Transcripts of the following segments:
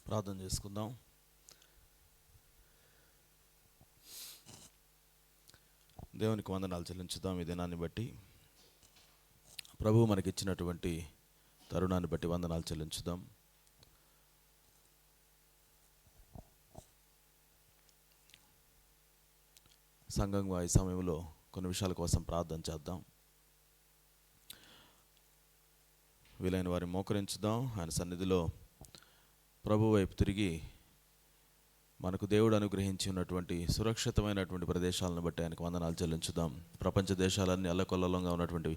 ప్రార్థన చేసుకుందాం. దేవునికి వందనాలు చెల్లించుదాం. ఈ దినాన్ని బట్టి, ప్రభువు మనకిచ్చినటువంటి తరుణాన్ని బట్టి వందనాలు చెల్లించుదాం. సంఘంగా ఈ సమయంలో కొన్ని విషయాల కోసం ప్రార్థన చేద్దాం. వీలైన వారిని మోకరించుదాం. ఆయన సన్నిధిలో ప్రభు వైపు తిరిగి మనకు దేవుడు అనుగ్రహించి ఉన్నటువంటి సురక్షితమైనటువంటి ప్రదేశాలను బట్టి ఆయనకు వందనాలు చెల్లించుదాం. ప్రపంచ దేశాలన్నీ అల్లకొల్లంగా ఉన్నటువంటి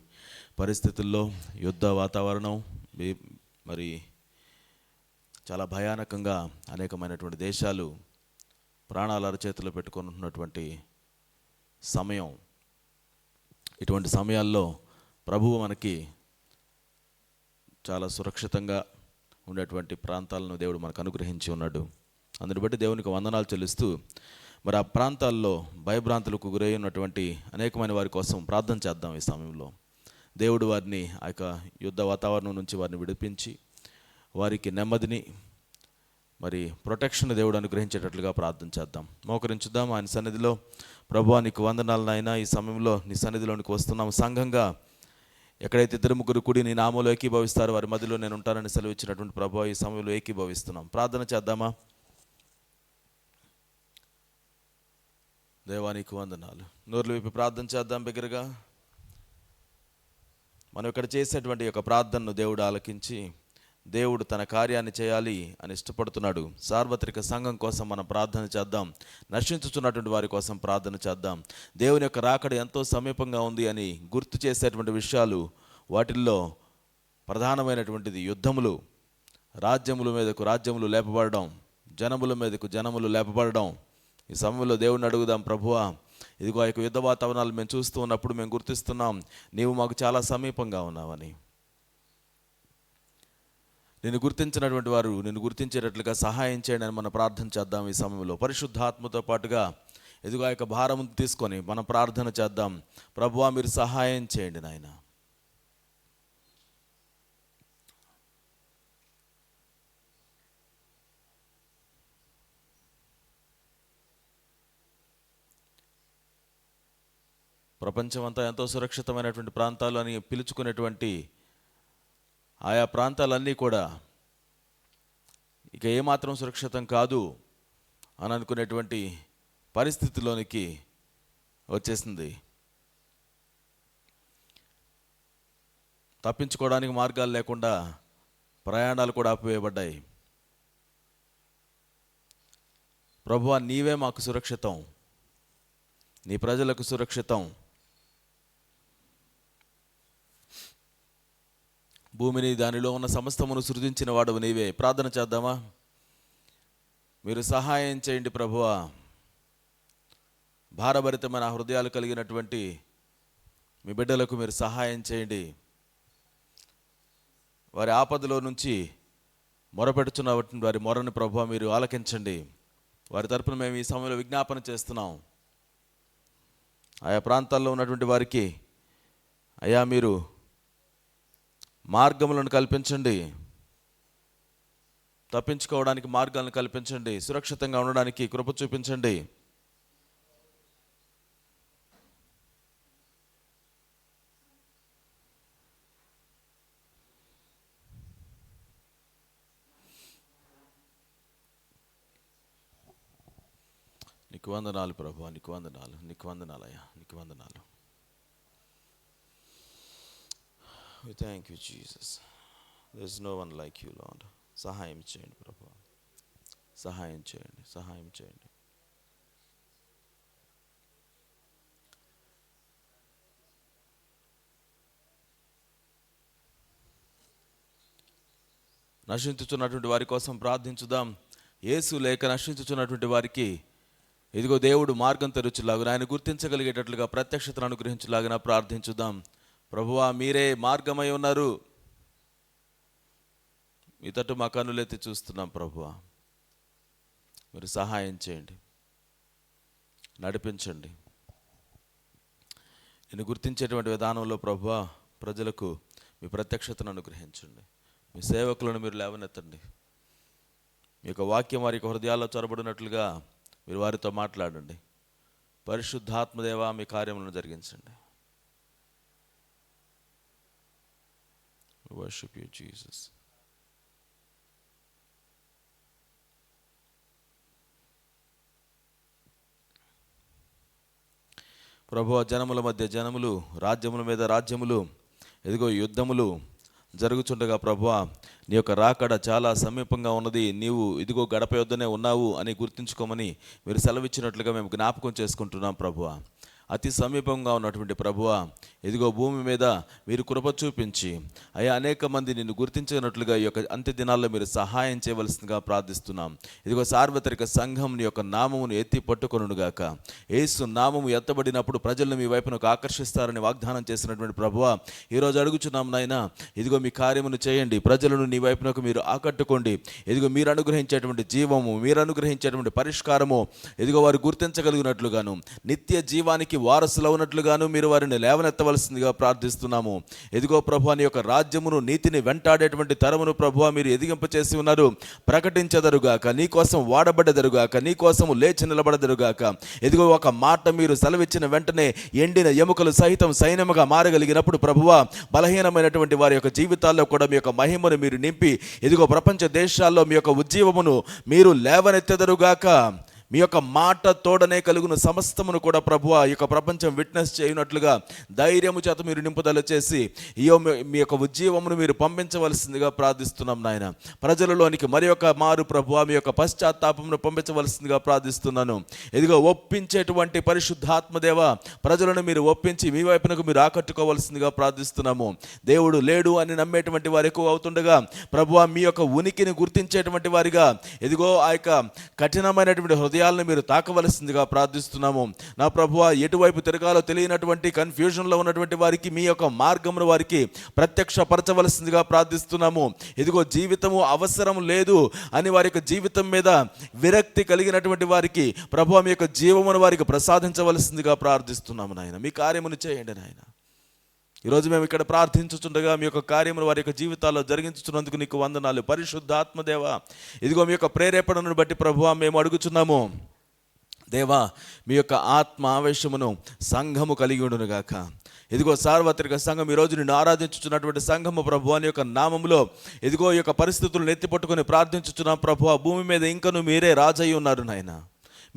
పరిస్థితుల్లో యుద్ధ వాతావరణం, మరి చాలా భయానకంగా అనేకమైనటువంటి దేశాలు ప్రాణాల అరచేతిలో పెట్టుకున్నటువంటి సమయం. ఇటువంటి సమయాల్లో ప్రభువు మనకి చాలా సురక్షితంగా ఉండేటువంటి ప్రాంతాలను దేవుడు మనకు అనుగ్రహించి ఉన్నాడు. అందుని బట్టి దేవునికి వందనాలు చెల్లిస్తూ, మరి ఆ ప్రాంతాల్లో భయభ్రాంతులకు గురై ఉన్నటువంటి అనేకమైన వారి కోసం ప్రార్థన చేద్దాం. ఈ సమయంలో దేవుడు వారిని ఆ యొక్క యుద్ధ వాతావరణం నుంచి వారిని విడిపించి వారికి నెమ్మదిని, మరి ప్రొటెక్షన్ దేవుడు అనుగ్రహించేటట్లుగా ప్రార్థన చేద్దాం. మోకరించుదాం ఆయన సన్నిధిలో. ప్రభువా, నీకు వందనాలు నాయనా. ఈ సమయంలో నీ సన్నిధిలోనికి వస్తున్నాము. సంఘంగా ఎక్కడైతే ఇద్దరు ముగ్గురు కూడి నీ నామంలో ఏకీభవిస్తారో వారి మధ్యలో నేను ఉంటానని సెలవు ఇచ్చినటువంటి ప్రభువా, ఈ సమయంలో ఏకీభవిస్తున్నాం. ప్రార్థన చేద్దామా? దేవా, నీకు వందనాలు. నోర్లు విప్పి ప్రార్థన చేద్దాం బిగ్గరగా. మనం ఇక్కడ చేసేటువంటి యొక్క ప్రార్థనను దేవుడు ఆలకించి దేవుడు తన కార్యాన్ని చేయాలి అని ఇష్టపడుతున్నాడు. సార్వత్రిక సంఘం కోసం మనం ప్రార్థన చేద్దాం. నశించుచున్నటువంటి వారి కోసం ప్రార్థన చేద్దాం. దేవుని యొక్క రాకడ ఎంతో సమీపంగా ఉంది అని గుర్తు చేసేటువంటి విషయాలు, వాటిల్లో ప్రధానమైనటువంటిది యుద్ధములు, రాజ్యముల మీదకు రాజ్యములు లేపబడడం, జనముల మీదకు జనములు లేపబడడం. ఈ సమయంలో దేవుడిని అడుగుదాం, ప్రభువా, ఇదిగో ఆ యొక్క యుద్ధ వాతావరణాలు మేము చూస్తూ ఉన్నప్పుడు మేము గుర్తిస్తున్నాం నీవు మాకు చాలా సమీపంగా ఉన్నావని. నిన్ను గుర్తించినటువంటి వారు నిన్ను గుర్తించేటట్లుగా సహాయం చేయండి అని మనం ప్రార్థన చేద్దాం. ఈ సమయంలో పరిశుద్ధాత్మతో పాటుగా ఇదిగో ఆ యొక్క భారం తీసుకొని మనం ప్రార్థన చేద్దాం. ప్రభువా, మీరు సహాయం చేయండి నాయన. ప్రపంచమంతా ఎంతో సురక్షితమైనటువంటి ప్రాంతాలు అని పిలుచుకునేటువంటి ఆయా ప్రాంతాలన్నీ కూడా ఇక ఏమాత్రం సురక్షితం కాదు అని అనుకునేటువంటి పరిస్థితిలోనికి వచ్చేసింది. తప్పించుకోవడానికి మార్గాలు లేకుండా ప్రయాణాలు కూడా ఆపివేయబడ్డాయి. ప్రభువా, నీవే మాకు సురక్షితం, నీ ప్రజలకు సురక్షితం. భూమిని దానిలో ఉన్న సమస్తమును సృజించిన వాడవు నీవే. ప్రార్థన చేద్దామా? మీరు సహాయం చేయండి ప్రభువా. భారభరితమైన హృదయాలు కలిగినటువంటి మీ బిడ్డలకు మీరు సహాయం చేయండి. వారి ఆపదలో నుంచి మొరపెడుతున్నటువంటి వారి మొరని ప్రభువా మీరు ఆలకించండి. వారి తరపున మేము ఈ సమయంలో విజ్ఞాపన చేస్తున్నాం. ఆయా ప్రాంతాల్లో ఉన్నటువంటి వారికి అయ్యా మీరు మార్గములను కల్పించండి, తప్పించుకోవడానికి మార్గాలను కల్పించండి, సురక్షితంగా ఉండడానికి కృప చూపించండి. నీకు వందనాలు ప్రభువా, నీకు వందనాలు, నీకు వందనాలయ్యా, నీకు వందనాలు. We thank you, Jesus. There is no one like you, Lord. సహాయం చేయండి ప్రభువా, సహాయం చేయండి, సహాయం చేయండి. నశించుచున్నటువంటి వారి కోసం ప్రార్థించుదాం. యేసు లేక నశించుచున్నటువంటి వారికి ఇదిగో దేవుడు మార్గం తెరుచులాగున, ఆయన గుర్తించగలిగేటట్లుగా ప్రత్యక్షతను అనుగ్రహించులాగున ప్రార్థించుదాం. ప్రభువా, మీరే మార్గమై ఉన్నారు. మీ తట్టు మా కన్నులెత్తి చూస్తున్నాం ప్రభువా. మీరు సహాయం చేయండి, నడిపించండి. నేను గుర్తించేటువంటి విధానంలో ప్రభువా ప్రజలకు మీ ప్రత్యక్షతను అనుగ్రహించండి. మీ సేవకులను మీరు లేవనెత్తండి. మీ యొక్క వాక్యం వారి యొక్క హృదయాల్లో చొరబడినట్లుగా మీరు వారితో మాట్లాడండి. పరిశుద్ధాత్మదేవ మీ కార్యములను జరిగించండి. Worship you, Jesus. ప్రభువా, జనముల మధ్య జనములు, రాజ్యముల మీద రాజ్యములు, ఎదిగో యుద్ధములు జరుగుచుండగా ప్రభువా, నీ యొక్క రాకడ చాలా సమీపంగా ఉన్నది, నీవు ఇదిగో గడప యొద్దనే ఉన్నావు అని గుర్తుంచుకోమని మీరు సెలవిచ్చినట్లుగా మేము జ్ఞాపకం చేసుకుంటున్నాం ప్రభువా. అతి సమీపంగా ఉన్నటువంటి ప్రభువా, ఇదిగో భూమి మీద మీరు కృప చూపించి అయ్యా అనేక మంది నిన్ను గుర్తించినట్లుగా ఈ యొక్క అంత్య దినాల్లో మీరు సహాయం చేయవలసిందిగా ప్రార్థిస్తున్నాం. ఇదిగో సార్వత్రిక సంఘం నీ యొక్క నామమును ఎత్తి పట్టుకొనుగాక. యేసు నామము ఎత్తబడినప్పుడు ప్రజలను మీ వైపునకు ఆకర్షిస్తారని వాగ్దానం చేసినటువంటి ప్రభువా, ఈరోజు అడుగుచున్నాం నాయన, ఇదిగో మీ కార్యమును చేయండి. ప్రజలను నీ వైపునకు మీరు ఆకట్టుకోండి. ఇదిగో మీరు అనుగ్రహించేటువంటి జీవము, మీరు అనుగ్రహించేటువంటి పరిష్కారము ఇదిగో వారు గుర్తించగలిగినట్లుగాను, నిత్య జీవానికి వారసులు ఉన్నట్లుగాను మీరు వారిని లేవనెత్తవలసిందిగా ప్రార్థిస్తున్నాము. ఎదిగో ప్రభువా, నీ యొక్క రాజ్యమును నీతిని వెంటాడేటువంటి తరమును ప్రభువా మీరు ఎదిగింపచేసి ఉన్నారు. ప్రకటించదరుగాక, నీ కోసం వాడబడదరుగాక, నీ కోసము లేచి నిలబడదరుగాక. ఎదిగో ఒక మాట మీరు సెలవిచ్చిన వెంటనే ఎండిన ఎముకలు సహితం సైన్యముగా మారగలిగినప్పుడు ప్రభువా, బలహీనమైనటువంటి వారి యొక్క జీవితాల్లో కూడా మీ యొక్క మహిమను మీరు నింపి ఎదిగో ప్రపంచ దేశాల్లో మీ యొక్క ఉజ్జీవమును మీరు లేవనెత్తెదరుగాక. మీ యొక్క మాట తోడనే కలుగును సమస్తమును కూడా ప్రభువా ఈ యొక్క ప్రపంచం విట్నెస్ చేయనట్లుగా ధైర్యము చేత మీరు నింపుదల చేసి మీ యొక్క ఉజ్జీవమును మీరు పంపించవలసిందిగా ప్రార్థిస్తున్నాం నాయన. ప్రజలలోనికి మరి ఒక మారు ప్రభువా మీ యొక్క పశ్చాత్తాపమును పంపించవలసిందిగా ప్రార్థిస్తున్నాను. ఇదిగో ఒప్పించేటువంటి పరిశుద్ధాత్మదేవ, ప్రజలను మీరు ఒప్పించి మీ వైపునకు మీరు ఆకట్టుకోవలసిందిగా ప్రార్థిస్తున్నాము. దేవుడు లేడు అని నమ్మేటువంటి వారు ఎక్కువ అవుతుండగా ప్రభువా మీ యొక్క ఉనికిని గుర్తించేటువంటి వారిగా ఇదిగో ఆ యొక్క కఠినమైనటువంటి హృదయాలను మీరు తాకవలసిందిగా ప్రార్థిస్తున్నాము. నా ప్రభువా, ఎటువైపు తిరగాలో తెలియనటువంటి కన్ఫ్యూజన్లో ఉన్నటువంటి వారికి మీ యొక్క మార్గమును వారికి ప్రత్యక్షపరచవలసిందిగా ప్రార్థిస్తున్నాము. ఇదిగో జీవితము అవసరం లేదు అని వారి యొక్క జీవితం మీద విరక్తి కలిగినటువంటి వారికి ప్రభువా మీ యొక్క జీవమును వారికి ప్రసాదించవలసిందిగా ప్రార్థిస్తున్నాము నాయన. మీ కార్యమును చేయండి నాయన. ఈరోజు మేము ఇక్కడ ప్రార్థించుచుండగా మీ యొక్క కార్యములు వారి యొక్క జీవితాల్లో జరిగించుతున్నందుకు నీకు వందనాలు. పరిశుద్ధాత్మదేవ, ఇదిగో మీ యొక్క ప్రేరేపణను బట్టి ప్రభువా మేము అడుగుచున్నాము. దేవా, మీ యొక్క ఆత్మ ఆవేశమును సంఘము కలిగి ఉండునుగాక. ఇదిగో సార్వత్రిక సంఘం ఈరోజు నిన్ను ఆరాధించుచున్నటువంటి సంఘము ప్రభువా నీ యొక్క నామములో ఇదిగో ఈ యొక్క పరిస్థితులను ఎత్తిపట్టుకొని ప్రార్థించుచున్నాం ప్రభువా. భూమి మీద ఇంకను మీరే రాజయ్య ఉన్నారు నాయన,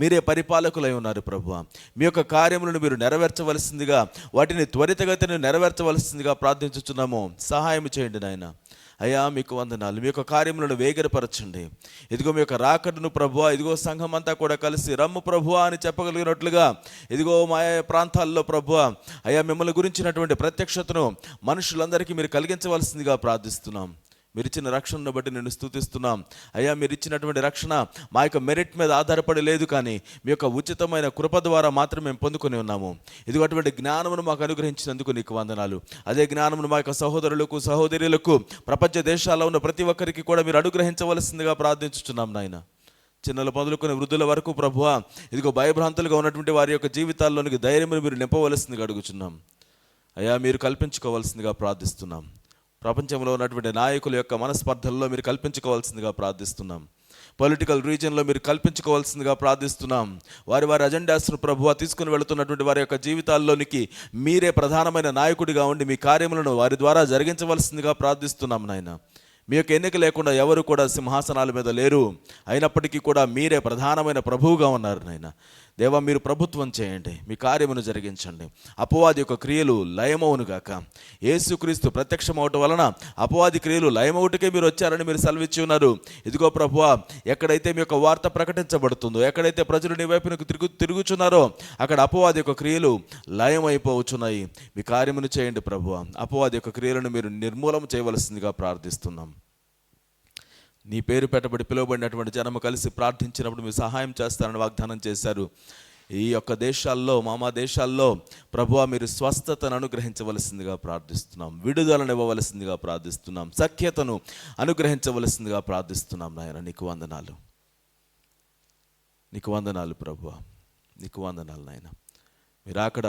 మీరే పరిపాలకులై ఉన్నారు ప్రభువా. మీ యొక్క కార్యములను మీరు నెరవేర్చవలసిందిగా, వాటిని త్వరితగతిని నెరవేర్చవలసిందిగా ప్రార్థించుచున్నాము. సహాయం చేయండి నాయన. అయ్యా మీకు వందనాలు. మీ యొక్క కార్యములను వేగరపరచండి. ఇదిగో మీ యొక్క రాకడను ప్రభువా ఇదిగో సంఘం అంతా కూడా కలిసి రమ్ము ప్రభువా అని చెప్పగలిగినట్లుగా ఇదిగో మా ప్రాంతాల్లో ప్రభువా అయ్యా మిమ్మల్ని గురించినటువంటి ప్రత్యక్షతను మనుషులందరికీ మీరు కలిగించవలసిందిగా ప్రార్థిస్తున్నాం. మీరు ఇచ్చిన రక్షణను బట్టి నేను స్తుతిస్తున్నాం. అయ్యా మీరు ఇచ్చినటువంటి రక్షణ మా యొక్క మెరిట్ మీద ఆధారపడి లేదు, కానీ మీ యొక్క ఉచితమైన కృప ద్వారా మాత్రం మేము పొందుకొని ఉన్నాము. ఇదిగో అటువంటి జ్ఞానమును మాకు అనుగ్రహించినందుకు నీకు వందనాలు. అదే జ్ఞానమును మా యొక్క సహోదరులకు సహోదరులకు ప్రపంచ దేశాల్లో ఉన్న ప్రతి ఒక్కరికి కూడా మీరు అనుగ్రహించవలసిందిగా ప్రార్థించుచున్నాం నాయన. చిన్నలు మొదలుకొని వృద్ధుల వరకు ప్రభువా ఇదిగో భయభ్రాంతులుగా ఉన్నటువంటి వారి యొక్క జీవితాల్లోనికి ధైర్యమును మీరు నింపవలసిందిగా అడుగుచున్నాం. అయ్యా మీరు కల్పించుకోవాల్సిందిగా ప్రార్థిస్తున్నాం. ప్రపంచంలో ఉన్నటువంటి నాయకుల యొక్క మనస్పర్ధల్లో మీరు కల్పించుకోవాల్సిందిగా ప్రార్థిస్తున్నాం. పొలిటికల్ రీజియన్లో మీరు కల్పించుకోవాల్సిందిగా ప్రార్థిస్తున్నాం. వారి వారి అజెండాస్ను ప్రభువా తీసుకుని వెళుతున్నటువంటి వారి యొక్క జీవితాల్లోనికి మీరే ప్రధానమైన నాయకుడిగా ఉండి మీ కార్యములను వారి ద్వారా జరిగించవలసిందిగా ప్రార్థిస్తున్నాం నాయన. మీ యొక్క ఎన్నిక లేకుండా ఎవరు కూడా సింహాసనాల మీద లేరు, అయినప్పటికీ కూడా మీరే ప్రధానమైన ప్రభువుగా ఉన్నారు నాయన. దేవా మీరు ప్రభుత్వం చేయండి, మీ కార్యమును జరిగించండి. అపవాది యొక్క క్రియలు లయమవునుగాక. యేసుక్రీస్తు ప్రత్యక్షమవటం వలన అపవాది క్రియలు లయమవుటకే మీరు వచ్చారని మీరు సెలవిచ్చి ఉన్నారు. ఇదిగో ప్రభువా ఎక్కడైతే మీ యొక్క వార్త ప్రకటించబడుతుందో, ఎక్కడైతే ప్రజలు నీ వైపునకు తిరుగుచున్నారో అక్కడ అపవాది యొక్క క్రియలు లయమైపోవచ్చున్నాయి. మీ కార్యమును చేయండి ప్రభువా. అపవాది యొక్క క్రియలను మీరు నిర్మూలన చేయవలసిందిగా ప్రార్థిస్తున్నాం. నీ పేరు పెట్టబడి పిలువబడినటువంటి జనము కలిసి ప్రార్థించినప్పుడు మీరు సహాయం చేస్తారని వాగ్దానం చేశారు. ఈ యొక్క దేశాల్లో మా దేశాల్లో ప్రభువా మీరు స్వస్థతను అనుగ్రహించవలసిందిగా ప్రార్థిస్తున్నాం. విడుదలను ఇవ్వవలసిందిగా ప్రార్థిస్తున్నాం. సఖ్యతను అనుగ్రహించవలసిందిగా ప్రార్థిస్తున్నాం నాయన. నీకు వందనాలు, నీకు వందనాలు ప్రభువా, నీకు వందనాలు నాయన. మీరు అక్కడ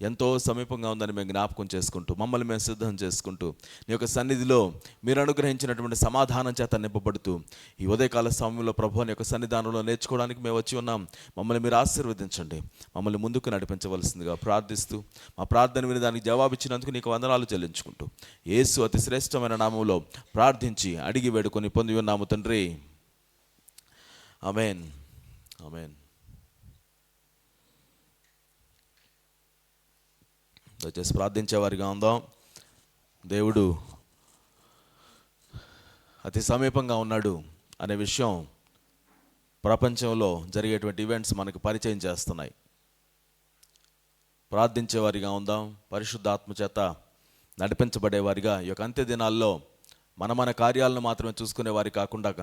ఎంతో సమీపంగా ఉందని మేము జ్ఞాపకం చేసుకుంటూ, మమ్మల్ని మేము సిద్ధం చేసుకుంటూ, నీ యొక్క సన్నిధిలో మీరు అనుగ్రహించినటువంటి సమాధానం చేత నింపబడుతూ, ఈ ఉదయకాల సమయంలో ప్రభువు నీ యొక్క సన్నిధానంలో నేర్చుకోవడానికి మేము వచ్చి ఉన్నాం. మమ్మల్ని మీరు ఆశీర్వదించండి, మమ్మల్ని ముందుకు నడిపించవలసిందిగా ప్రార్థిస్తూ, మా ప్రార్థన విని దానికి జవాబిచ్చినందుకు నీకు వందనాలు చెల్లించుకుంటూ, యేసు అతి శ్రేష్టమైన నామంలో ప్రార్థించి అడిగి వేడుకొని పొంది ఉన్నాము తండ్రి. ఆమేన్. ఆమేన్. దయచేసి ప్రార్థించేవారిగా ఉందాం. దేవుడు అతి సమీపంగా ఉన్నాడు అనే విషయం ప్రపంచంలో జరిగేటువంటి ఈవెంట్స్ మనకు పరిచయం చేస్తున్నాయి. ప్రార్థించేవారిగా ఉందాం. పరిశుద్ధాత్మ చేత నడిపించబడేవారిగా ఈ యొక్క అంత్య దినాల్లో మన కార్యాలను మాత్రమే చూసుకునే వారి కాకుండా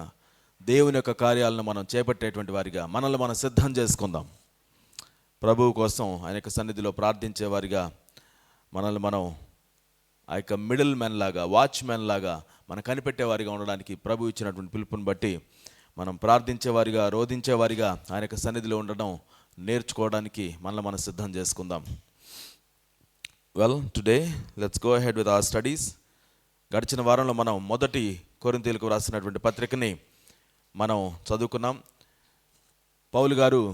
దేవుని యొక్క కార్యాలను మనం చేపట్టేటువంటి వారిగా మనల్ని మనం సిద్ధం చేసుకుందాం. ప్రభువు కోసం ఆయన యొక్క సన్నిధిలో ప్రార్థించేవారిగా మనల్ని మనం ఆ యొక్క మిడిల్ మెన్ లాగా, వాచ్మెన్ లాగా మనం కనిపెట్టేవారిగా ఉండడానికి ప్రభు ఇచ్చినటువంటి పిలుపుని బట్టి మనం ప్రార్థించేవారిగా, రోధించేవారిగా ఆయన యొక్క సన్నిధిలో ఉండడం నేర్చుకోవడానికి మనల్ని మనం సిద్ధం చేసుకుందాం. Well, today let's go ahead with our studies. గడిచిన వారంలో మనం మొదటి కొరింథీయులకు రాసినటువంటి పత్రికని మనం చదువుకున్నాం. పౌలు గారు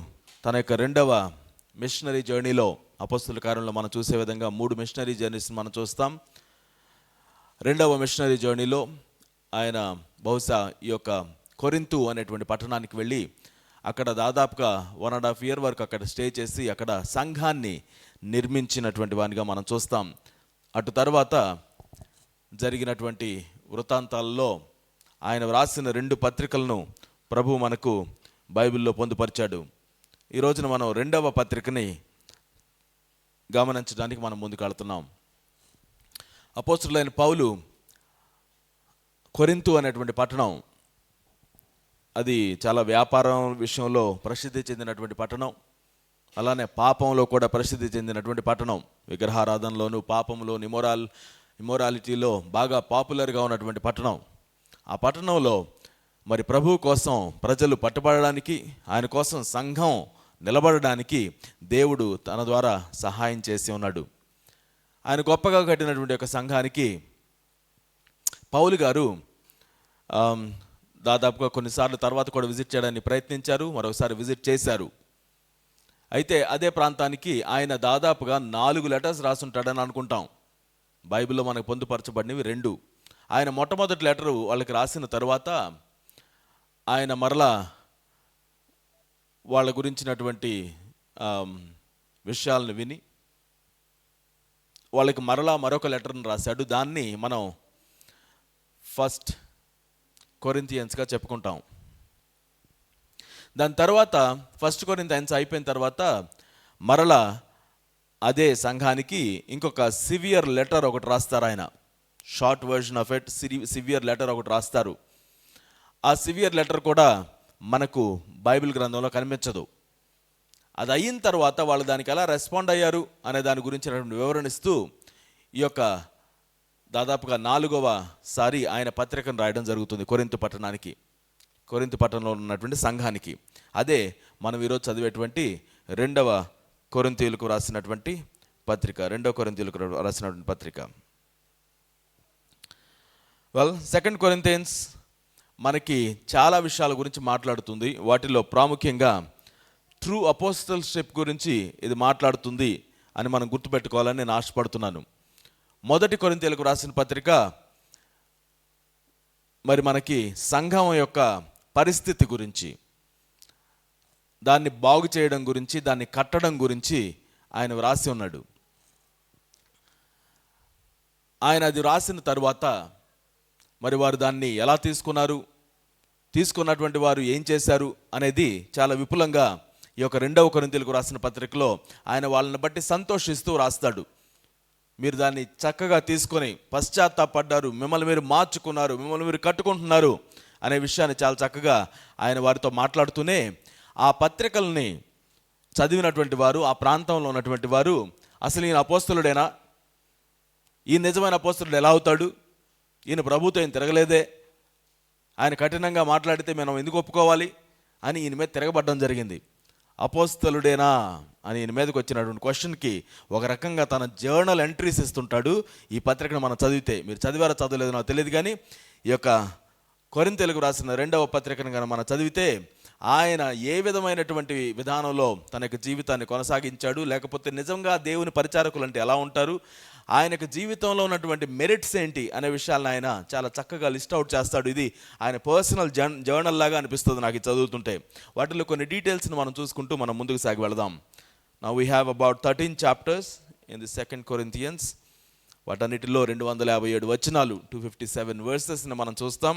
తన యొక్క రెండవ మిషనరీ జర్నీలో, అపోస్తలుల కార్యంలో మనం చూసే విధంగా 3 మిషనరీ జర్నీస్ మనం చూస్తాం. రెండవ మిషనరీ జర్నీలో ఆయన బహుశా ఈ యొక్క కొరింథు అనేటువంటి పట్టణానికి వెళ్ళి అక్కడ దాదాపుగా 1.5 year వరకు అక్కడ స్టే చేసి అక్కడ సంఘాన్ని నిర్మించినటువంటి వానిగా మనం చూస్తాం. అటు తర్వాత జరిగినటువంటి వృత్తాంతాల్లో ఆయన వ్రాసిన 2 పత్రికలను ప్రభు మనకు బైబిల్లో పొందుపరిచాడు. ఈ రోజున మనం రెండవ పత్రికని గమనించడానికి మనం ముందుకు వెళ్తున్నాం. అపోస్తలుడైన పౌలు కొరింథు అనేటువంటి పట్టణం, అది చాలా వ్యాపారం విషయంలో ప్రసిద్ధి చెందినటువంటి పట్టణం, అలానే పాపంలో కూడా ప్రసిద్ధి చెందినటువంటి పట్టణం. విగ్రహారాధనలోను, పాపంలో, ఇమోరాలిటీలో బాగా పాపులర్గా ఉన్నటువంటి పట్టణం. ఆ పట్టణంలో మరి ప్రభు కోసం ప్రజలు పట్టుబడడానికి, ఆయన కోసం సంఘం నిలబడడానికి దేవుడు తన ద్వారా సహాయం చేసి ఉన్నాడు. ఆయన గొప్పగా కట్టినటువంటి ఒక సంఘానికి పౌలు గారు దాదాపుగా కొన్నిసార్లు తర్వాత కూడా విజిట్ చేయడానికి ప్రయత్నించారు, మరొకసారి విజిట్ చేశారు. అయితే అదే ప్రాంతానికి ఆయన దాదాపుగా 4 లెటర్స్ రాసుంటాడని అనుకుంటాం. బైబిల్లో మనకు పొందుపరచబడినవి 2. ఆయన మొట్టమొదటి లెటరు వాళ్ళకి రాసిన తర్వాత ఆయన మరలా వాళ్ళ గురించినటువంటి విషయాలను విని వాళ్ళకి మరలా మరొక లెటర్ని రాశాడు. దాన్ని మనం ఫస్ట్ కొరింథియన్స్గా చెప్పుకుంటాం. దాని తర్వాత ఫస్ట్ కొరింథియన్స్ అయిపోయిన తర్వాత మరలా అదే సంఘానికి ఇంకొక సివియర్ లెటర్ ఒకటి రాస్తారు. ఆయన short version of it, severe letter ఒకటి రాస్తారు. ఆ సివియర్ లెటర్ కూడా మనకు బైబిల్ గ్రంథంలో కనిపించదు. అది అయిన తర్వాత వాళ్ళు దానికి ఎలా రెస్పాండ్ అయ్యారు అనే దాని గురించినటువంటి వివరణిస్తూ ఈ యొక్క దాదాపుగా 4వ సారి ఆయన పత్రికను రాయడం జరుగుతుంది కొరింథు పట్టణానికి, కొరింథు పట్టణంలో ఉన్నటువంటి సంఘానికి. అదే మనం ఈరోజు చదివేటువంటి రెండవ కొరింథీయులకు రాసినటువంటి పత్రిక, 2వ కొరింథీయులకు రాసినటువంటి పత్రిక. వెల్, 2 కొరింథియన్స్ మనకి చాలా విషయాల గురించి మాట్లాడుతుంది. వాటిలో ప్రాముఖ్యంగా ట్రూ అపోస్టల్షిప్ గురించి ఇది మాట్లాడుతుంది అని మనం గుర్తుపెట్టుకోవాలని నేను ఆశపడుతున్నాను. మొదటి కొరింథీయులకు రాసిన పత్రిక మరి మనకి సంఘం యొక్క పరిస్థితి గురించి, దాన్ని బాగు చేయడం గురించి, దాన్ని కట్టడం గురించి ఆయన వ్రాసి ఉన్నాడు. ఆయన అది రాసిన తర్వాత మరి వారు దాన్ని ఎలా తీసుకున్నారు, తీసుకున్నటువంటి వారు ఏం చేశారు అనేది చాలా విపులంగా ఈ యొక్క 2వ కొరింథీయులకు రాసిన పత్రికలో ఆయన వాళ్ళని బట్టి సంతోషిస్తూ రాస్తాడు. మీరు దాన్ని చక్కగా తీసుకొని పశ్చాత్తాపడ్డారు, మిమ్మల్ని మీరు మార్చుకున్నారు, మిమ్మల్ని మీరు కట్టుకుంటున్నారు అనే విషయాన్ని చాలా చక్కగా ఆయన వారితో మాట్లాడుతూనే ఆ పత్రికల్ని చదివినటువంటి వారు, ఆ ప్రాంతంలో ఉన్నటువంటి వారు, అసలు ఈయన అపోస్తలుడేనా, ఈ నిజమైన అపోస్తలుడు ఎలా అవుతాడు, ఈయన ప్రభుతో ఏం తిరగలేదే, ఆయన కఠినంగా మాట్లాడితే మనం ఎందుకు ఒప్పుకోవాలి అని ఈయన మీద తిరగబడడం జరిగింది. అపోస్తలుడేనా అని ఈయన మీదకి వచ్చినటువంటి క్వశ్చన్కి ఒక రకంగా తన జర్నల్ ఎంట్రీస్ ఇస్తుంటాడు. ఈ పత్రికను మనం చదివితే, మీరు చదివారో చదవలేదో నాకు తెలియదు, కానీ ఈ యొక్క కొరింథీయులకు రాసిన 2వ పత్రికను కనుక మనం చదివితే ఆయన ఏ విధమైనటువంటి విధానంలో తన యొక్క జీవితాన్ని కొనసాగించాడు, లేకపోతే నిజంగా దేవుని పరిచారకులు అంటే ఎలా ఉంటారు, ఆయన యొక్క జీవితంలో ఉన్నటువంటి మెరిట్స్ ఏంటి అనే విషయాలను ఆయన చాలా చక్కగా లిస్ట్ అవుట్ చేస్తాడు. ఇది ఆయన పర్సనల్ జర్నల్ లాగా అనిపిస్తుంది నాకు ఇది చదువుతుంటే. వాటిలో కొన్ని డీటెయిల్స్ని మనం చూసుకుంటూ మనం ముందుకు సాగి వెళదాం. Now we have about 13 chapters in the 2 Corinthians. వాటన్నిటిలో 257 వచనాలు, 257 వర్సెస్ని మనం చూస్తాం.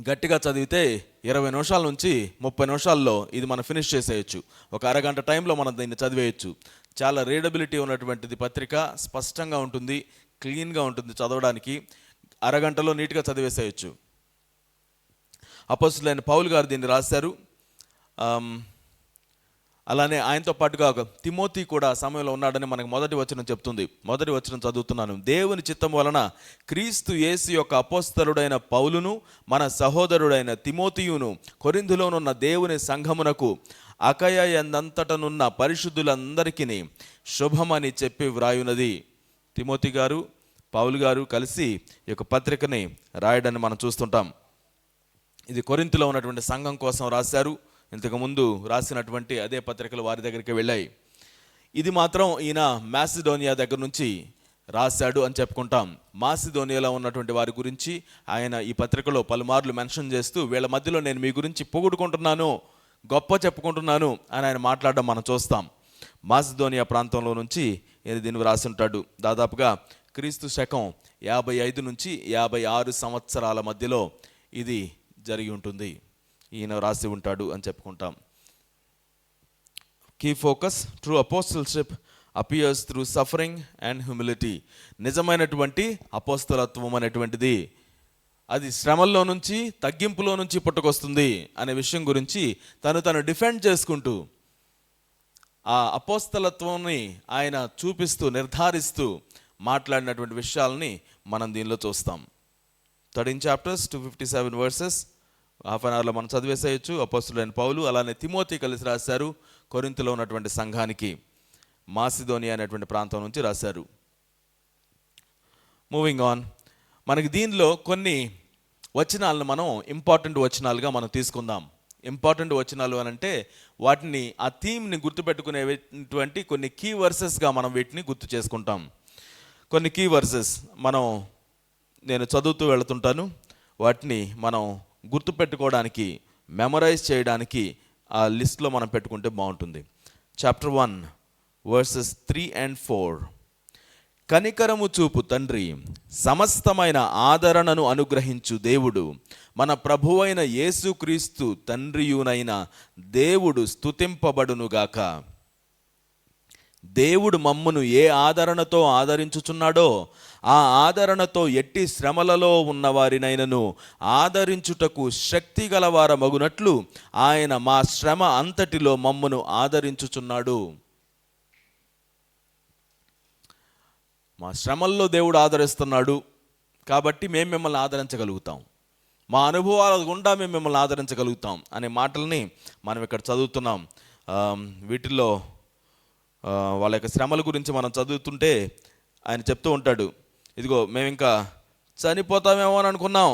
గట్టిగా చదివితే 20 నిమిషాల నుంచి 30 నిమిషాల్లో ఇది మనం ఫినిష్ చేసేయచ్చు. ఒక అరగంట టైంలో మనం దీన్ని చదివేయచ్చు. చాలా రీడబిలిటీ ఉన్నటువంటిది పత్రిక, స్పష్టంగా ఉంటుంది, క్లీన్గా ఉంటుంది చదవడానికి. అరగంటలో నీట్గా చదివేసేయచ్చు. అపోస్తలుడైన పౌలు గారు దీన్ని రాశారు. అలానే ఆయనతో పాటుగా తిమోతి కూడా సమయంలో ఉన్నాడని మనకు మొదటి వచనం చెప్తుంది. మొదటి వచనం చదువుతున్నాను. దేవుని చిత్తం వలన క్రీస్తు యేసు యొక్క అపోస్తలుడైన పౌలును మన సహోదరుడైన తిమోతియును కొరింథులోనున్న దేవుని సంఘమునకు అకయ ఎందంతటనున్న పరిశుద్ధులందరికీ శుభమని చెప్పి వ్రాయున్నది. తిమోతి గారు పౌలు గారు కలిసి ఈ యొక్క పత్రికని రాయడాన్ని మనం చూస్తుంటాం. ఇది కొరింథులో ఉన్నటువంటి సంఘం కోసం రాశారు. ఇంతకుముందు రాసినటువంటి అదే పత్రికలు వారి దగ్గరికి వెళ్ళాయి. ఇది మాత్రం ఈయన మాసిడోనియా దగ్గర నుంచి రాశాడు అని చెప్పుకుంటాం. మాసిడోనియాలో ఉన్నటువంటి వారి గురించి ఆయన ఈ పత్రికలో పలుమార్లు మెన్షన్ చేస్తూ, వీళ్ళ మధ్యలో నేను మీ గురించి పొగుడుకుంటున్నాను, గొప్ప చెప్పుకుంటున్నాను అని ఆయన మాట్లాడడం మనం చూస్తాం. మాసిడోనియా ప్రాంతంలో నుంచి ఈయన దీన్ని రాసి ఉంటాడు. దాదాపుగా క్రీస్తు శకం 55 నుంచి 56 సంవత్సరాల మధ్యలో ఇది జరిగి ఉంటుంది. ఈయన రాసి ఉంటాడు అని చెప్పుకుంటాం. Key focus: true apostleship appears through suffering and humility. నిజమైనటువంటి అపోస్తలత్వం అనేటువంటిది అది శ్రమల్లో నుంచి, తగ్గింపులో నుంచి పుట్టుకొస్తుంది అనే విషయం గురించి తను డిఫెండ్ చేసుకుంటూ ఆ అపోస్తలత్వాన్ని ఆయన చూపిస్తూ నిర్ధారిస్తూ మాట్లాడినటువంటి విషయాలని మనం దీనిలో చూస్తాం. 13 చాప్టర్స్, 257 వర్సెస్, హాఫ్ అన్ అవర్లో మనం చదివేసేయచ్చు. అపోస్తలుడైన పౌలు అలానే తిమోతి కలిసి రాశారు. కొరింథులో ఉన్నటువంటి సంఘానికి మాసిదోనియా అనేటువంటి ప్రాంతం నుంచి రాశారు. మూవింగ్ ఆన్, మనకి దీనిలో కొన్ని వచనాలను మనం ఇంపార్టెంట్ వచనాలుగా మనం తీసుకుందాం. ఇంపార్టెంట్ వచనాలు అని అంటే వాటిని, ఆ థీమ్ని గుర్తుపెట్టుకునేటువంటి కొన్ని కీ వర్సెస్గా మనం వీటిని గుర్తు చేసుకుంటాం. కొన్ని కీ వర్సెస్ నేను చదువుతూ వెళుతుంటాను. వాటిని మనం గుర్తుపెట్టుకోవడానికి, మెమరైజ్ చేయడానికి ఆ లిస్ట్లో మనం పెట్టుకుంటే బాగుంటుంది. Chapter 1 versus 3 and 4. కనికరము చూపు తండ్రి, సమస్తమైన ఆదరణను అనుగ్రహించు దేవుడు, మన ప్రభువైన యేసుక్రీస్తు తండ్రియునైన దేవుడు స్తుతింపబడునుగాక. దేవుడు మమ్మును ఏ ఆదరణతో ఆదరించుచున్నాడో ఆ ఆదరణతో ఎట్టి శ్రమలలో ఉన్నవారినైనను ఆదరించుటకు శక్తి గలవారమగునట్లు ఆయన మా శ్రమ అంతటిలో మమ్మును ఆదరించుచున్నాడు. మా శ్రమల్లో దేవుడు ఆదరిస్తున్నాడు కాబట్టి మేము మిమ్మల్ని ఆదరించగలుగుతాం, మా అనుభవాల గుండా మేము మిమ్మల్ని ఆదరించగలుగుతాం అనే మాటల్ని మనం ఇక్కడ చదువుతున్నాం. వీటిల్లో వాళ్ళ యొక్క శ్రమల గురించి మనం చదువుతుంటే ఆయన చెప్తూ ఉంటాడు, ఇదిగో మేము ఇంకా చనిపోతామేమో అని అనుకున్నాం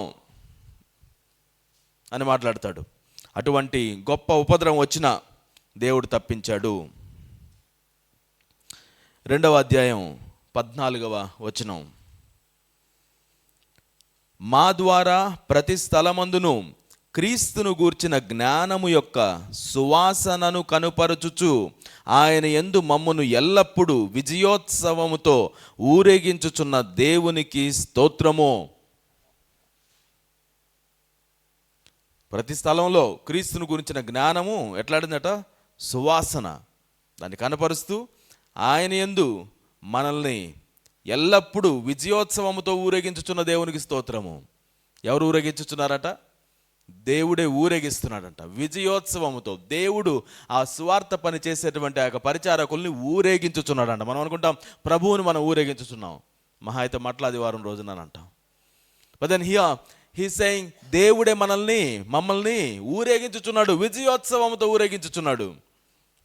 అని మాట్లాడతాడు. అటువంటి గొప్ప ఉపద్రవం వచ్చినా దేవుడు తప్పించాడు. 2వ అధ్యాయం 14వ వచనం. మా ద్వారా ప్రతి స్థలమందును క్రీస్తును గూర్చిన జ్ఞానము యొక్క సువాసనను కనుపరచుచు ఆయన యందు మమ్మును ఎల్లప్పుడూ విజయోత్సవముతో ఊరేగించుచున్న దేవునికి స్తోత్రము. ప్రతి స్థలంలో క్రీస్తును గురించిన జ్ఞానము ఎట్లాడిందట? సువాసన. దాన్ని కనపరుస్తూ ఆయన యందు మనల్ని ఎల్లప్పుడూ విజయోత్సవముతో ఊరేగించుచున్న దేవునికి స్తోత్రము. ఎవరు ఊరేగించుచున్నారట? దేవుడే ఊరేగిస్తున్నాడంట విజయోత్సవముతో. దేవుడు ఆ సువార్త పని చేసేటువంటి ఆ యొక్క పరిచారకుల్ని ఊరేగించుచున్నాడంట. మనం అనుకుంటాం ప్రభువుని మనం ఊరేగించుచున్నాం, మహా అయితే మట్లాదివారం రోజున అంటాం. బట్ దెన్ హీ సేయింగ్ దేవుడే మమ్మల్ని ఊరేగించుచున్నాడు, విజయోత్సవంతో ఊరేగించుచున్నాడు.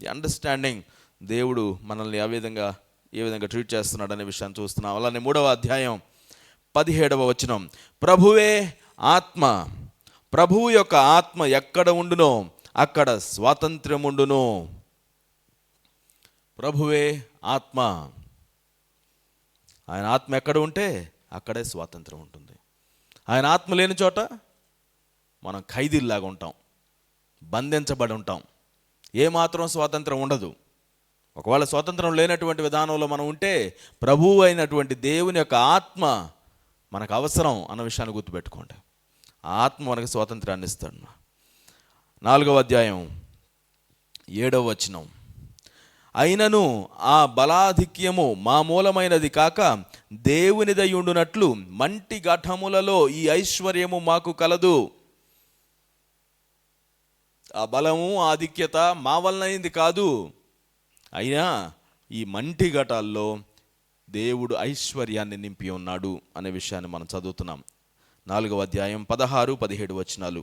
ది అండర్స్టాండింగ్, దేవుడు మనల్ని ఏ విధంగా ట్రీట్ చేస్తున్నాడు అనే విషయాన్ని చూస్తున్నాం. అలానే 3వ అధ్యాయం 17వ వచనం, ప్రభువే ఆత్మ, ప్రభువు యొక్క ఆత్మ ఎక్కడ ఉండునో అక్కడ స్వాతంత్ర్యం ఉండును. ప్రభువే ఆత్మ, ఆయన ఆత్మ ఎక్కడ ఉంటే అక్కడే స్వాతంత్రం ఉంటుంది. ఆయన ఆత్మ లేని చోట మనం ఖైదీల్లాగా ఉంటాం, బంధించబడి ఉంటాం, ఏమాత్రం స్వాతంత్రం ఉండదు. ఒకవేళ స్వాతంత్రం లేనటువంటి విధానంలో మనం ఉంటే ప్రభువు అయినటువంటి దేవుని యొక్క ఆత్మ మనకు అవసరం అన్న విషయాన్ని గుర్తుపెట్టుకోండి. ఆ ఆత్మ మనకు స్వాతంత్రాన్ని ఇస్తాడు. 4వ అధ్యాయం 7వ వచనం, అయినను ఆ బలాధిక్యము మా మూలమైనది కాక దేవునిదయుండునట్లు మంటి ఘటములలో ఈ ఐశ్వర్యము మాకు కలదు. ఆ బలము ఆధిక్యత మా వలన అయింది కాదు, అయినా ఈ మంటి ఘటాల్లో దేవుడు ఐశ్వర్యాన్ని నింపి ఉన్నాడు అనే విషయాన్ని మనం చదువుతున్నాం. 4వ అధ్యాయం 16-17 వచనాలు,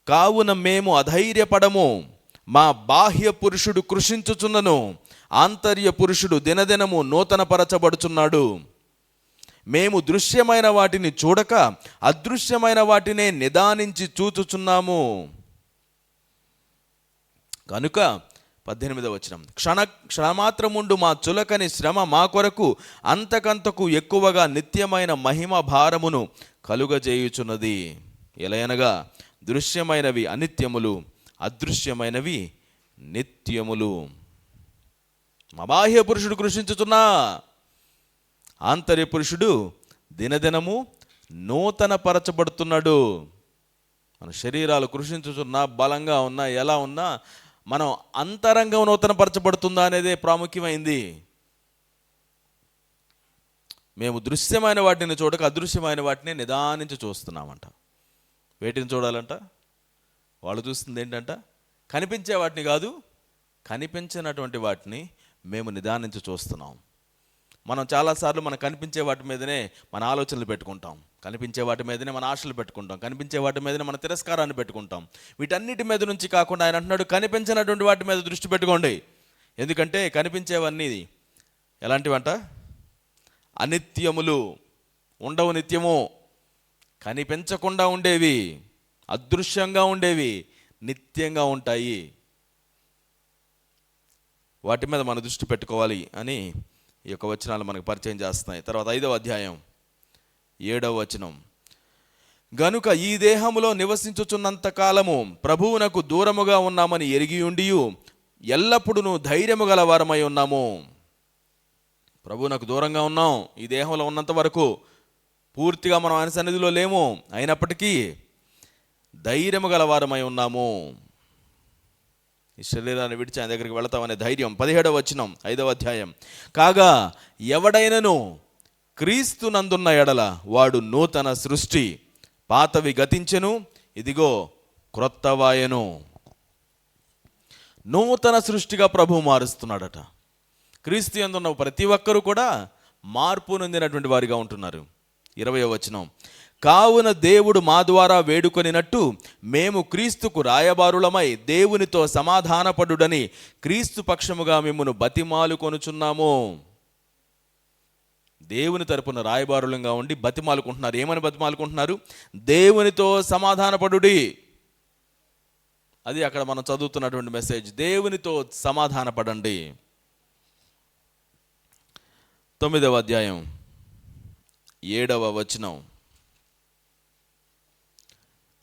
కావున మేము అధైర్యపడము, మా బాహ్య పురుషుడు కృషించుచున్నను, ఆంతర్య పురుషుడు దినదినము నూతనపరచబడుచున్నాడు. మేము దృశ్యమైన వాటిని చూడక అదృశ్యమైన వాటినే నిదానించి చూచుచున్నాము. కనుక 18వ వచనం, క్షణమాత్రముండు మా చులకని శ్రమ మా కొరకు అంతకంతకు ఎక్కువగా నిత్యమైన మహిమ భారమును కలుగజేయుచున్నది. ఎలయనగా దృశ్యమైనవి అనిత్యములు, అదృశ్యమైనవి నిత్యములు. మా బాహ్య పురుషుడు కృషించుచున్నా, ఆంతర్య పురుషుడు దినదినము నూతన పరచబడుతున్నాడు. మన శరీరాలు కృషించుచున్నా, బలంగా ఉన్నా, ఎలా ఉన్నా మనం అంతరంగం నూతన పరచబడుతుందా అనేదే ప్రాముఖ్యమైంది. మేము దృశ్యమైన వాటిని చూడక అదృశ్యమైన వాటిని నిదానించి చూస్తున్నామంట. వేటిని చూడాలంట? వాళ్ళు చూస్తుంది ఏంటంట? కనిపించే వాటిని కాదు, కనిపించినటువంటి వాటిని మేము నిదానించి చూస్తున్నాం. మనం చాలాసార్లు మనం కనిపించే వాటి మీదనే మన ఆలోచనలు పెట్టుకుంటాం, కనిపించే వాటి మీదనే మన ఆశలు పెట్టుకుంటాం, కనిపించే వాటి మీదనే మన తిరస్కారాన్ని పెట్టుకుంటాం. వీటన్నిటి మీద నుంచి కాకుండా ఆయన అంటున్నాడు, కనిపించినటువంటి వాటి మీద దృష్టి పెట్టుకోండి. ఎందుకంటే కనిపించేవన్నీ ఎలాంటివంట? అనిత్యములు, ఉండవు నిత్యము. కనిపించకుండా ఉండేవి, అదృశ్యంగా ఉండేవి నిత్యంగా ఉంటాయి. వాటి మీద మన దృష్టి పెట్టుకోవాలి అని ఈ యొక్క వచనాలు మనకు పరిచయం చేస్తున్నాయి. తర్వాత 5వ అధ్యాయం 7వ వచనం, గనుక ఈ దేహములో నివసించుచున్నంత కాలము ప్రభువునకు దూరముగా ఉన్నామని ఎరిగి ఉండియు ఎల్లప్పుడూ ధైర్యము గల వారమై ఉన్నాము. ప్రభువునకు దూరంగా ఉన్నాం ఈ దేహంలో ఉన్నంత వరకు, పూర్తిగా మనం ఆయన సన్నిధిలో లేము, అయినప్పటికీ ధైర్యము గల వారమై ఉన్నాము. ఈ శరీరాన్ని విడిచి ఆయన దగ్గరికి వెళతామనే ధైర్యం. 17వ వచనం 5వ అధ్యాయం, కాగా ఎవడైనను క్రీస్తు నందున్న ఎడల వాడు నూతన సృష్టి, పాతవి గతించెను, ఇదిగో క్రొత్తవాయెను. నూతన సృష్టిగా ప్రభువు మారుస్తున్నాడట. క్రీస్తు యందున్న ప్రతి ఒక్కరూ కూడా మార్పు నొందినటువంటి వారిగా ఉంటున్నారు. 20వ వచనం, కావున దేవుడు మా ద్వారా వేడుకొనినట్టు మేము క్రీస్తుకు రాయబారులమై దేవునితో సమాధానపడుడని క్రీస్తు పక్షముగా మిమ్మును బతిమాలు కొనుచున్నాము. దేవుని తరపున రాయబారులంగా ఉండి బతిమాలుకుంటున్నారు. ఏమని బతిమాలుకుంటున్నారు? దేవునితో సమాధానపడుడి. అది అక్కడ మనం చదువుతున్నటువంటి మెసేజ్. దేవునితో సమాధానపడండి. 9వ అధ్యాయం 7వ వచనం,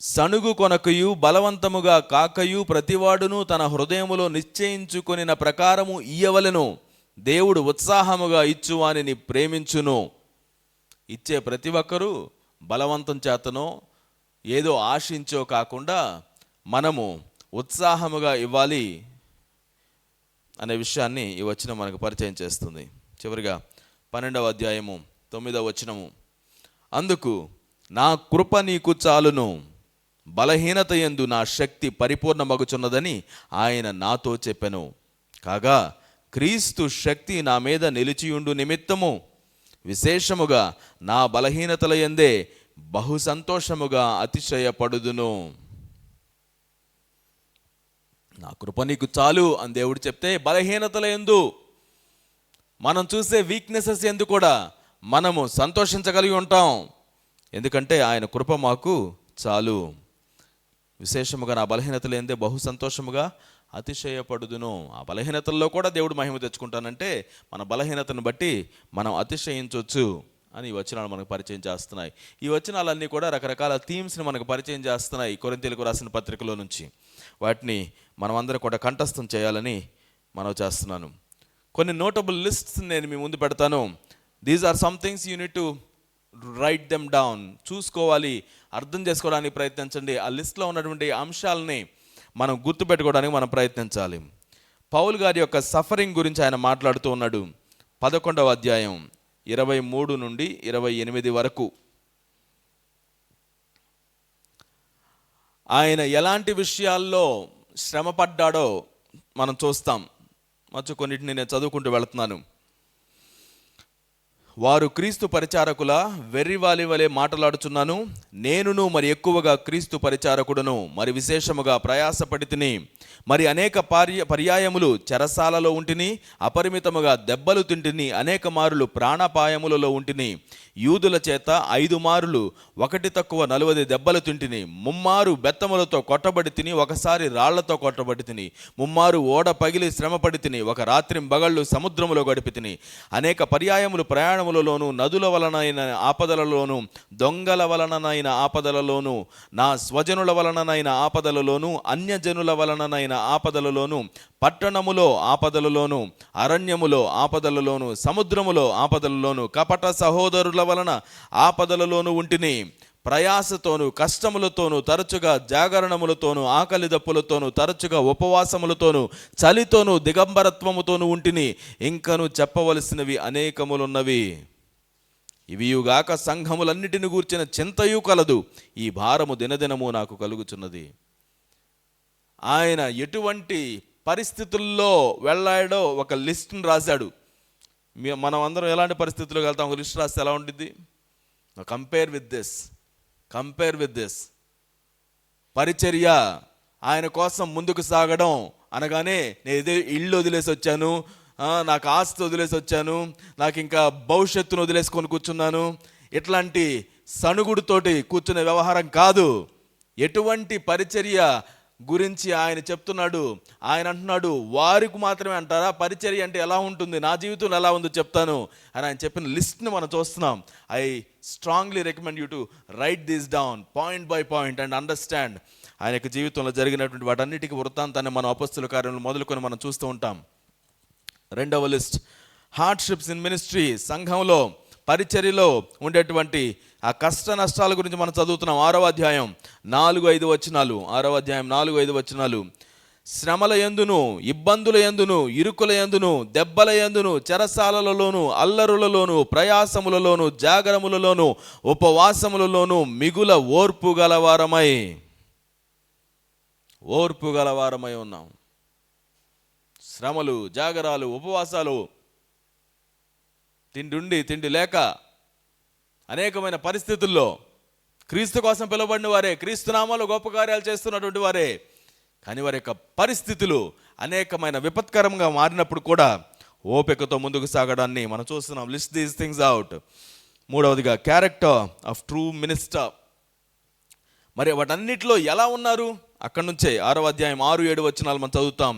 సణుగు కొనకయు బలవంతముగా కాకయు ప్రతివాడును తన హృదయములో నిశ్చయించుకొనిన ప్రకారము ఇయ్యవలెను. దేవుడు ఉత్సాహముగా ఇచ్చువానిని ప్రేమించును. ఇచ్చే ప్రతి ఒక్కరూ బలవంతం చేతనో ఏదో ఆశించో కాకుండా మనము ఉత్సాహముగా ఇవ్వాలి అనే విషయాన్ని ఈ వచనం మనకు పరిచయం చేస్తుంది. చివరిగా 12వ అధ్యాయము 9వ వచనము, అందుకు నా కృప నీకు చాలును, బలహీనత యందు నా శక్తి పరిపూర్ణమగుచున్నదని ఆయన నాతో చెప్పెను. కాగా క్రీస్తు శక్తి నా మీద నిలిచియుండు నిమిత్తము విశేషముగా నా బలహీనతల యందే బహు సంతోషముగా అతిశయపడుదును. నా కృప నీకు చాలు అని దేవుడు చెప్తే, బలహీనతల యందు మనం చూసే వీక్నెసెస్ ఎందు కూడా మనము సంతోషించగలిగి ఉంటాం. ఎందుకంటే ఆయన కృప మాకు చాలు. విశేషముగా నా బలహీనతలు ఏందే బహు సంతోషముగా అతిశయపడుదును. ఆ బలహీనతల్లో కూడా దేవుడు మహిమ తెచ్చుకుంటానంటే మన బలహీనతను బట్టి మనం అతిశయించవచ్చు అని ఈ వచనాలు మనకు పరిచయం చేస్తున్నాయి. ఈ వచనాలన్నీ కూడా రకరకాల థీమ్స్ని మనకు పరిచయం చేస్తున్నాయి కొరింథీయులకు రాసిన పత్రికలో నుంచి. వాటిని మనం అందరం కూడా కంఠస్థం చేయాలని మనవి చేస్తున్నాను. కొన్ని నోటబుల్ లిస్ట్స్ నేను మీ ముందు పెడతాను. These are some things you need to write them down. చూసుకోవాలి, అర్థం చేసుకోవడానికి ప్రయత్నించండి. ఆ లిస్ట్లో ఉన్నటువంటి అంశాలని మనం గుర్తుపెట్టుకోవడానికి మనం ప్రయత్నించాలి. పౌలు గారి యొక్క సఫరింగ్ గురించి ఆయన మాట్లాడుతూ ఉన్నాడు. 11వ అధ్యాయం 23 నుండి 28 వరకు ఆయన ఎలాంటి విషయాల్లో శ్రమపడ్డాడో మనం చూస్తాం. కొన్నిటిని నేను చదువుకుంటూ వెళుతున్నాను. వారు క్రీస్తు పరిచారకుల వెర్రివాలి వలె మాట్లాడుచున్నాను. నేనును మరి ఎక్కువగా క్రీస్తు పరిచారకుడును, మరి విశేషముగా ప్రయాసపడి తిని, మరి అనేక పర్యాయములు చెరసాలలో ఉంటిని, అపరిమితముగా దెబ్బలు తింటిని, అనేక మారులు ప్రాణాపాయములలో ఉంటిని, యూదుల చేత 5 మారులు 1 తక్కువ 40 దెబ్బలు తింటిని, 3 మారు బెత్తములతో కొట్టబడి తిని, ఒకసారి రాళ్లతో కొట్టబడి తిని, 3 మారు ఓడ పగిలి శ్రమపడి తిని, ఒక రాత్రి బగళ్ళు సముద్రములో గడిపి తిని, అనేక పర్యాయములు ప్రయాణములలోను, నదుల వలనైన ఆపదలలోను, దొంగల వలననైన ఆపదలలోను, నా స్వజనుల వలననైన ఆపదలలోను, అన్యజనుల వలననైన ఆపదలలోను, పట్టణములో ఆపదలలోను, అరణ్యములో ఆపదలలోను, సముద్రములో ఆపదలలోను, కపట సహోదరుల వలన ఆపదలలోను ఉంటిని. ప్రయాసతోను, కష్టములతోను, తరచుగా జాగరణములతోను, ఆకలి దప్పులతోను, తరచుగా ఉపవాసములతోను, చలితోను, దిగంబరత్వముతోను ఉంటిని. ఇంకను చెప్పవలసినవి అనేకములున్నవి. ఇవియుగాక సంఘములన్నిటిని గూర్చిన చింతయు కలదు. ఈ భారము దినదినము నాకు కలుగుచున్నది. ఆయన ఎటువంటి పరిస్థితుల్లో వెళ్ళాడో ఒక లిస్ట్ని రాశాడు. మనం అందరం ఎలాంటి పరిస్థితుల్లోకి వెళ్తాం, ఒక లిస్ట్ రాస్తే ఎలా ఉంటుంది? Compare with this. పరిచర్య, ఆయన కోసం ముందుకు సాగడం అనగానే నేను ఇదే ఇల్లు వదిలేసి వచ్చాను, నాకు ఆస్తి వదిలేసి వచ్చాను, నాకు ఇంకా భవిష్యత్తును వదిలేసుకొని కూర్చున్నాను, ఇట్లాంటి సణుగుడుతోటి కూర్చునే వ్యవహారం కాదు. ఎటువంటి పరిచర్య గురించి ఆయన చెప్తున్నాడు. ఆయన అంటున్నాడు, వారికి మాత్రమే అంటారా పరిచర్య అంటే ఎలా ఉంటుంది, నా జీవితంలో ఎలా ఉందో చెప్తాను అని ఆయన చెప్పిన లిస్ట్ని మనం చూస్తున్నాం. I strongly recommend you to right this down point by point and understand. ఆయన యొక్క జీవితంలో జరిగినటువంటి వాటన్నిటికీ వృత్తాంతాన్ని మనం అపొస్తలుల కార్యములు మొదలుకొని మనం చూస్తూ ఉంటాం. 2వ లిస్ట్, హార్డ్షిప్స్ ఇన్ మినిస్ట్రీ. సంఘంలో పరిచర్యలో ఉండేటువంటి ఆ కష్ట నష్టాల గురించి మనం చదువుతున్నాం. 6వ అధ్యాయం 4-5 వచనాలు. 6వ అధ్యాయం 4-5 వచనాలు. శ్రమల యందును, ఇబ్బందుల యందును, ఇరుకుల యందును, దెబ్బల యందును, చెరసాలలలోను, అల్లరులలోను, ప్రయాసములలోను, జాగరములలోను, ఉపవాసములలోను మిగుల ఓర్పు గలవారమై ఉన్నాం. శ్రమలు, జాగరాలు, ఉపవాసాలు, తిండి లేక అనేకమైన పరిస్థితుల్లో క్రీస్తు కోసం పిలువబడిన వారే, క్రీస్తు నామములో గొప్ప కార్యాలు చేస్తున్నటువంటి వారే, కానీ వారి యొక్క పరిస్థితులు అనేకమైన విపత్కరంగా మారినప్పుడు కూడా ఓపికతో ముందుకు సాగడాన్ని మనం చూస్తున్నాం. List these things out. 3వదిగా, క్యారెక్టర్ ఆఫ్ ట్రూ మినిస్టర్. మరి వాటన్నిటిలో ఎలా ఉన్నారు? అక్కడి నుంచే 6వ అధ్యాయం 6-7 వచనాలు మనం చదువుతాం.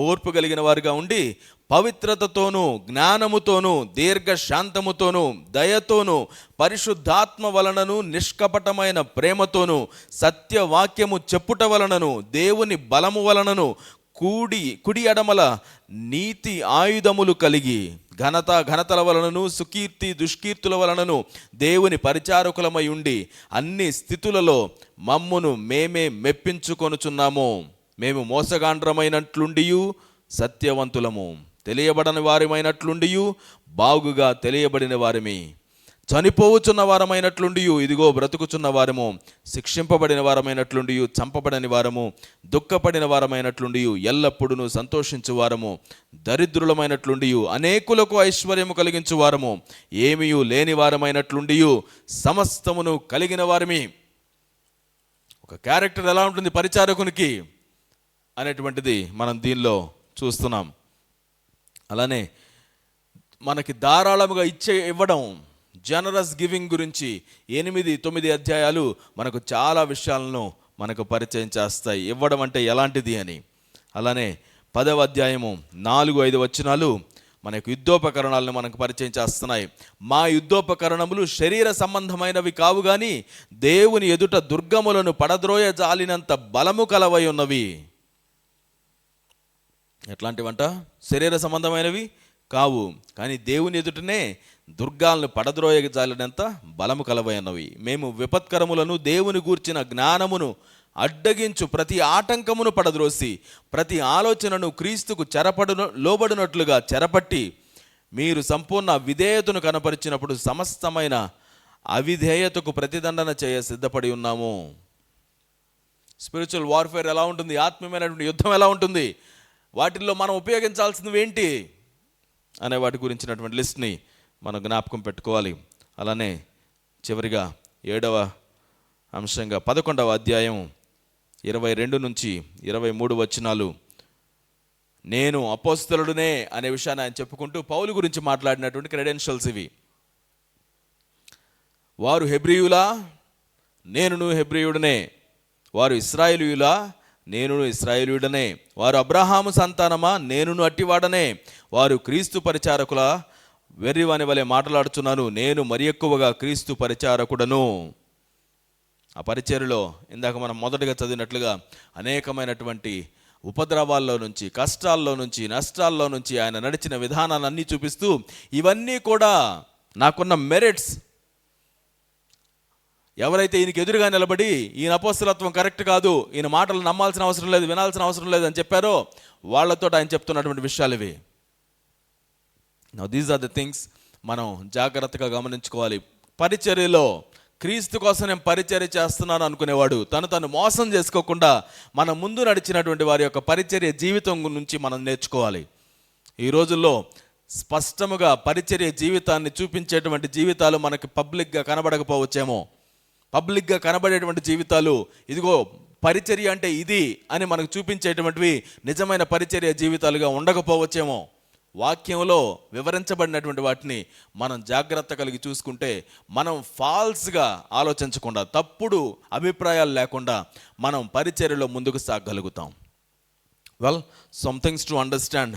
ఓర్పు కలిగిన వారిగా ఉండి పవిత్రతతోనూ, జ్ఞానముతోనూ, దీర్ఘశాంతముతోనూ, దయతోనూ, పరిశుద్ధాత్మ వలనను, నిష్కపటమైన ప్రేమతోనూ, సత్యవాక్యము చెప్పుట వలనను, దేవుని బలము వలనను, కుడి ఎడమల నీతి ఆయుధములు కలిగి, ఘనతల వలనను, సుకీర్తి దుష్కీర్తుల వలనను దేవుని పరిచారకులమై ఉండి అన్ని స్థితులలో మమ్మును మేమే మెప్పించుకొనుచున్నాము. మేము మోసగాండ్రమైనట్లుండియు సత్యవంతులము, తెలియబడని వారమైనట్లుండియు బాగుగా తెలియబడిన వారిమి, చనిపోవుచున్న వారమైనట్లుండియు ఇదిగో బ్రతుకుచున్న వారము, శిక్షింపబడిన వారమైనట్లుండియు చంపబడని వారము, దుఃఖపడిన వారమైనట్లుండియు ఎల్లప్పుడూ సంతోషించు వారము, దరిద్రులమైనట్లుండియు అనేకులకు ఐశ్వర్యము కలిగించు వారము, ఏమీయు లేని వారమైనట్లుండియు సమస్తమును కలిగిన వారమి. ఒక క్యారెక్టర్ ఎలా ఉంటుంది పరిచారకునికి? అనేటువంటిది మనం దీనిలో చూస్తున్నాం. అలానే మనకి ధారాళముగా ఇవ్వడం, జనరస్ గివింగ్ గురించి 8-9 అధ్యాయాలు మనకు చాలా విషయాలను మనకు పరిచయం చేస్తాయి, ఇవ్వడం అంటే ఎలాంటిది అని. అలానే 10వ అధ్యాయము 4-5 వచనాలు మనకు యుద్ధోపకరణాలను మనకు పరిచయం చేస్తున్నాయి. మా యుద్ధోపకరణములు శరీర సంబంధమైనవి కావు గాని దేవుని ఎదుట దుర్గములను పడద్రోయ జాలినంత బలము కలవై ఉన్నవి. ఎట్లాంటివంట? శరీర సంబంధమైనవి కావు కానీ దేవుని ఎదుటనే దుర్గాలను పడద్రోయ జాలినంత బలము కలవై ఉన్నవి. మేము విపత్కరములను దేవుని గూర్చిన జ్ఞానమును అడ్డగించు ప్రతి ఆటంకమును పడద్రోసి ప్రతి ఆలోచనను క్రీస్తుకు లోబడినట్లుగా చెరపట్టి మీరు సంపూర్ణ విధేయతను కనపరిచినప్పుడు సమస్తమైన అవిధేయతకు ప్రతిదండన చేయ సిద్ధపడి ఉన్నాము. స్పిరిచువల్ వార్ఫేర్ ఎలా ఉంటుంది, ఆత్మీయమైనటువంటి యుద్ధం ఎలా ఉంటుంది, వాటిల్లో మనం ఉపయోగించాల్సినవి ఏంటి అనే వాటి గురించినటువంటి లిస్ట్ని మనం జ్ఞాపకం పెట్టుకోవాలి. అలానే చివరిగా 7వ అంశంగా 11వ అధ్యాయం 22-23 వచనాలు, నేను అపోస్తలుడునే అనే విషయాన్ని ఆయన చెప్పుకుంటూ పౌలు గురించి మాట్లాడినటువంటి క్రెడెన్షియల్స్ ఇవి. వారు హెబ్రీయులా, నేనును హెబ్రీయుడనే. వారు ఇశ్రాయేలీయులా, నేనును ఇశ్రాయేలీయుడనే. వారు అబ్రహాము సంతానమా, నేనును అట్టివాడనే. వారు క్రీస్తు పరిచారకుల, వెర్రివాని వలె మాట్లాడుచున్నాను, నేను మరి ఎక్కువగా క్రీస్తు పరిచారకుడను. ఆ పరిచర్యలో ఇందాక మనం మొదటగా చదివినట్లుగా అనేకమైనటువంటి ఉపద్రవాల్లో నుంచి, కష్టాల్లో నుంచి, నష్టాల్లో నుంచి ఆయన నడిచిన విధానాన్ని అన్నీ చూపిస్తూ, ఇవన్నీ కూడా నాకున్న మెరిట్స్, ఎవరైతే ఈయనకి ఎదురుగా నిలబడి ఈయన అపోస్తలత్వం కరెక్ట్ కాదు, ఈయన మాటలు నమ్మాల్సిన అవసరం లేదు, వినాల్సిన అవసరం లేదు అని చెప్పారో వాళ్ళతో ఆయన చెప్తున్నటువంటి విషయాలు ఇవి. Now these are the things మనం జాగ్రత్తగా గమనించుకోవాలి. పరిచర్యలో క్రీస్తు కోసం నేను పరిచర్య చేస్తున్నాను అనుకునేవాడు తను మోసం చేసుకోకుండా మన ముందు నడిచినటువంటి వారి యొక్క పరిచర్య జీవితం నుంచి మనం నేర్చుకోవాలి. ఈ రోజుల్లో స్పష్టముగా పరిచర్య జీవితాన్ని చూపించేటువంటి జీవితాలు మనకి పబ్లిక్గా కనబడకపోవచ్చేమో. పబ్లిక్గా కనబడేటువంటి జీవితాలు, ఇదిగో పరిచర్య అంటే ఇది అని మనకు చూపించేటువంటివి నిజమైన పరిచర్య జీవితాలుగా ఉండకపోవచ్చేమో. వాక్యంలో వివరించబడినటువంటి వాటిని మనం జాగ్రత్త కలిగి చూసుకుంటే మనం ఫాల్స్గా ఆలోచించకుండా, తప్పుడు అభిప్రాయాలు లేకుండా మనం పరిచర్యలో ముందుకు సాగగలుగుతాం. Well, some things to understand.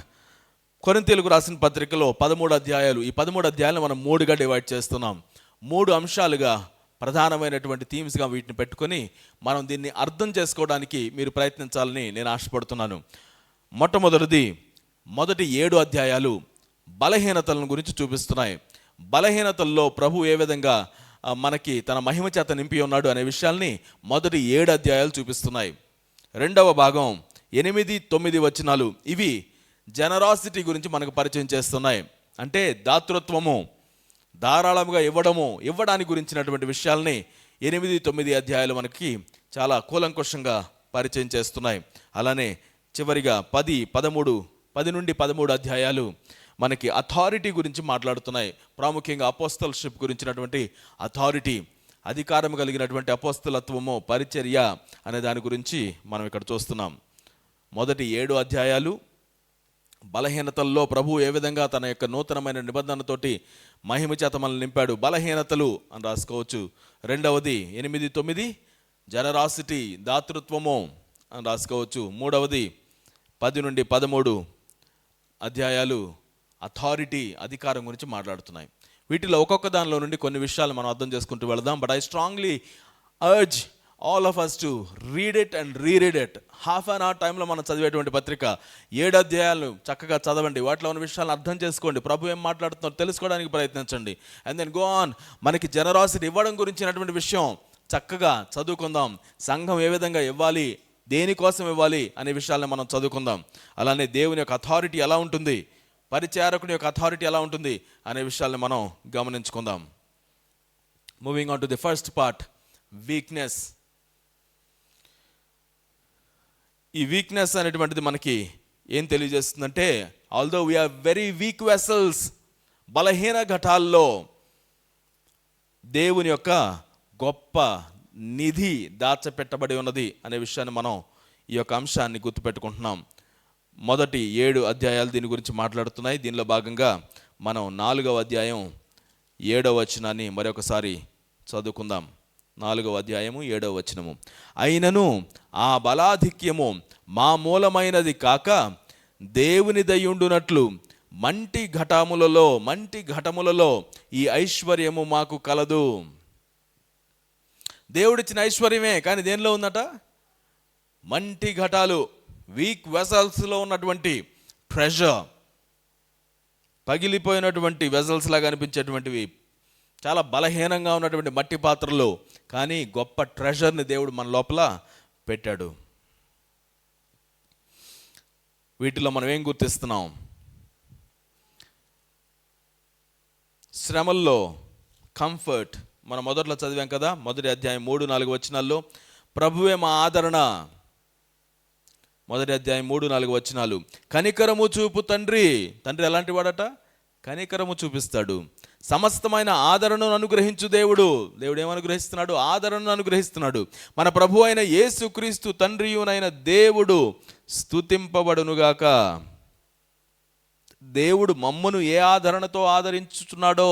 కొరింథీయులకు రాసిన పత్రికలో 13 అధ్యాయాలు, ఈ 13 అధ్యాయాలు మనం 3గా డివైడ్ చేస్తున్నాం. 3 అంశాలుగా ప్రధానమైనటువంటి థీమ్స్గా వీటిని పెట్టుకొని మనం దీన్ని అర్థం చేసుకోవడానికి మీరు ప్రయత్నించాలని నేను ఆశపడుతున్నాను. మొట్టమొదటిది, మొదటి 7 అధ్యాయాలు బలహీనతలను గురించి చూపిస్తున్నాయి. బలహీనతల్లో ప్రభు ఏ విధంగా మనకి తన మహిమ చేత నింపి ఉన్నాడు అనే విషయాల్ని మొదటి 7 అధ్యాయాలు చూపిస్తున్నాయి. రెండవ భాగం 8-9 వచనాలు ఇవి జనరాసిటీ గురించి మనకు పరిచయం చేస్తున్నాయి. అంటే దాతృత్వము, ధారాళముగా ఇవ్వడానికి గురించినటువంటి విషయాల్ని 8-9 అధ్యాయాలు మనకి చాలా కూలంకుషంగా పరిచయం చేస్తున్నాయి. అలానే చివరిగా 10-13 అధ్యాయాలు మనకి అథారిటీ గురించి మాట్లాడుతున్నాయి. ప్రాముఖ్యంగా అపోస్తలషిప్ గురించినటువంటి అథారిటీ, అధికారం కలిగినటువంటి అపోస్తలత్వము, పరిచర్య అనే దాని గురించి మనం ఇక్కడ చూస్తున్నాం. మొదటి 7 అధ్యాయాలు బలహీనతల్లో ప్రభు ఏ విధంగా తన యొక్క నూతనమైన నిబంధనతోటి మహిమ చేత మనల్ని నింపాడు, బలహీనతలు అని రాసుకోవచ్చు. రెండవది 8-9 జనరాసిటీ, దాతృత్వము అని రాసుకోవచ్చు. మూడవది 10-13 అధ్యాయాలు అథారిటీ, అధికారం గురించి మాట్లాడుతున్నాయి. వీటిలో ఒక్కొక్క దానిలో నుండి కొన్ని విషయాలు మనం అర్థం చేసుకుంటూ వెళదాం. But I strongly urge all of us to read it and reread it. Half an hour టైంలో మనం చదివేటువంటి పత్రిక 7 అధ్యాయాలు చక్కగా చదవండి, వాటిలో ఉన్న విషయాలను అర్థం చేసుకోండి, ప్రభు ఏం మాట్లాడుతున్నారో తెలుసుకోవడానికి ప్రయత్నించండి. And then go on. మనకి జనరాసిటీ ఇవ్వడం గురించినటువంటి విషయం చక్కగా చదువుకుందాం. సంఘం ఏ విధంగా ఇవ్వాలి, దేనికోసం ఇవ్వాలి అనే విషయాలను మనం చదువుకుందాం. అలానే దేవుని యొక్క అథారిటీ ఎలా ఉంటుంది, పరిచారకుని యొక్క అథారిటీ ఎలా ఉంటుంది అనే విషయాలను మనం గమనించుకుందాం. Moving on to the first part, weakness. ఈ వీక్నెస్ అనేటువంటిది మనకి ఏం తెలియజేస్తుందంటే, although we are very weak vessels, బలహీన ఘటాల్లో దేవుని యొక్క గొప్ప నిధి దాచపెట్టబడి ఉన్నది అనే విషయాన్ని మనం ఈ యొక్క అంశాన్ని గుర్తుపెట్టుకుంటున్నాం. మొదటి 7 అధ్యాయాలు దీని గురించి మాట్లాడుతున్నాయి. దీనిలో భాగంగా మనం 4వ అధ్యాయం 7వ వచనాన్ని మరొకసారి చదువుకుందాం. 4వ అధ్యాయము 7వ వచనము. అయినను ఆ బలాధిక్యము మా మూలమైనది కాక దేవుని దయుండునట్లు మంటి ఘటములలో ఈ ఐశ్వర్యము మాకు కలదు. దేవుడిచ్చిన ఐశ్వర్యమే, కానీ దేనిలో ఉందట? మంటి ఘటాలు, వీక్ వెసల్స్లో ఉన్నటువంటి ట్రెజర్, పగిలిపోయినటువంటి వెసల్స్ లాగా అనిపించేటువంటివి, చాలా బలహీనంగా ఉన్నటువంటి మట్టి పాత్రలు, కానీ గొప్ప ట్రెజర్ని దేవుడు మన లోపల పెట్టాడు. వీటిలో మనం ఏం గుర్తిస్తున్నాం? శ్రమల్లో కంఫర్ట్ మనం మొదట్లో చదివాం కదా, మొదటి అధ్యాయం 3-4 వచనాల్లో ప్రభువే మా ఆదరణ. మొదటి అధ్యాయం 3-4 వచనాలు. కనికరము చూపు తండ్రి ఎలాంటి వాడట? కనికరము చూపిస్తాడు. సమస్తమైన ఆదరణను అనుగ్రహించు దేవుడు ఏమనుగ్రహిస్తున్నాడు? ఆదరణను అనుగ్రహిస్తున్నాడు. మన ప్రభు అయిన యేసుక్రీస్తు తండ్రియునైన దేవుడు స్తుతింపబడునుగాక. దేవుడు మమ్మను ఏ ఆదరణతో ఆదరించుచున్నాడో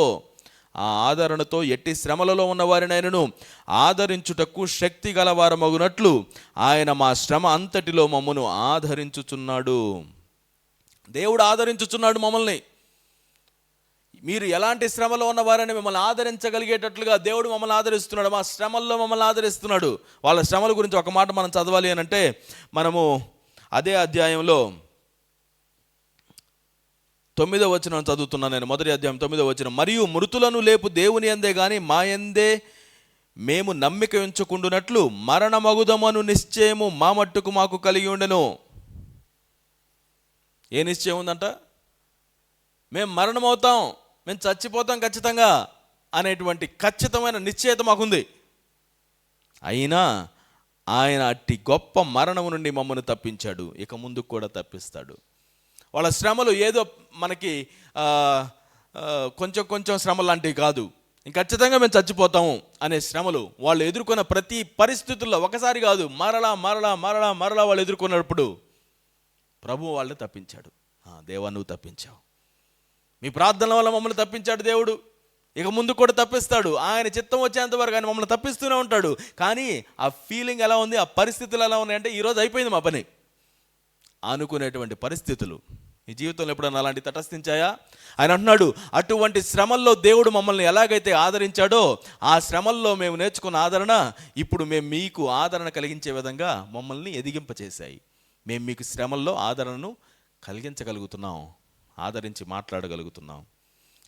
ఆ ఆదరణతో ఎట్టి శ్రమలలో ఉన్నవారినైనను ఆదరించుటకు శక్తి గలవారమగునట్లు ఆయన మా శ్రమ అంతటిలో మమ్మను ఆదరించుచున్నాడు. దేవుడు ఆదరించుచున్నాడు మమ్మల్ని. మీరు ఎలాంటి శ్రమలో ఉన్నవారని మిమ్మల్ని ఆదరించగలిగేటట్లుగా దేవుడు మమ్మల్ని ఆదరిస్తున్నాడు. మా శ్రమల్లో మమ్మల్ని ఆదరిస్తున్నాడు. వాళ్ళ శ్రమల గురించి ఒక మాట మనం చదవాలి అని అంటే, మనము అదే అధ్యాయంలో 9వ వచనం చదువుతున్నాను నేను. మొదటి అధ్యాయం 9వ వచనం. మరియు మృతులను లేపు దేవుని యందే గాని మా యందే మేము నమ్మిక ఉంచుకుండునట్లు మరణమగుదమను నిశ్చయము మా మట్టుకు మాకు కలిగి ఉండెను. ఏ నిశ్చయం ఉందంట? మేము మరణమవుతాం, మేము చచ్చిపోతాం ఖచ్చితంగా అనేటువంటి ఖచ్చితమైన నిశ్చయత మాకుంది. అయినా ఆయన అట్టి గొప్ప మరణము నుండి మమ్మల్ని తప్పించాడు, ఇక ముందుకు కూడా తప్పిస్తాడు. వాళ్ళ శ్రమలు ఏదో మనకి కొంచెం శ్రమలు లాంటివి కాదు. ఖచ్చితంగా మేము చచ్చిపోతాము అనే శ్రమలు వాళ్ళు ఎదుర్కొన్న ప్రతి పరిస్థితుల్లో ఒకసారి కాదు, మరలా వాళ్ళు ఎదుర్కొన్నప్పుడు ప్రభు వాళ్ళని తప్పించాడు. దేవా నువ్వు తప్పించావు, మీ ప్రార్థనల వల్ల మమ్మల్ని తప్పించాడు దేవుడు, ఇక ముందు కూడా తప్పిస్తాడు. ఆయన చిత్తం వచ్చేంత వరకు ఆయన మమ్మల్ని తప్పిస్తూనే ఉంటాడు. కానీ ఆ ఫీలింగ్ ఎలా ఉంది, ఆ పరిస్థితులు ఎలా ఉన్నాయంటే ఈరోజు అయిపోయింది మా పని అనుకునేటువంటి పరిస్థితులు ఈ జీవితంలో ఎప్పుడన్నా అలాంటి తటస్థించాయా? ఆయన అంటున్నాడు, అటువంటి శ్రమల్లో దేవుడు మమ్మల్ని ఎలాగైతే ఆదరించాడో ఆ శ్రమల్లో మేము నేర్చుకున్న ఆదరణ ఇప్పుడు మేము మీకు ఆదరణ కలిగించే విధంగా మమ్మల్ని ఎదిగింపచేశాయి. మేము మీకు శ్రమల్లో ఆదరణను కలిగించగలుగుతున్నాం, ఆదరించి మాట్లాడగలుగుతున్నాం.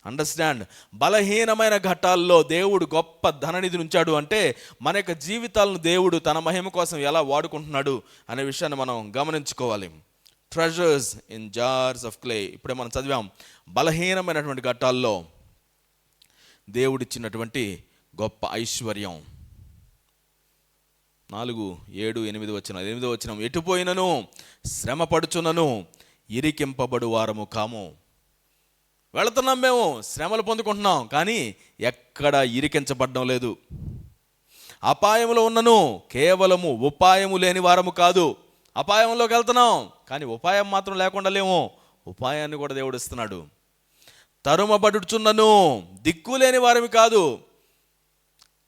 అండర్స్టాండ్. బలహీనమైన ఘట్టాల్లో దేవుడు గొప్ప ధననిధిని ఉంచాడు అంటే మన యొక్క జీవితాలను దేవుడు తన మహిమ కోసం ఎలా వాడుకుంటున్నాడు అనే విషయాన్ని మనం గమనించుకోవాలి. Treasures in jars of clay. ఇప్పుడే మనం చదివాం. బలహీనమైనటువంటి ఘట్టాల్లో దేవుడిచ్చినటువంటి గొప్ప ఐశ్వర్యం. 4, 7, 8 వచనాలు. 8వ వచనం. ఎటుపోయినను శ్రమ పడుచునను ఇరికింపబడు వారము కాము. వెళుతున్నాం, మేము శ్రమలు పొందుకుంటున్నాం, కానీ ఎక్కడ ఇరికించబడడం లేదు. అపాయంలో ఉన్నను కేవలము ఉపాయము లేని వారము కాదు. అపాయంలోకి వెళ్తున్నాం, కానీ ఉపాయం మాత్రం లేకుండా లేము. ఉపాయాన్ని కూడా దేవుడు ఇస్తున్నాడు. తరుమబడుచున్నను దిక్కులేని వారమి కాదు.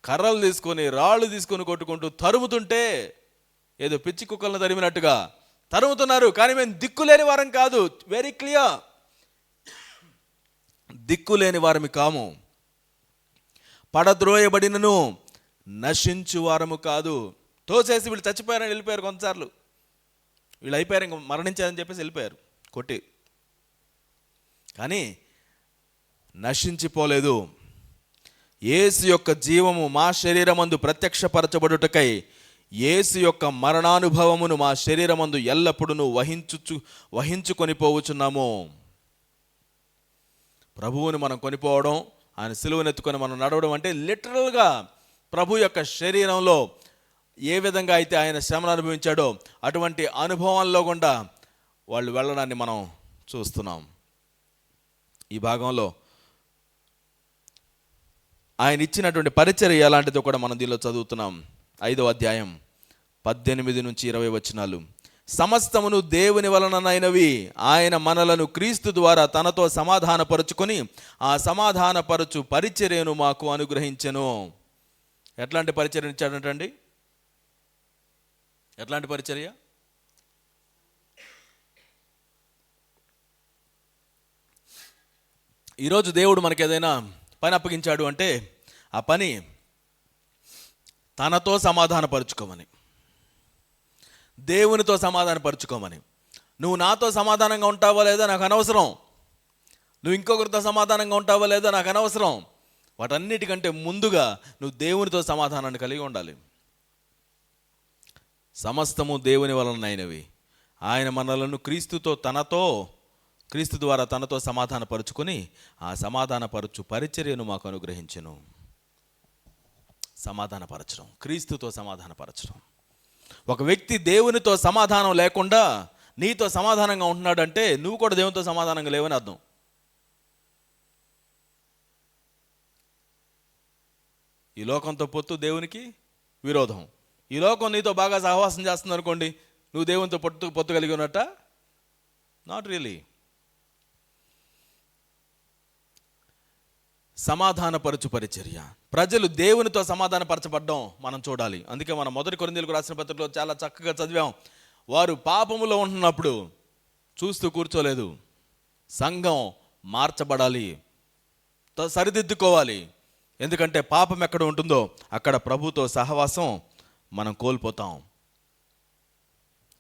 కర్రలు తీసుకొని రాళ్ళు తీసుకొని కొట్టుకుంటూ తరుముతుంటే ఏదో పిచ్చి కుక్కలను తరిమినట్టుగా తరుముతున్నారు, కానీ మేము దిక్కులేని వారం కాదు. వెరీ క్లియర్, దిక్కులేని వారమి కాము. పడద్రోయబడినను నశించు వారము కాదు. తోసేసి వీళ్ళు చచ్చిపోయారని వెళ్ళిపోయారు, కొంతసార్లు వీళ్ళు అయిపోయారు, ఇంక మరణించారని చెప్పేసి వెళ్ళిపోయారు కొట్టి, కానీ నశించిపోలేదు. యేసు యొక్క జీవము మా శరీరమందు ప్రత్యక్షపరచబడుటకై యేసు యొక్క మరణానుభవమును మా శరీరమందు ఎల్లప్పుడూ వహించుకొని పోవుచున్నాము. ప్రభువుని మనం కొనిపోవడం, ఆయన సిలువనెత్తుకొని మనం నడవడం అంటే లిటరల్గా ప్రభు యొక్క శరీరంలో ఏ విధంగా అయితే ఆయన శ్రమను అనుభవించాడో అటువంటి అనుభవాల్లో గుండా వాళ్ళు వెళ్ళడాన్ని మనం చూస్తున్నాం. ఈ భాగంలో ఆయన ఇచ్చినటువంటి పరిచర్య ఎలాంటిదో కూడా మనం దీనిలో చదువుతున్నాం. 5వ అధ్యాయం 18-20 వచనాలు. సమస్తమును దేవుని వలననైనవి, ఆయన మనలను క్రీస్తు ద్వారా తనతో సమాధానపరుచుకొని ఆ సమాధానపరచు పరిచర్యను మాకు అనుగ్రహించెను. ఎట్లాంటి పరిచర్య ఇచ్చాడంటండి? ఎట్లాంటి పరిచర్య? ఈరోజు దేవుడు మనకి ఏదైనా పని అప్పగించాడు అంటే ఆ పని తనతో సమాధానపరుచుకోమని, దేవునితో సమాధానపరుచుకోమని. నువ్వు నాతో సమాధానంగా ఉంటావో లేదో నాకు అనవసరం, నువ్వు ఇంకొకరితో సమాధానంగా ఉంటావో లేదో నాకు అనవసరం. వాటన్నిటికంటే ముందుగా నువ్వు దేవునితో సమాధానాన్ని కలిగి ఉండాలి. సమస్తము దేవుని వలనైనవి, ఆయన మనలను క్రీస్తు ద్వారా తనతో సమాధానపరుచుకొని ఆ సమాధానపరచు పరిచర్యను మాకు అనుగ్రహించెను. సమాధానపరచడం, క్రీస్తుతో సమాధానపరచడం. ఒక వ్యక్తి దేవునితో సమాధానం లేకుండా నీతో సమాధానంగా ఉంటున్నాడంటే నువ్వు కూడా దేవునితో సమాధానంగా లేవని అర్థం. ఈ లోకంతో పొత్తు దేవునికి విరోధం. ఈ లోకం నీతో బాగా సహవాసం చేస్తుంది అనుకోండి, నువ్వు దేవునితో పొత్తు కలిగి ఉన్నట్ట? Not really. సమాధానపరచు పరిచర్య. ప్రజలు దేవునితో సమాధానపరచబడ్డం మనం చూడాలి. అందుకే మనం 1 కొరింథీయులకు రాసిన పత్రికలో చాలా చక్కగా చదివాం. వారు పాపములో ఉంటున్నప్పుడు చూస్తూ కూర్చోలేదు. సంఘం మార్చబడాలి, సరిదిద్దుకోవాలి. ఎందుకంటే పాపం ఎక్కడ ఉంటుందో అక్కడ ప్రభుతో సహవాసం మనం కోల్పోతాం.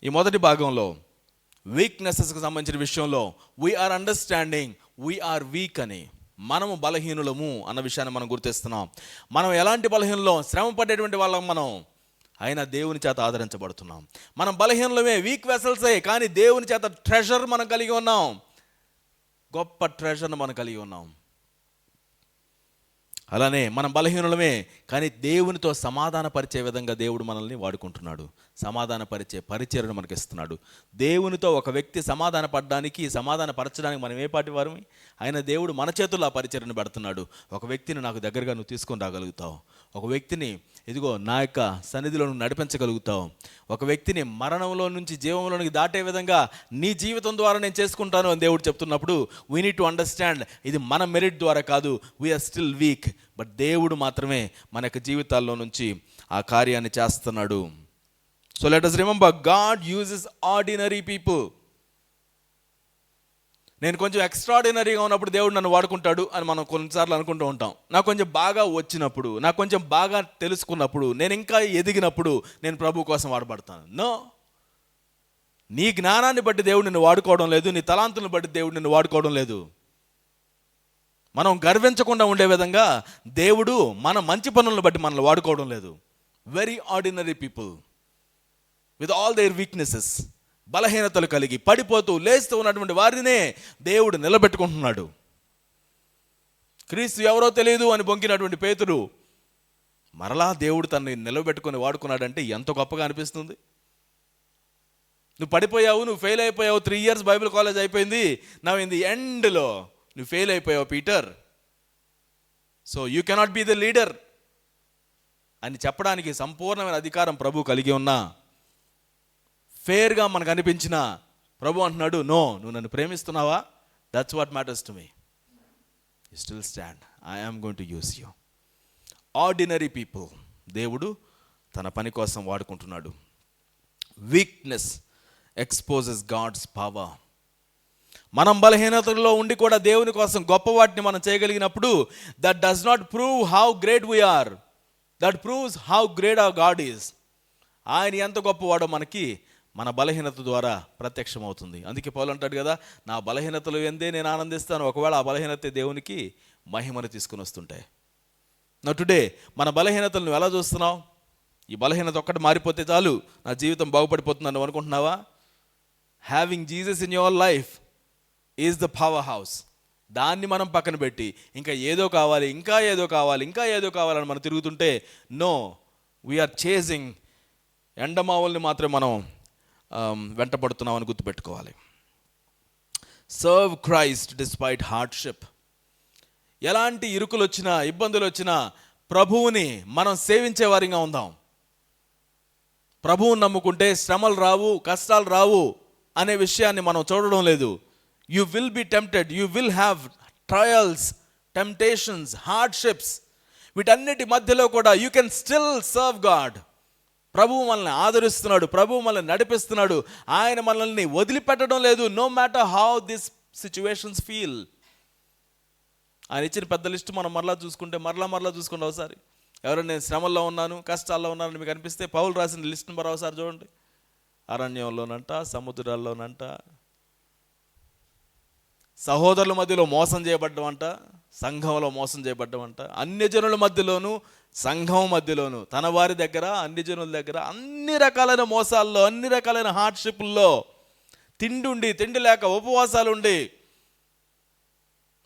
ఈ మొదటి భాగంలో వీక్నెసెస్కి సంబంధించిన విషయంలో వీఆర్ అండర్స్టాండింగ్ వీఆర్ వీక్ అని, మనము బలహీనులము అన్న విషయాన్ని మనం గుర్తిస్తున్నాం. మనం ఎలాంటి బలహీనలో శ్రమ పడేటువంటి వాళ్ళం మనం, అయినా దేవుని చేత ఆదరించబడుతున్నాం. మనం బలహీనలమే, వీక్ వెసల్సే, కానీ దేవుని చేత ట్రెజర్ మనం కలిగి ఉన్నాం. గొప్ప ట్రెజర్ను మనం కలిగి ఉన్నాం. అలానే మనం బలహీనులమే, కానీ దేవునితో సమాధానపరిచే విధంగా దేవుడు మనల్ని వాడుకుంటున్నాడు. సమాధానపరిచే పరిచర్యను మనకి ఇస్తున్నాడు. దేవునితో ఒక వ్యక్తి సమాధానపరచడానికి మనం ఏ పాటి వారమి? ఆయన దేవుడు మన చేతుల్లో ఆ పరిచర్యను పెడుతున్నాడు. ఒక వ్యక్తిని నాకు దగ్గరగా నువ్వు తీసుకొని రాగలుగుతావు. ఒక వ్యక్తిని ఇదిగో నా యొక్క సన్నిధిలో నువ్వు నడిపించగలుగుతావు. ఒక వ్యక్తిని మరణంలో నుంచి జీవంలోనికి దాటే విధంగా నీ జీవితం ద్వారా నేను చేసుకుంటాను అని దేవుడు చెప్తున్నప్పుడు వీ నీడ్ టు అండర్స్టాండ్, ఇది మన మెరిట్ ద్వారా కాదు, వీఆర్ స్టిల్ వీక్, బట్ దేవుడు మాత్రమే మన యొక్క జీవితాల్లో నుంచి ఆ కార్యాన్ని చేస్తున్నాడు. So let us remember, God uses ordinary people. నేను కొంచెం ఎక్స్ట్రాడినరీగా ఉన్నప్పుడు దేవుడు నన్ను వాడుకుంటాడు అని మనం కొన్నిసార్లు అనుకుంటూ ఉంటాం. నాకు కొంచెం బాగా వచ్చినప్పుడు, నాకు కొంచెం బాగా తెలుసుకున్నప్పుడు, నేను ఇంకా ఎదిగినప్పుడు నేను ప్రభు కోసం వాడబడతాను. నో, నీ జ్ఞానాన్ని బట్టి దేవుడు నిన్ను వాడుకోవడం లేదు, నీ తలాంతులను బట్టి దేవుడు నిన్ను వాడుకోవడం లేదు. మనం గర్వించకుండా ఉండే విధంగా దేవుడు మన మంచి పనులను బట్టి మనల్ని వాడుకోవడం లేదు. Very ordinary people with all their weaknesses, బలహీనతలు కలిగి పడిపోతూ లేస్తూ ఉన్నటువంటి వారినే దేవుడు నిలబెట్టుకుంటున్నాడు. క్రీస్తు ఎవరో తెలియదు అని బొంకినటువంటి పేతురు మరలా దేవుడు తనని నిలబెట్టుకొని వాడుకున్నాడంటే ఎంత గొప్పగా అనిపిస్తుంది. నువ్వు పడిపోయావు, నువ్వు ఫెయిల్ అయిపోయావు, 3 years బైబిల్ కాలేజ్ అయిపోయింది, నవ్ ఇన్ ది ఎండ్లో నువ్వు ఫెయిల్ అయిపోయావు Peter, so you cannot be the leader అని చెప్పడానికి సంపూర్ణమైన అధికారం ప్రభు కలిగి ఉన్నా, ఫేర్గా మనకు అనిపించిన ప్రభు అంటున్నాడు, నో, నువ్వు నన్ను ప్రేమిస్తున్నావా? That's what matters to me. You still stand, I am going to use you. Ordinary people దేవుడు తన పని కోసం వాడుకుంటున్నాడు. Weakness exposes God's power. మనం బలహీనతల్లో ఉండి కూడా దేవుని కోసం గొప్ప వాటిని మనం చేయగలిగినప్పుడు that does not prove how great we are, that proves how great our God is. ఆయన ఎంత గొప్పవాడో మనకి మన బలహీనత ద్వారా ప్రత్యక్షమవుతుంది. అందుకే పౌలు అంటాడు కదా, నా బలహీనతలు ఎందే నేను ఆనందిస్తాను, ఒకవేళ ఆ బలహీనత దేవునికి మహిమను తీసుకుని వస్తుంటాయి. నా టుడే మన బలహీనతలు నువ్వు ఎలా చూస్తున్నావు? ఈ బలహీనత ఒక్కటి మారిపోతే చాలు నా జీవితం బాగుపడిపోతుందని అనుకుంటున్నావా? Having Jesus in your life is the power house. దాన్ని మనం పక్కన పెట్టి ఇంకా ఏదో కావాలి, ఇంకా ఏదో కావాలి, ఇంకా ఏదో కావాలని మనం తిరుగుతుంటే నో, వీఆర్ చేసింగ్ ఎండమావుల్ని మాత్రం మనం వెంటబడుతున్నామని గుర్తుపెట్టుకోవాలి. Serve Christ despite hardship. ఎలాంటి ఇరుకులు వచ్చినా, ఇబ్బందులు వచ్చినా ప్రభువుని మనం సేవించే వారిగా ఉందాం. ప్రభువుని నమ్ముకుంటే శ్రమలు రావు, కష్టాలు రావు అనే విషయాన్ని మనం చూడడం లేదు. You will be tempted, you will have trials, temptations, hardships. వీటన్నిటి మధ్యలో కూడా you can still serve God. ప్రభువు మనల్ని ఆదరిస్తున్నాడు, ప్రభువు మనల్ని నడిపిస్తున్నాడు, ఆయన మనల్ని వదిలిపెట్టడం లేదు. No matter how this situations feel. ఆయన ఇచ్చిన పెద్ద లిస్టు మనం మరలా చూసుకుంటే మరలా చూసుకుంటే ఒకసారి ఎవరైనా నేను శ్రమల్లో ఉన్నాను, కష్టాల్లో ఉన్నానని మీకు అనిపిస్తే పౌలు రాసిన లిస్ట్ని మరోసారి చూడండి. అరణ్యంలోనంట, సముద్రాల్లోనంట, సహోదరుల మధ్యలో మోసం చేయబడ్డం అంట, సంఘంలో మోసం చేయబడ్డం అంట, అన్యజనుల మధ్యలోను సంఘం మధ్యలోను, తన వారి దగ్గర అన్ని జనుల దగ్గర, అన్ని రకాలైన మోసాల్లో, అన్ని రకాలైన హార్డ్షిప్ల్లో, తిండి లేక ఉపవాసాలు ఉండి,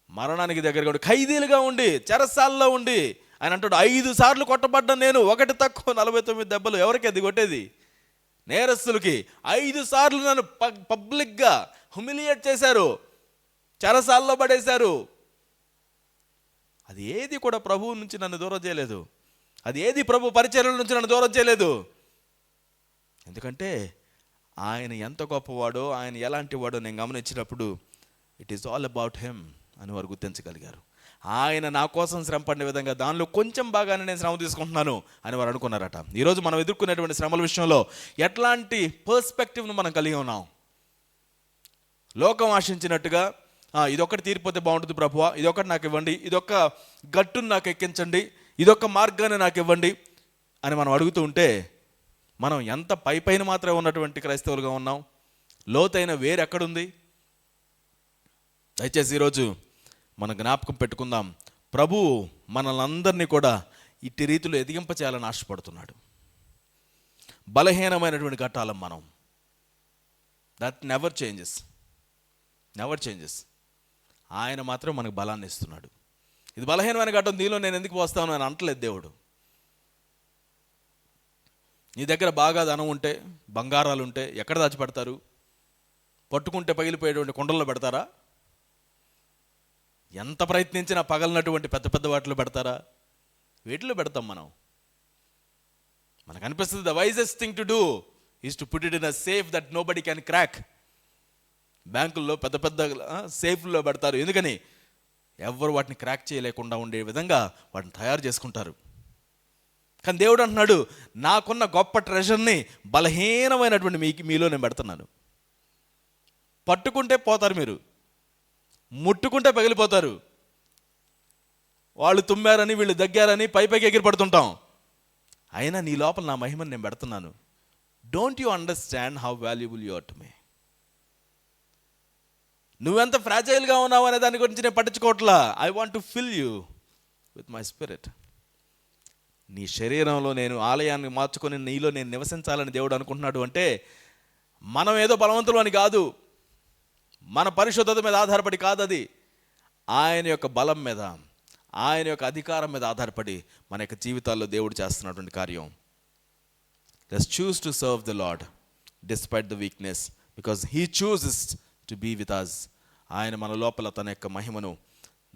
మరణానికి దగ్గరగా ఉండి, ఖైదీలుగా ఉండి, చెరసాల్లో ఉండి ఆయన అంటాడు 5 సార్లు కొట్టబడ్డా నేను, ఒకటి తక్కువ 49 దెబ్బలు. ఎవరికి అది కొట్టేది? నేరస్తులకి. 5 సార్లు నన్ను పబ్లిక్గా హ్యూమిలియేట్ చేశారు, చెరసాల్లో పడేశారు. అది ఏది కూడా ప్రభువు నుంచి నన్ను దూరం చేయలేదు, అది ఏది ప్రభు పరిచర్యల నుంచి నన్ను దూరం చేయలేదు. ఎందుకంటే ఆయన ఎంత గొప్పవాడో, ఆయన ఎలాంటి వాడో నేను గమనించినప్పుడు it is all about him అని వారు గుర్తించగలిగారు. ఆయన నా కోసం శ్రమ పడిన విధంగా దానిలో కొంచెం బాగానే నేను శ్రమ తీసుకుంటున్నాను అని వారు అనుకున్నారట. ఈరోజు మనం ఎదుర్కొనేటువంటి శ్రమల విషయంలో ఎట్లాంటి పర్స్పెక్టివ్ను మనం కలిగి ఉన్నాం? లోకం ఆశించినట్టుగా ఇదొక్కటి తీరిపోతే బాగుంటుంది ప్రభువా, ఇదొక్కటి నాకు ఇవ్వండి, ఇదొక్క గట్టును నాకు ఎక్కించండి, ఇదొక్క మార్గాన్ని నాకు ఇవ్వండి అని మనం అడుగుతూ ఉంటే మనం ఎంత పైన మాత్రమే ఉన్నటువంటి క్రైస్తవులుగా ఉన్నాం. లోతైన వేరు ఎక్కడుంది? దయచేసి ఈరోజు మనం జ్ఞాపకం పెట్టుకుందాం, ప్రభువు మనల్ని అందరినీ కూడా ఇట్టి రీతిలో ఎదిగింపచేయాలని ఆశపడుతున్నాడు. బలహీనమైనటువంటి ఘట్టాలం మనం, దట్ నెవర్ చేంజెస్. ఆయన మాత్రం మనకు బలాన్ని ఇస్తున్నాడు. ఇది బలహీనమైన ఘట్టం, దీనిలో నేను ఎందుకు పోస్తాను అని అంటలేదు దేవుడు. నీ దగ్గర బాగా ధనం ఉంటే, బంగారాలు ఉంటే ఎక్కడ దాచిపెడతారు? పట్టుకుంటే పగిలిపోయేటువంటి కుండల్లో పెడతారా? ఎంత ప్రయత్నించినా పగలనటువంటి పెద్ద వాటిలో పెడతారా? వీటిలో పెడతాం మనం. మనకు అనిపిస్తుంది the wisest thing to do is to put it in a safe that nobody can crack. బ్యాంకుల్లో పెద్ద సేఫ్లో పెడతారు. ఎందుకని? ఎవరు వాటిని క్రాక్ చేయలేకుండా ఉండే విధంగా వాటిని తయారు చేసుకుంటారు. కానీ దేవుడు అంటున్నాడు, నాకున్న గొప్ప ట్రెజర్ని బలహీనమైనటువంటి మీలో నేను పెడుతున్నాను. పట్టుకుంటే పోతారు మీరు, ముట్టుకుంటే పగిలిపోతారు. వాళ్ళు తుమ్మారని వీళ్ళు దగ్గారని పైకి ఎగిరి పడుతుంటాం. అయినా నీ లోపల నా మహిమను నేను పెడుతున్నాను. Don't you understand how valuable you are to me? నువ్వెంత ఫ్రాజైల్గా ఉన్నావు అనే దాని గురించి నేను పట్టించుకోవట్లా. I want to fill you with my spirit. నీ శరీరంలో నేను ఆలయాన్ని మార్చుకొని నీలో నేను నివసించాలని దేవుడు అనుకుంటున్నాడు. అంటే మనం ఏదో బలవంతులు అని కాదు, మన పరిశుద్ధత మీద ఆధారపడి కాదు, అది ఆయన యొక్క బలం మీద, ఆయన యొక్క అధికారం మీద ఆధారపడి మన యొక్క జీవితాల్లో దేవుడు చేస్తున్నటువంటి కార్యం. Let's choose to serve the Lord despite the weakness, because he chooses to be with us. ఆయన మన లోపల తన యొక్క మహిమను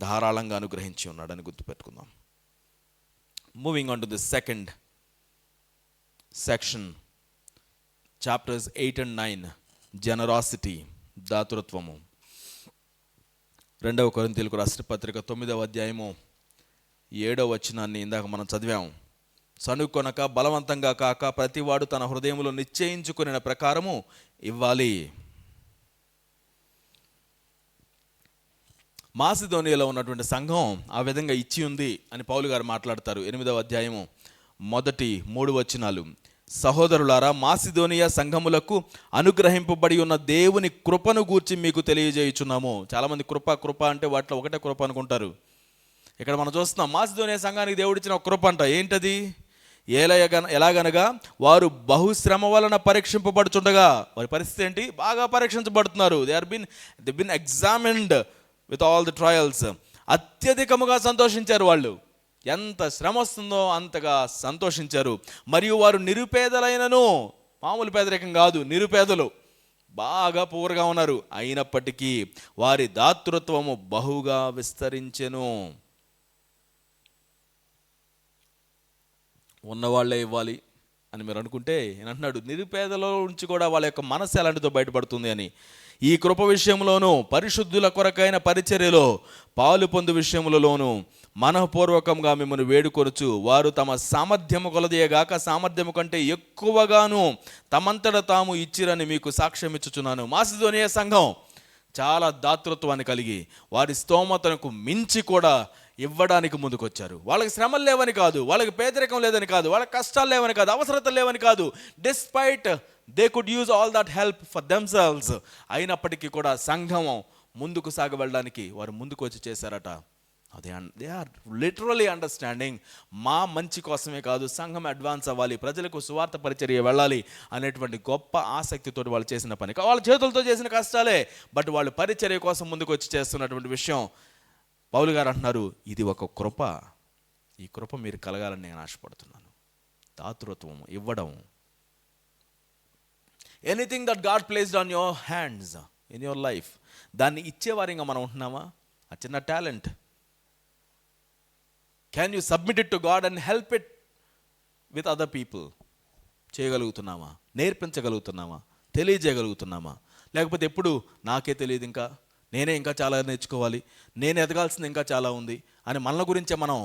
ధారాళంగా అనుగ్రహించి ఉన్నాడని గుర్తుపెట్టుకుందాం. Moving on to the second section, chapters 8 and 9, generosity, దాతృత్వము. 2 కొరింథీయులకు రాసిన పత్రిక 9వ అధ్యాయము 7వ వచనాన్ని ఇందాక మనం చదివాము. సనుకొనక బలవంతంగా కాక ప్రతివాడు తన హృదయంలో నిశ్చయించుకునే ప్రకారము ఇవ్వాలి. మాసిదోనియాలో ఉన్నటువంటి సంఘం ఆ విధంగా ఇచ్చి ఉంది అని పౌలు గారు మాట్లాడతారు. 8వ అధ్యాయము 1-3 వచనాలు. సహోదరులారా, మాసిదోనియా సంఘములకు అనుగ్రహింపబడి ఉన్న దేవుని కృపను గూర్చి మీకు తెలియజేయుచున్నాము. చాలామంది కృప అంటే వాటిలో ఒకటే కృప అనుకుంటారు. ఇక్కడ మనం చూస్తున్నాం, మాసిదోనియా సంఘానికి దేవుడిచ్చిన ఒక కృప అంట. ఏంటది? ఎలాగనగా వారు బహుశ్రమ వలన పరీక్షింపబడుచుండగా, వారి పరిస్థితి ఏంటి? బాగా పరీక్షించబడుతున్నారు. They been examined with all the trials. అత్యధికముగా సంతోషించారు. వాళ్ళు ఎంత శ్రమ వస్తుందో అంతగా సంతోషించారు. మరియు వారు నిరుపేదలైనను, మామూలు పేదరికం కాదు, నిరుపేదలు, బాగా పూర్గా ఉన్నారు. అయినప్పటికీ వారి దాతృత్వము బహుగా విస్తరించెను. ఉన్నవాళ్లే ఇవ్వాలి అని మీరు అనుకుంటే నేను అంటున్నాడు, నిరుపేదలో నుంచి కూడా వాళ్ళ యొక్క మనస్సు ఎలాంటిదో బయటపడుతుంది అని. ఈ కృప విషయంలోనూ పరిశుద్ధుల కొరకైన పరిచర్యలో పాలు పొందు విషయములలోనూ మనఃపూర్వకంగా మిమ్మల్ని వేడుకొనుచు వారు తమ సామర్థ్యము కొలదీయగాక సామర్థ్యము కంటే ఎక్కువగాను తమంతట తాము ఇచ్చిరని మీకు సాక్ష్యం ఇచ్చుచున్నాను. మాసిదోనియ సంఘం చాలా దాతృత్వాన్ని కలిగి వారి స్తోమతకు మించి కూడా ఇవ్వడానికి ముందుకొచ్చారు. వాళ్ళకి శ్రమలు లేవని కాదు, వాళ్ళకి పేదరికం లేదని కాదు, వాళ్ళకి కష్టాలు లేవని కాదు, అవసరతలు లేవని కాదు. Despite they could use all that help for themselves. అయినప్పటికీ కూడా సంఘం ముందుకు సాగ వెళ్ళడానికి వారు ముందుకు వచ్చి చేశారట. దే ఆర్ లిటరలీ అండర్స్టాండింగ్, మా మంచి కోసమే కాదు, సంఘం అడ్వాన్స్ అవ్వాలి, ప్రజలకు సువార్త పరిచర్య వెళ్ళాలి అనేటువంటి గొప్ప ఆసక్తితో వాళ్ళు చేసిన పని. వాళ్ళ చేతులతో చేసిన కష్టాలే, బట్ వాళ్ళు పరిచర్య కోసం ముందుకు వచ్చి చేస్తున్నటువంటి విషయం. పౌలు గారు అంటున్నారు, ఇది ఒక కృప, ఈ కృప మీరు కలగాలని నేను ఆశపడుతున్నాను. దాతృత్వం, ఇవ్వడం. Anything that God placed on your hands in your life, దాన్ని ఇచ్చేవారిగా మనం ఉంటున్నామా? ఆ చిన్న talent, can you submit it to God and help it with other people? చేయగలుగుతున్నామా? నేర్పించగలుగుతున్నామా? తెలియజేయగలుగుతున్నామా? లేకపోతే ఎప్పుడు నాకే తెలియదు, ఇంకా నేనే ఇంకా చాలా నేర్చుకోవాలి, నేను ఎదగాల్సింది ఇంకా చాలా ఉంది అని మన గురించే మనం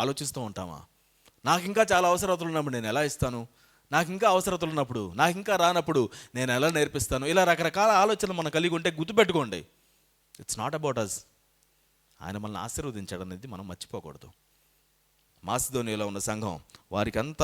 ఆలోచిస్తూ ఉంటామా? నాకు ఇంకా చాలా అవసరతలు ఉన్నప్పుడు నేను ఎలా ఇస్తాను, నాకు ఇంకా అవసరతలు ఉన్నప్పుడు, నాకు ఇంకా రానప్పుడు నేను ఎలా నేర్పిస్తాను? ఇలా రకరకాల ఆలోచనలు మనం కలిగి ఉంటే గుర్తుపెట్టుకోండి, ఇట్స్ నాట్ అబౌట్ అస్. ఆయన మనల్ని ఆశీర్వదించడం అనేది మనం మర్చిపోకూడదు. మాసిదోనియాలో ఉన్న సంఘం వారికి ఎంత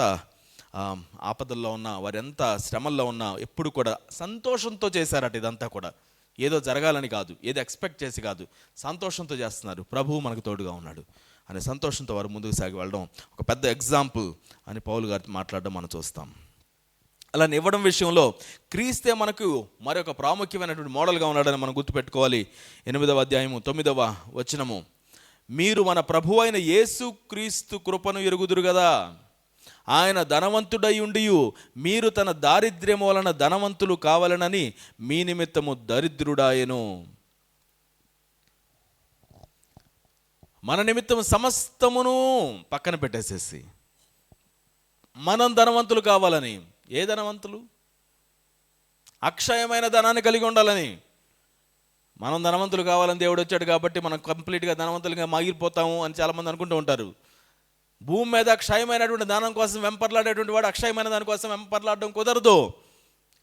ఆపదల్లో ఉన్నా, వారి ఎంత శ్రమల్లో ఉన్నా ఎప్పుడు కూడా సంతోషంతో చేశారట. ఇదంతా కూడా ఏదో జరగాలని కాదు, ఏదో ఎక్స్పెక్ట్ చేసి కాదు, సంతోషంతో చేస్తున్నారు. ప్రభువు మనకు తోడుగా ఉన్నాడు అనే సంతోషంతో వారు ముందుకు సాగి వెళ్ళడం ఒక పెద్ద ఎగ్జాంపుల్ అని పౌలు గారు మాట్లాడడం మనం చూస్తాం. అలా ఇవ్వడం విషయంలో క్రీస్తే మనకు మరొక ప్రాముఖ్యమైనటువంటి మోడల్గా ఉన్నాడని మనం గుర్తుపెట్టుకోవాలి. 8వ అధ్యాయము 9వ వచనము, మీరు మన ప్రభు అయిన యేసు క్రీస్తు కృపను ఎరుగుదురు కదా, ఆయన ధనవంతుడై ఉండియు మీరు తన దారిద్ర్యము వలన ధనవంతులు కావాలనని మీ నిమిత్తము దరిద్రుడాయెను. మన నిమిత్తం సమస్తమును పక్కన పెట్టేసేసి మనం ధనవంతులు కావాలని. ఏ ధనవంతులు? అక్షయమైన ధనాన్ని కలిగి ఉండాలని. మనం ధనవంతులు కావాలని దేవుడు వచ్చాడు కాబట్టి మనం కంప్లీట్గా ధనవంతులుగా మాగిపోతాము అని చాలామంది అనుకుంటూ ఉంటారు. భూమి మీద అక్షయమైనటువంటి దానం కోసం వెంపర్లాడేటువంటి వాడు అక్షయమైన దాని కోసం వెంపర్లాడడం కుదరదు.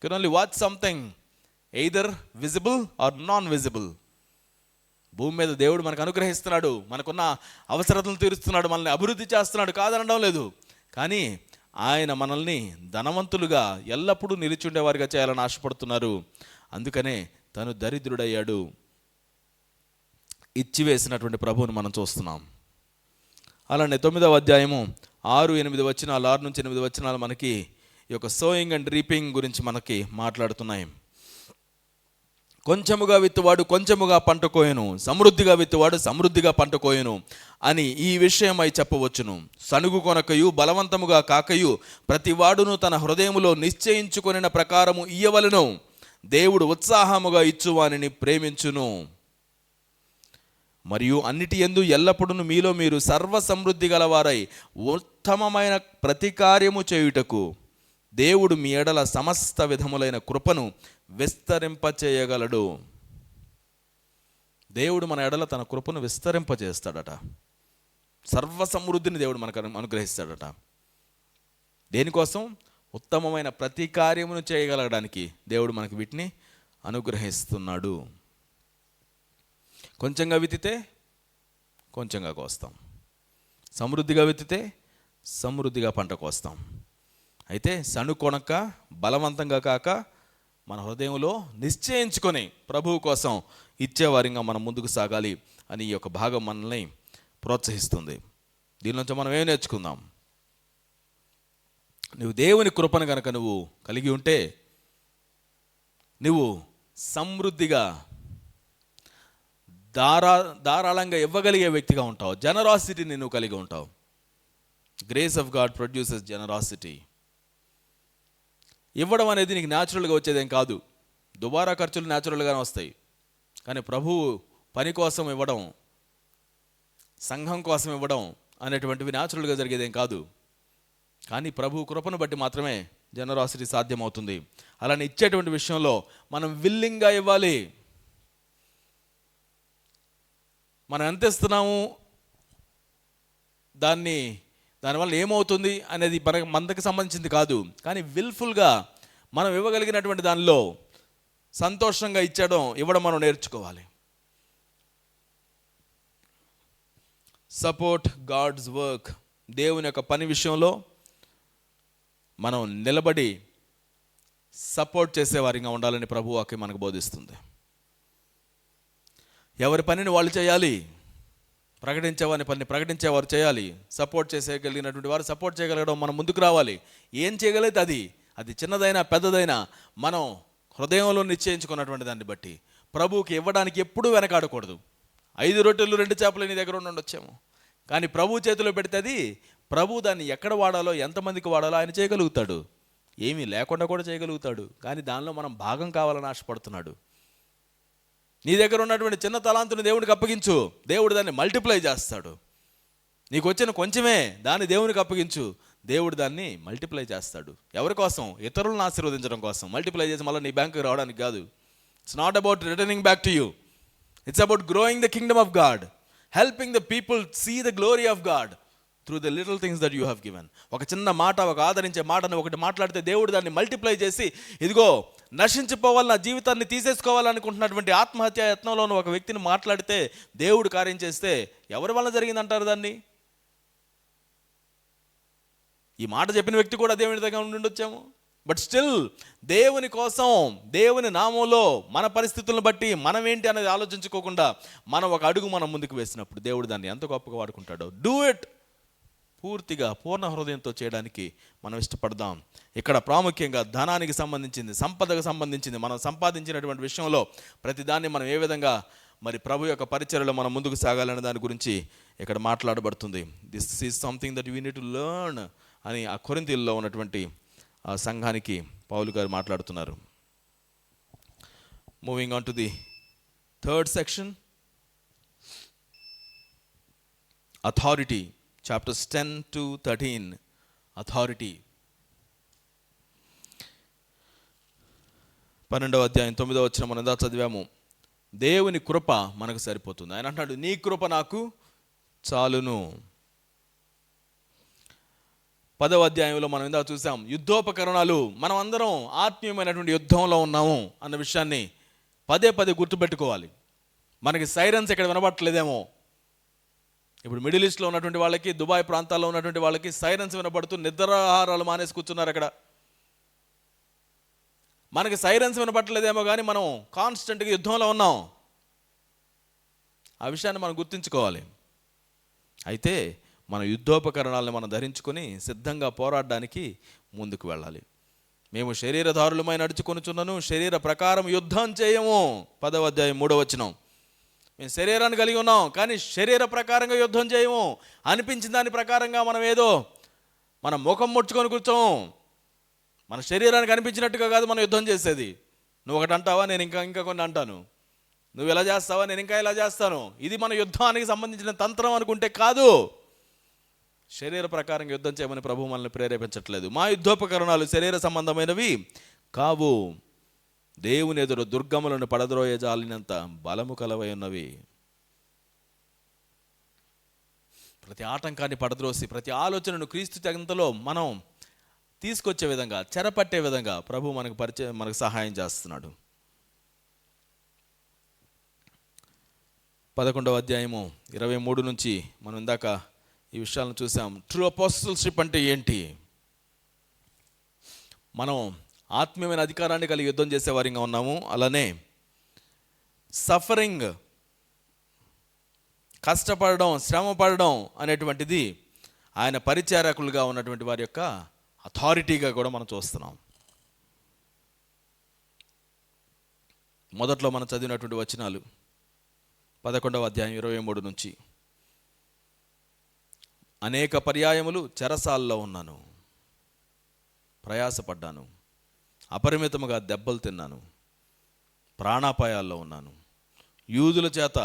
Can only watch something either visible are non visible. భూమి మీద దేవుడు మనకు అనుగ్రహిస్తున్నాడు, మనకున్న అవసరతలను తీరుస్తున్నాడు, మనల్ని అభివృద్ధి చేస్తున్నాడు, కాదనడం లేదు. కానీ ఆయన మనల్ని ధనవంతులుగా ఎల్లప్పుడూ నిలిచుండేవారిగా చేయాలని ఆశపడుతున్నారు. అందుకనే తను దరిద్రుడయ్యాడు. ఇచ్చివేసినటువంటి ప్రభువుని మనం చూస్తున్నాం. అలానే 9వ అధ్యాయము 6-8 వచనాలు, 6 నుంచి 8 వచనాలు మనకి ఈ యొక్క సోయింగ్ అండ్ రీపింగ్ గురించి మనకి మాట్లాడుతున్నాయి. కొంచెముగా విత్తువాడు కొంచెముగా పంట కోయను, సమృద్ధిగా విత్తువాడు సమృద్ధిగా పంట కోయను అని ఈ విషయమై చెప్పవచ్చును. సనుగు కొనకయు బలవంతముగా కాకయు ప్రతివాడును తన హృదయములో నిశ్చయించుకొనిన ప్రకారము ఇయ్యవలెను. దేవుడు ఉత్సాహముగా ఇచ్చువానిని ప్రేమించును. మరియు అన్నిటి యందు ఎల్లప్పుడూ మీలో మీరు సర్వ సమృద్ధి గలవారై ఉత్తమమైన ప్రతి కార్యము చేయుటకు దేవుడు మీ ఎడల సమస్త విధములైన కృపను విస్తరింపచేయగలడు. దేవుడు మన ఎడల తన కృపను విస్తరింపచేస్తాడట. సర్వ సమృద్ధిని దేవుడు మనకు అనుగ్రహిస్తాడట. దేనికోసం? ఉత్తమమైన ప్రతి కార్యమును చేయగలగడానికి దేవుడు మనకు వీటిని అనుగ్రహిస్తున్నాడు. కొంచెంగా విత్తితే కొంచెంగా కోస్తాం, సమృద్ధిగా విత్తితే సమృద్ధిగా పంట కోస్తాం. అయితే సణుకొనక బలవంతంగా కాక మన హృదయంలో నిశ్చయించుకొని ప్రభువు కోసం ఇచ్చేవారిగా మనం ముందుకు సాగాలి అని ఈ యొక్క భాగం మనల్ని ప్రోత్సహిస్తుంది. దీని నుంచి మనం ఏం నేర్చుకుందాం? నువ్వు దేవుని కృపను కనుక నువ్వు కలిగి ఉంటే నువ్వు సమృద్ధిగా ధారాళంగా ఇవ్వగలిగే వ్యక్తిగా ఉంటావు. జనరాసిటీని నువ్వు కలిగి ఉంటావు. Grace of God produces generosity. ఇవ్వడం అనేది నీకు న్యాచురల్గా వచ్చేదేం కాదు. దుబారా ఖర్చులు న్యాచురల్గానే వస్తాయి. కానీ ప్రభువు పని కోసం ఇవ్వడం, సంఘం కోసం ఇవ్వడం అనేటువంటివి న్యాచురల్గా జరిగేదేం కాదు. కానీ ప్రభు కృపను బట్టి మాత్రమే జనరాసిటీ సాధ్యమవుతుంది. అలానే ఇచ్చేటువంటి విషయంలో మనం విల్లింగ్గా ఇవ్వాలి. మనం ఎంత ఇస్తున్నాము, దానివల్ల ఏమవుతుంది అనేది మనకి సంబంధించింది కాదు. కానీ విల్ఫుల్గా మనం ఇవ్వగలిగినటువంటి దానిలో సంతోషంగా ఇవ్వడం మనం నేర్చుకోవాలి. Support God's work. దేవుని యొక్క పని విషయంలో మనం నిలబడి సపోర్ట్ చేసేవారిగా ఉండాలని ప్రభువు వాక్యం మనకు బోధిస్తుంది. ఎవరి పనిని వాళ్ళు చేయాలి, ప్రకటించేవారి పని ప్రకటించేవారు చేయాలి, సపోర్ట్ చేసేయగలిగినటువంటి వారు సపోర్ట్ చేయగలగడం, మనం ముందుకు రావాలి. ఏం చేయగలిగితే అది చిన్నదైనా పెద్దదైనా మనం హృదయంలో నిశ్చయించుకున్నటువంటి దాన్ని బట్టి ప్రభువుకి ఇవ్వడానికి ఎప్పుడూ వెనకాడకూడదు. 5 రొట్టెలు 2 చేపలు నీ దగ్గర ఉండొచ్చేమో, కానీ ప్రభు చేతిలో పెడితే ప్రభు దాన్ని ఎక్కడ వాడాలో, ఎంతమందికి వాడాలో ఆయన చేయగలుగుతాడు. ఏమీ లేకుండా కూడా చేయగలుగుతాడు. కానీ దానిలో మనం భాగం కావాలని ఆశపడుతున్నాడు. నీ దగ్గర ఉన్నటువంటి చిన్న తలాంతుని దేవునికి అప్పగించు, దేవుడు దాన్ని మల్టిప్లై చేస్తాడు. నీకు వచ్చిన కొంచెమే దాన్ని దేవునికి అప్పగించు, దేవుడు దాన్ని మల్టిప్లై చేస్తాడు. ఎవరి కోసం? ఇతరులను ఆశీర్వదించడం కోసం. మల్టిప్లై చేసి మళ్ళీ నీ బ్యాంకుకి రావడానికి కాదు. It's not about returning back to you. It's about growing the kingdom of God, helping the people see the glory of God through the little things that you have given. ఒక చిన్న మాట, ఒక ఆదరించే మాటను ఒకటి మాట్లాడితే దేవుడు దాన్ని మల్టిప్లై చేసి, ఇదిగో నశించిపోవాలి, నా జీవితాన్ని తీసేసుకోవాలనుకుంటున్నటువంటి ఆత్మహత్య యత్నంలో ఒక వ్యక్తిని మాట్లాడితే దేవుడు కార్యం చేస్తే ఎవరి వల్ల జరిగిందంటారు దాన్ని? ఈ మాట చెప్పిన వ్యక్తి కూడా దేవుని దగ్గర ఉండొచ్చాము. బట్ స్టిల్ దేవుని కోసం, దేవుని నామంలో మన పరిస్థితులను బట్టి మనం ఏంటి అనేది ఆలోచించుకోకుండా మనం ఒక అడుగు మనం ముందుకు వేసినప్పుడు దేవుడు దాన్ని ఎంత గొప్పగా వాడుకుంటాడో. Do it. పూర్తిగా పూర్ణ హృదయంతో చేయడానికి మనం ఇష్టపడదాం. ఇక్కడ ప్రాముఖ్యంగా ధనానికి సంబంధించింది, సంపదకు సంబంధించింది, మనం సంపాదించినటువంటి విషయంలో ప్రతిదాన్ని మనం ఏ విధంగా మరి ప్రభు యొక్క పరిచర్యలో మనం ముందుకు సాగాలనే దాని గురించి ఇక్కడ మాట్లాడబడుతుంది. This is something that we need to learn అని ఆ కొరింథీయుల్లో ఉన్నటువంటి ఆ సంఘానికి పౌలు గారు మాట్లాడుతున్నారు. Moving on to the third section, authority. Chapters 10 to 13, authority. 12వ అధ్యాయం 9వ వచనం మనం ఇందా చదివాము. దేవుని కృప మనకు సరిపోతుంది. ఆయన అంటున్నాడు, నీ కృప నాకు చాలును. 10వ అధ్యాయంలో మనం ఇందా చూసాం, యుద్ధోపకరణాలు. మనం అందరం ఆత్మీయమైనటువంటి యుద్ధంలో ఉన్నాము అన్న విషయాన్ని పదే గుర్తుపెట్టుకోవాలి. మనకి సైరన్స్ ఇక్కడ వినబడట్లేదేమో. ఇప్పుడు మిడిల్ ఈస్ట్లో ఉన్నటువంటి వాళ్ళకి, దుబాయ్ ప్రాంతాల్లో ఉన్నటువంటి వాళ్ళకి సైరన్స్ వినబడుతూ నిద్రాహారాలు మానేసి కూర్చున్నారు అక్కడ. మనకి సైరన్స్ వినబట్టలేదేమో కానీ మనం కాన్స్టెంట్గా యుద్ధంలో ఉన్నాం. ఆ విషయాన్ని మనం గుర్తుంచుకోవాలి. అయితే మన యుద్ధోపకరణాలను మనం ధరించుకొని సిద్ధంగా పోరాడడానికి ముందుకు వెళ్ళాలి. మేము శరీరధారులమై నడుచుకొనుచున్నను, శరీర ప్రకారం యుద్ధం చేయము. 10వ అధ్యాయం 3వ వచనం. మేము శరీరాన్ని కలిగి ఉన్నాం, కానీ శరీర ప్రకారంగా యుద్ధం చేయము. అనిపించిన దాని ప్రకారంగా మనం ఏదో మనం ముఖం ముడుచుకొని కూర్చోము. మన శరీరానికి అనిపించినట్టుగా కాదు మనం యుద్ధం చేసేది. నువ్వు ఒకటి అంటావా, నేను ఇంకా కొన్ని అంటాను. నువ్వు ఇలా చేస్తావా, నేను ఇంకా ఇలా చేస్తాను. ఇది మన యుద్ధానికి సంబంధించిన తంత్రం అనుకుంటే కాదు. శరీర ప్రకారంగా యుద్ధం చేయమని ప్రభువు మనల్ని ప్రేరేపించట్లేదు. మా యుద్ధోపకరణాలు శరీర సంబంధమైనవి కావు, దేవుని ఎదురు దుర్గములను పడద్రోయ జాలినంత బలము కలవై ఉన్నవి. ప్రతి ఆటంకాన్ని పడద్రోసి ప్రతి ఆలోచనను క్రీస్తు చెంతలో మనం తీసుకొచ్చే విధంగా, చెరపట్టే విధంగా ప్రభు మనకు సహాయం చేస్తున్నాడు. 11వ అధ్యాయము 23 నుంచి మనం ఇందాక ఈ విషయాలను చూసాం. ట్రూ అపోస్టల్షిప్ అంటే ఏంటి? మనం ఆత్మీయమైన అధికారాన్ని కలిగి యుద్ధం చేసేవారిగా ఉన్నాము. అలానే సఫరింగ్, కష్టపడడం, శ్రమ పడడం అనేటువంటిది ఆయన పరిచారకులుగా ఉన్నటువంటి వారి యొక్క అథారిటీగా కూడా మనం చూస్తున్నాం. మొదట్లో మనం చదివినటువంటి వచనాలు 11వ అధ్యాయం 23 నుంచి. అనేక పర్యాయములు చెరసాల్లో ఉన్నాను, ప్రయాసపడ్డాను, అపరిమితముగా దెబ్బలు తిన్నాను, ప్రాణాపాయాల్లో ఉన్నాను. యూదుల చేత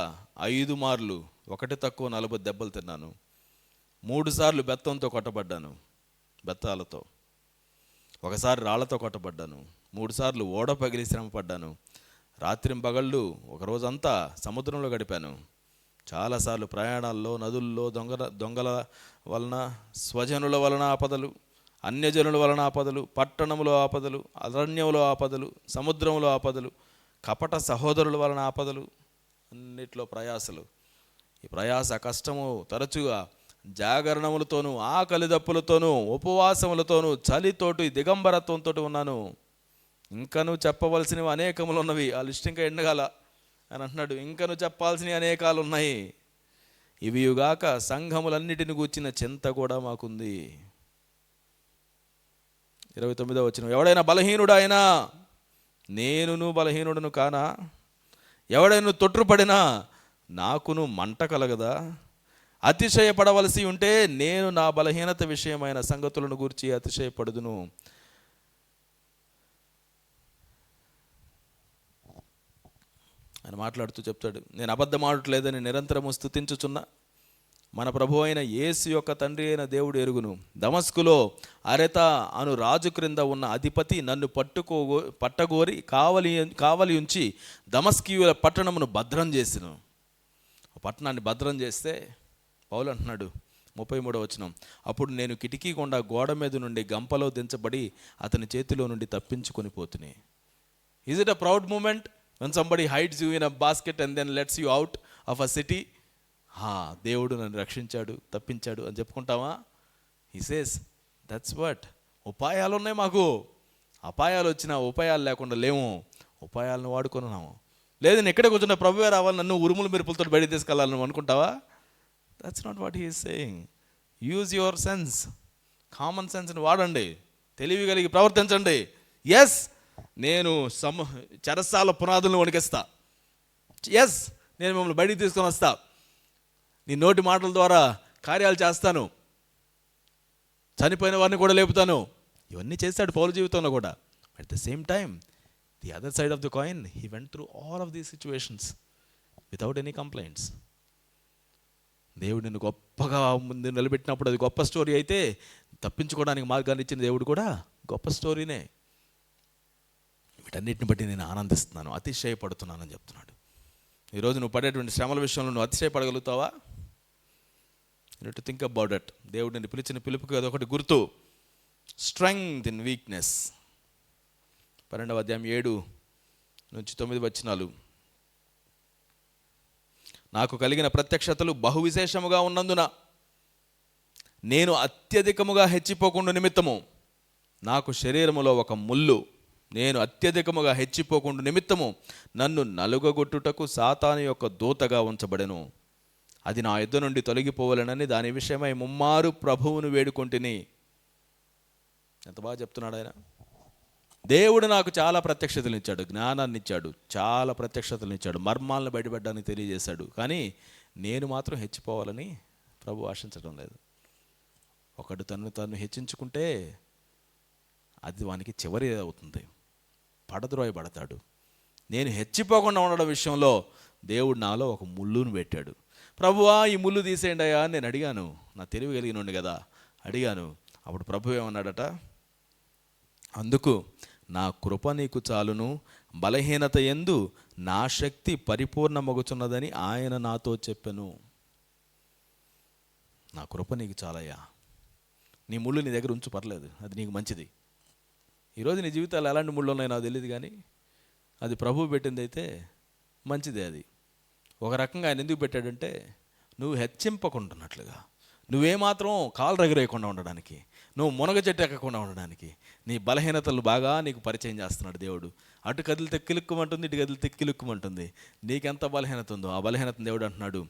5 మార్లు, 1 తక్కువ 40 దెబ్బలు తిన్నాను. 3 సార్లు బెత్తంతో కొట్టబడ్డాను. బెత్తాలతో, ఒకసారి రాళ్లతో కొట్టబడ్డాను, 3 సార్లు ఓడ పగిలి శ్రమ పడ్డాను, రాత్రింపగళ్ళు ఒక రోజంతా సముద్రంలో గడిపాను, చాలాసార్లు ప్రయాణాల్లో నదుల్లో దొంగల వలన, స్వజనుల వలన ఆపదలు, అన్యజనుల వలన ఆపదలు, పట్టణంలో ఆపదలు, అరణ్యంలో ఆపదలు, సముద్రంలో ఆపదలు, కపట సహోదరుల వలన ఆపదలు, అన్నిట్లో ప్రయాసలు. ఈ ప్రయాస కష్టము తరచుగా జాగరణములతోనూ, ఆకలి దప్పులతోనూ, ఉపవాసములతోనూ, చలితోటి, దిగంబరత్వంతో ఉన్నాను. ఇంకను చెప్పవలసినవి అనేకములు ఉన్నవి. ఆ లిస్ట్ ఇంకా ఎండగాల అని అంటున్నాడు. ఇంకను చెప్పాల్సినవి అనేకాలు ఉన్నాయి. ఇవియుగాక సంఘములన్నిటిని గూర్చిన చింత కూడా మాకుంది. 29వ వచనం, ఎవడైనా బలహీనుడైనా నేనును బలహీనుడను కానా? ఎవడైనా తొట్రుపడినా నాకును మంట కలగదా? అతిశయపడవలసి ఉంటే నేను నా బలహీనత విషయమైన సంగతులను గూర్చి అతిశయపడుదును. ఆయన మాట్లాడుతూ చెప్తాడు, నేను అబద్ధమాడట్లేదని నిరంతరము స్తుతించుచున్నా మన ప్రభు అయిన యేసు యొక్క తండ్రి అయిన దేవుడు ఎరుగును. దమస్కులో అరెత అను రాజు క్రింద ఉన్న అధిపతి నన్ను పట్టగోరి కావలి ఉంచి దమస్కీయుల పట్టణమును భద్రం చేసిను. పట్టణాన్ని భద్రం చేస్తే పౌలు అంటున్నాడు 33వ వచనం, అప్పుడు నేను కిటికీ గుండా గోడ మీద నుండి గంపలో దించబడి అతని చేతిలో నుండి తప్పించుకొని పోతుని. Is it a proud moment when somebody hides you in a basket and then lets you out of a city? దేవుడు నన్ను రక్షించాడు, తప్పించాడు అని చెప్పుకుంటావా? he says that's what. ఉపాయాలు ఉన్నాయి మాకు. అపాయాలు వచ్చినా ఉపాయాలు లేకుండా లేము. ఉపాయాలను వాడుకున్నాము. లేదు నేను ఎక్కడే కూర్చున్నా ప్రభువే రావాలి, నన్ను ఉరుములు మెరుపులతో బయట తీసుకెళ్ళాలని అనుకుంటావా? that's not what he is saying. use your sense, common సెన్స్ని వాడండి, తెలివి కలిగి ప్రవర్తించండి. ఎస్, నేను చెరసాల పునాదులను వణికిస్తా. ఎస్, నేను మిమ్మల్ని బయటికి తీసుకొని వస్తా. నీ నోటి మాటల ద్వారా కార్యాలు చేస్తాను, చనిపోయిన వారిని కూడా లేపుతాను. ఇవన్నీ చేశాడు పౌలు జీవితంలో కూడా. At the same time the other side of the coin, he went through all of these situations without any complaints. దేవుడు నిన్ను గొప్పగా ముందు నిలబెట్టినప్పుడు అది గొప్ప స్టోరీ అయితే, తప్పించుకోవడానికి మార్గాన్ని ఇచ్చిన దేవుడు కూడా గొప్ప స్టోరీనే. వీటన్నిటిని బట్టి నేను ఆనందిస్తున్నాను, అతిశయపడుతున్నానని చెప్తున్నాడు. ఈరోజు నువ్వు పడేటువంటి శ్రమల విషయంలో నువ్వు అతిశయపడగలుగుతావా? You to think about it. దేవుడు నిన్ను పిలిచిన పిలుపుకి అదొకటి గుర్తు. Strength in weakness. 12వ అధ్యాయం 7 నుంచి 9 వచనాలు. నాకు కలిగిన ప్రత్యక్షతలు బహు విశేషముగా ఉన్నందున నేను అత్యధికముగా హెచ్చిపోకుండా నిమిత్తము నాకు శరీరములో ఒక ముళ్ళు, నేను అత్యధికముగా హెచ్చిపోకుండా నిమిత్తము నన్ను నలుగగొట్టుటకు సాతాను యొక్క దూతగా ఉంచబడెను. అది నా యుద్ధ నుండి తొలగిపోవాలనని దాని విషయమై ముమ్మారు ప్రభువును వేడుకొంటిని. ఎంత బాగా చెప్తున్నాడు ఆయన. దేవుడు నాకు చాలా ప్రత్యక్షతలు ఇచ్చాడు, జ్ఞానాన్ని ఇచ్చాడు, చాలా ప్రత్యక్షతలు ఇచ్చాడు, మర్మాలను బయటపెట్టడానికి తెలియజేశాడు. కానీ నేను మాత్రం హెచ్చిపోవాలని ప్రభు ఆశించడం లేదు. ఒకడు తను హెచ్చించుకుంటే అది వానికి చివరి అవుతుంది, పడద్రోయబడతాడు. నేను హెచ్చిపోకుండా ఉండడం విషయంలో దేవుడు నాలో ఒక ముళ్ళును పెట్టాడు. ప్రభువా ఈ ముళ్ళు తీసేయండి అయ్యా అని నేను అడిగాను. నా తెలివి కలిగినండి కదా, అడిగాను. అప్పుడు ప్రభు ఏమన్నాడట, అందుకు నా కృప నీకు చాలును, బలహీనత యందు నా శక్తి పరిపూర్ణమగుచున్నదని ఆయన నాతో చెప్పెను. నా కృప నీకు చాలయ్యా, నీ ముళ్ళు నీ దగ్గర ఉంచు, పర్లేదు, అది నీకు మంచిది. ఈరోజు నీ జీవితాలు ఎలాంటి ముళ్ళు ఉన్నాయో నాకు తెలియదు, కానీ అది ప్రభువు పెట్టింది అయితే మంచిదే. అది ఒక రకంగా ఆయన ఎందుకు పెట్టాడంటే నువ్వు హెచ్చింపకుంటున్నట్లుగా, నువ్వేమాత్రం కాలు రగిరేయకుండా ఉండడానికి, నువ్వు మునగ చెట్టు ఎక్కకుండా ఉండడానికి నీ బలహీనతలు బాగా నీకు పరిచయం చేస్తున్నాడు దేవుడు. అటు కదిలితే కిలుక్కుమంటుంది, ఇటు కదిలితే కిలుక్కుమంటుంది. నీకెంత బలహీనత ఉందో ఆ బలహీనత దేవుడు అంటున్నాడు,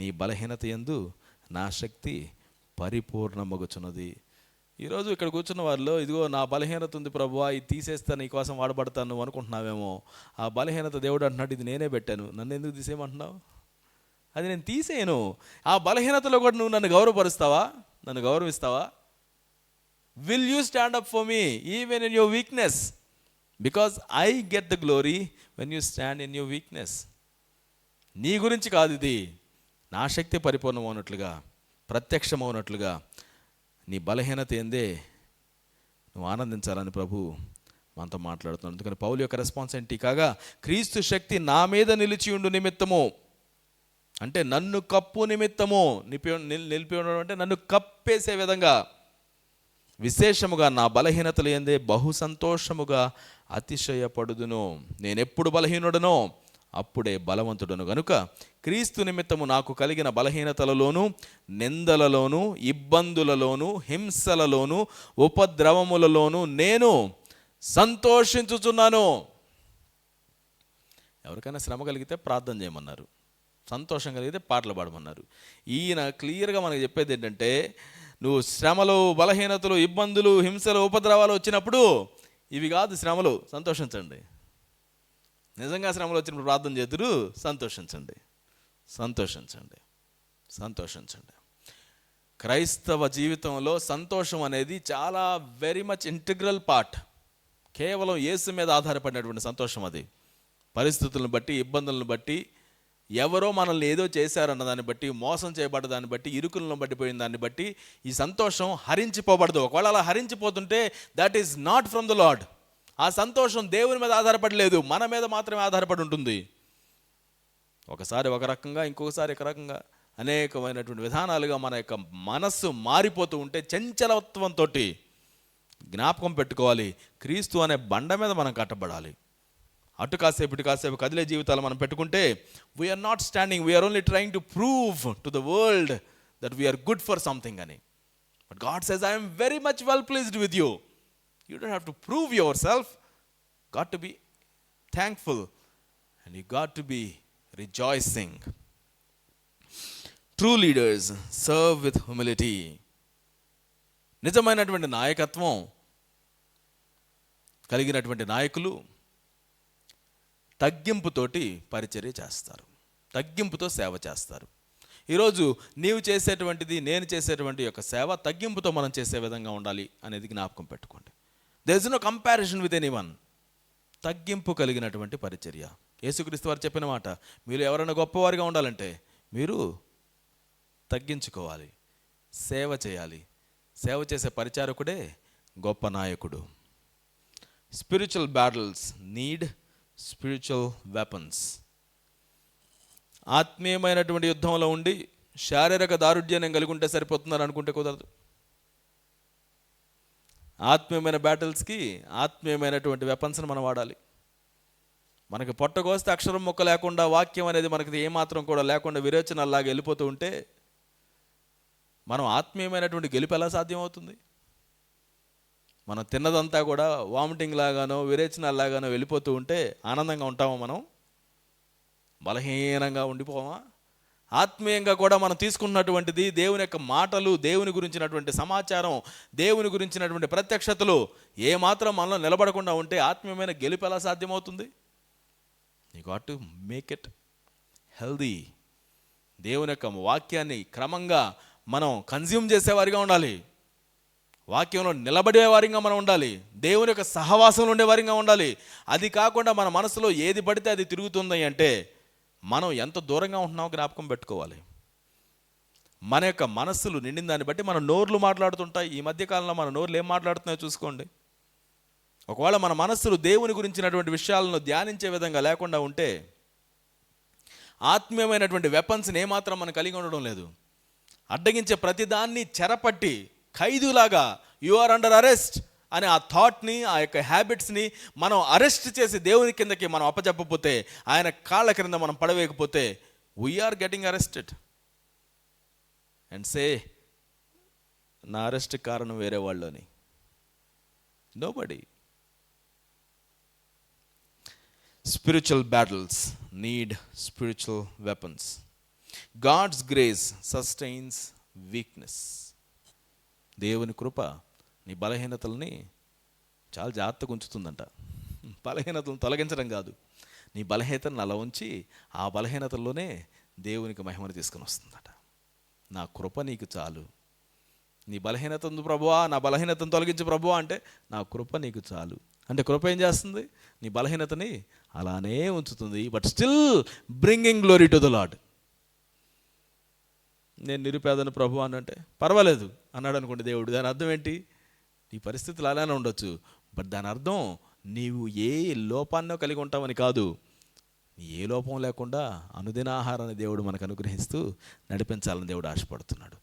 నీ బలహీనత యందు నా శక్తి పరిపూర్ణమగుచున్నది. ఈరోజు ఇక్కడ కూర్చున్న వారిలో ఇదిగో నా బలహీనత ఉంది ప్రభువా, ఇది తీసేస్తా నీ కోసం వాడబడతాను నువ్వు అనుకుంటున్నావేమో. ఆ బలహీనత దేవుడు అంటున్నాడు, ఇది నేనే పెట్టాను, నన్ను ఎందుకు తీసేయమంటున్నావు? అది నేను తీసేయను. ఆ బలహీనతలో కూడా నువ్వు నన్ను గౌరవపరుస్తావా, నన్ను గౌరవిస్తావా? Will you stand up for me even in your weakness? Because I get the glory when you stand in your weakness. నీ గురించి కాదు ఇది, నా శక్తి పరిపూర్ణమవునట్లుగా, ప్రత్యక్షమవునట్లుగా నీ బలహీనత ఏందే నువ్వు ఆనందించాలని ప్రభు మనతో మాట్లాడుతున్నాడు. అందుకని పౌలు యొక్క రెస్పాన్స్ ఏంటి? కాగా క్రీస్తు శక్తి నా మీద నిలిచి ఉండు నిమిత్తము, అంటే నన్ను కప్పు నిమిత్తము, నిలిపి ఉండడం అంటే నన్ను కప్పేసే విధంగా, విశేషముగా నా బలహీనతలు ఏందే బహు సంతోషముగా అతిశయపడుదును. నేనెప్పుడు బలహీనుడనో అప్పుడే బలవంతుడను గనుక క్రీస్తు నిమిత్తము నాకు కలిగిన బలహీనతలలోను, నిందలలోను, ఇబ్బందులలోను, హింసలలోను, ఉపద్రవములలోను నేను సంతోషించుచున్నాను. ఎవరికైనా శ్రమ కలిగితే ప్రార్థన చేయమన్నారు, సంతోషం కలిగితే పాటలు పాడమన్నారు. ఈయన క్లియర్గా మనకు చెప్పేది ఏంటంటే, నువ్వు శ్రమలు, బలహీనతలు, ఇబ్బందులు, హింసలు, ఉపద్రవాలు వచ్చినప్పుడు ఇవి కాదు శ్రమలు, సంతోషించండి. నిజంగా శ్రమలు వచ్చినప్పుడు ప్రార్థన చేతురు, సంతోషించండి, సంతోషించండి, సంతోషించండి. క్రైస్తవ జీవితంలో సంతోషం అనేది చాలా వెరీ మచ్ ఇంటిగ్రల్ పార్ట్. కేవలం యేసు మీద ఆధారపడినటువంటి సంతోషం అది. పరిస్థితులను బట్టి, ఇబ్బందులను బట్టి, ఎవరో మనల్ని ఏదో చేశారన్న దాన్ని బట్టి, మోసం చేయబడ్డ దాన్ని బట్టి, ఇరుకులను బట్టిపోయిన దాన్ని బట్టి ఈ సంతోషం హరించిపోబడదు. ఒకవేళ అలా హరించిపోతుంటే that is not from the Lord. ఆ సంతోషం దేవుని మీద ఆధారపడలేదు, మన మీద మాత్రమే ఆధారపడి ఉంటుంది. ఒకసారి ఒక రకంగా, ఇంకొకసారి ఒక రకంగా, అనేకమైనటువంటి విధానాలుగా మన యొక్క మనస్సు మారిపోతూ ఉంటే చంచలత్వంతో జ్ఞాపకం పెట్టుకోవాలి, క్రీస్తు అనే బండ మీద మనం కట్టబడాలి. అటు కాసేపు ఇటు కాసేపు కదిలే జీవితాలు మనం పెట్టుకుంటే we're not standing, we're only trying to prove to the world that we're good for something అని. But God says I am very much well pleased with you. You don't have to prove yourself. Got to be thankful and you got to be rejoicing. True leaders serve with humility. నిజమైనటువంటి నాయకత్వం కలిగినటువంటి నాయకులు తగ్గింపుతోటి పరిచర్య చేస్తారు, తగ్గింపుతో సేవ చేస్తారు. ఈరోజు నీవు చేసేటువంటిది, నేను చేసేటువంటి యొక్క సేవ తగ్గింపుతో మనం చేసే విధంగా ఉండాలి అనేది జ్ఞాపకం పెట్టుకోండి. There is no comparison with anyone. తగ్గింపు కలిగినటువంటి పరిచర్య. యేసుక్రీస్తు వారు చెప్పిన మాట, మీరు ఎవరైనా గొప్పవారిగా ఉండాలంటే మీరు తగ్గించుకోవాలి, సేవ చేయాలి. సేవ చేసే పరిచారకుడే గొప్ప నాయకుడు. Spiritual battles need spiritual weapons. ఆత్మీయమైనటువంటి యుద్ధంలో ఉండి శారీరక దారుఢ్యాన్ని కలిగి ఉంటే సరిపోతుందని అనుకుంటే కుదరదు. ఆత్మీయమైన బ్యాటిల్స్కి ఆత్మీయమైనటువంటి వెపన్స్ని మనం వాడాలి. మనకి పొట్టగోస్తే అక్షరం మొక్క లేకుండా, వాక్యం అనేది మనకి ఏమాత్రం కూడా లేకుండా విరేచనల్లాగా వెళ్ళిపోతూ ఉంటే మనం ఆత్మీయమైనటువంటి గెలుపు ఎలా సాధ్యమవుతుంది? మనం తిన్నదంతా కూడా వామిటింగ్ లాగానో విరేచనల్లాగానో వెళ్ళిపోతూ ఉంటే ఆనందంగా ఉంటామా? మనం బలహీనంగా ఉండిపోవా? ఆత్మీయంగా కూడా మనం తీసుకున్నటువంటిది దేవుని యొక్క మాటలు, దేవుని గురించినటువంటి సమాచారం, దేవుని గురించినటువంటి ప్రత్యక్షతలు ఏమాత్రం మనలో నిలబడకుండా ఉంటే ఆత్మీయమైన గెలుపు ఎలా సాధ్యమవుతుంది? You got to make it healthy. దేవుని యొక్క వాక్యాన్ని క్రమంగా మనం కన్జ్యూమ్ చేసేవారిగా ఉండాలి, వాక్యంలో నిలబడేవారిగా మనం ఉండాలి, దేవుని యొక్క సహవాసంలో ఉండేవారిగా ఉండాలి. అది కాకుండా మన మనసులో ఏది పడితే అది తిరుగుతుంది అంటే మనం ఎంత దూరంగా ఉంటున్నామో జ్ఞాపకం పెట్టుకోవాలి. మన యొక్క మనస్సులు నిండిన దాన్ని బట్టి మన నోర్లు మాట్లాడుతుంటాయి. ఈ మధ్యకాలంలో మన నోర్లు ఏం మాట్లాడుతున్నాయో చూసుకోండి. ఒకవేళ మన మనస్సులు దేవుని గురించినటువంటి విషయాలను ధ్యానించే విధంగా లేకుండా ఉంటే ఆత్మీయమైనటువంటి వెపన్స్ని ఏమాత్రం మనం కలిగి ఉండడం లేదు. అడ్డగించే ప్రతిదాన్ని చెరపట్టి ఖైదులాగా యు ఆర్ అండర్ అరెస్ట్ అని ఆ థాట్ని, ఆ యొక్క హ్యాబిట్స్ని మనం అరెస్ట్ చేసి దేవుని కిందకి మనం అప్పచెప్పకపోతే, ఆయన కాళ్ళ క్రింద మనం పడవేయకపోతే we're getting arrested and say నా అరెస్ట్ కారణం వేరే వాళ్ళు అని. Nobody. Spiritual battles need spiritual weapons. God's grace sustains weakness. దేవుని కృప నీ బలహీనతల్ని చాలా జాగ్రత్తగా ఉంచుతుందంట. బలహీనతలను తొలగించడం కాదు, నీ బలహీనతను అలా ఉంచి ఆ బలహీనతల్లోనే దేవునికి మహిమను తీసుకుని వస్తుందట. నా కృప నీకు చాలు. నీ బలహీనత ఉంది ప్రభువా, నా బలహీనతను తొలగించు ప్రభువా అంటే నా కృప నీకు చాలు. అంటే కృప ఏం చేస్తుంది? నీ బలహీనతని అలానే ఉంచుతుంది, but still bringing glory to the lord. నేను నిరుపేదను ప్రభు అని అంటే పర్వాలేదు అన్నాడు అనుకోండి దేవుడు, దాని అర్థం ఏంటి? ఈ పరిస్థితులు అలానే ఉండొచ్చు. బట్ దాని అర్థం నీవు ఏ లోపాన్నో కలిగి ఉంటావని కాదు. ఏ లోపం లేకుండా అనుదిన ఆహారాన్ని దేవుడు మనకు అనుగ్రహిస్తూ నడిపించాలని దేవుడు ఆశపడుతున్నాడు.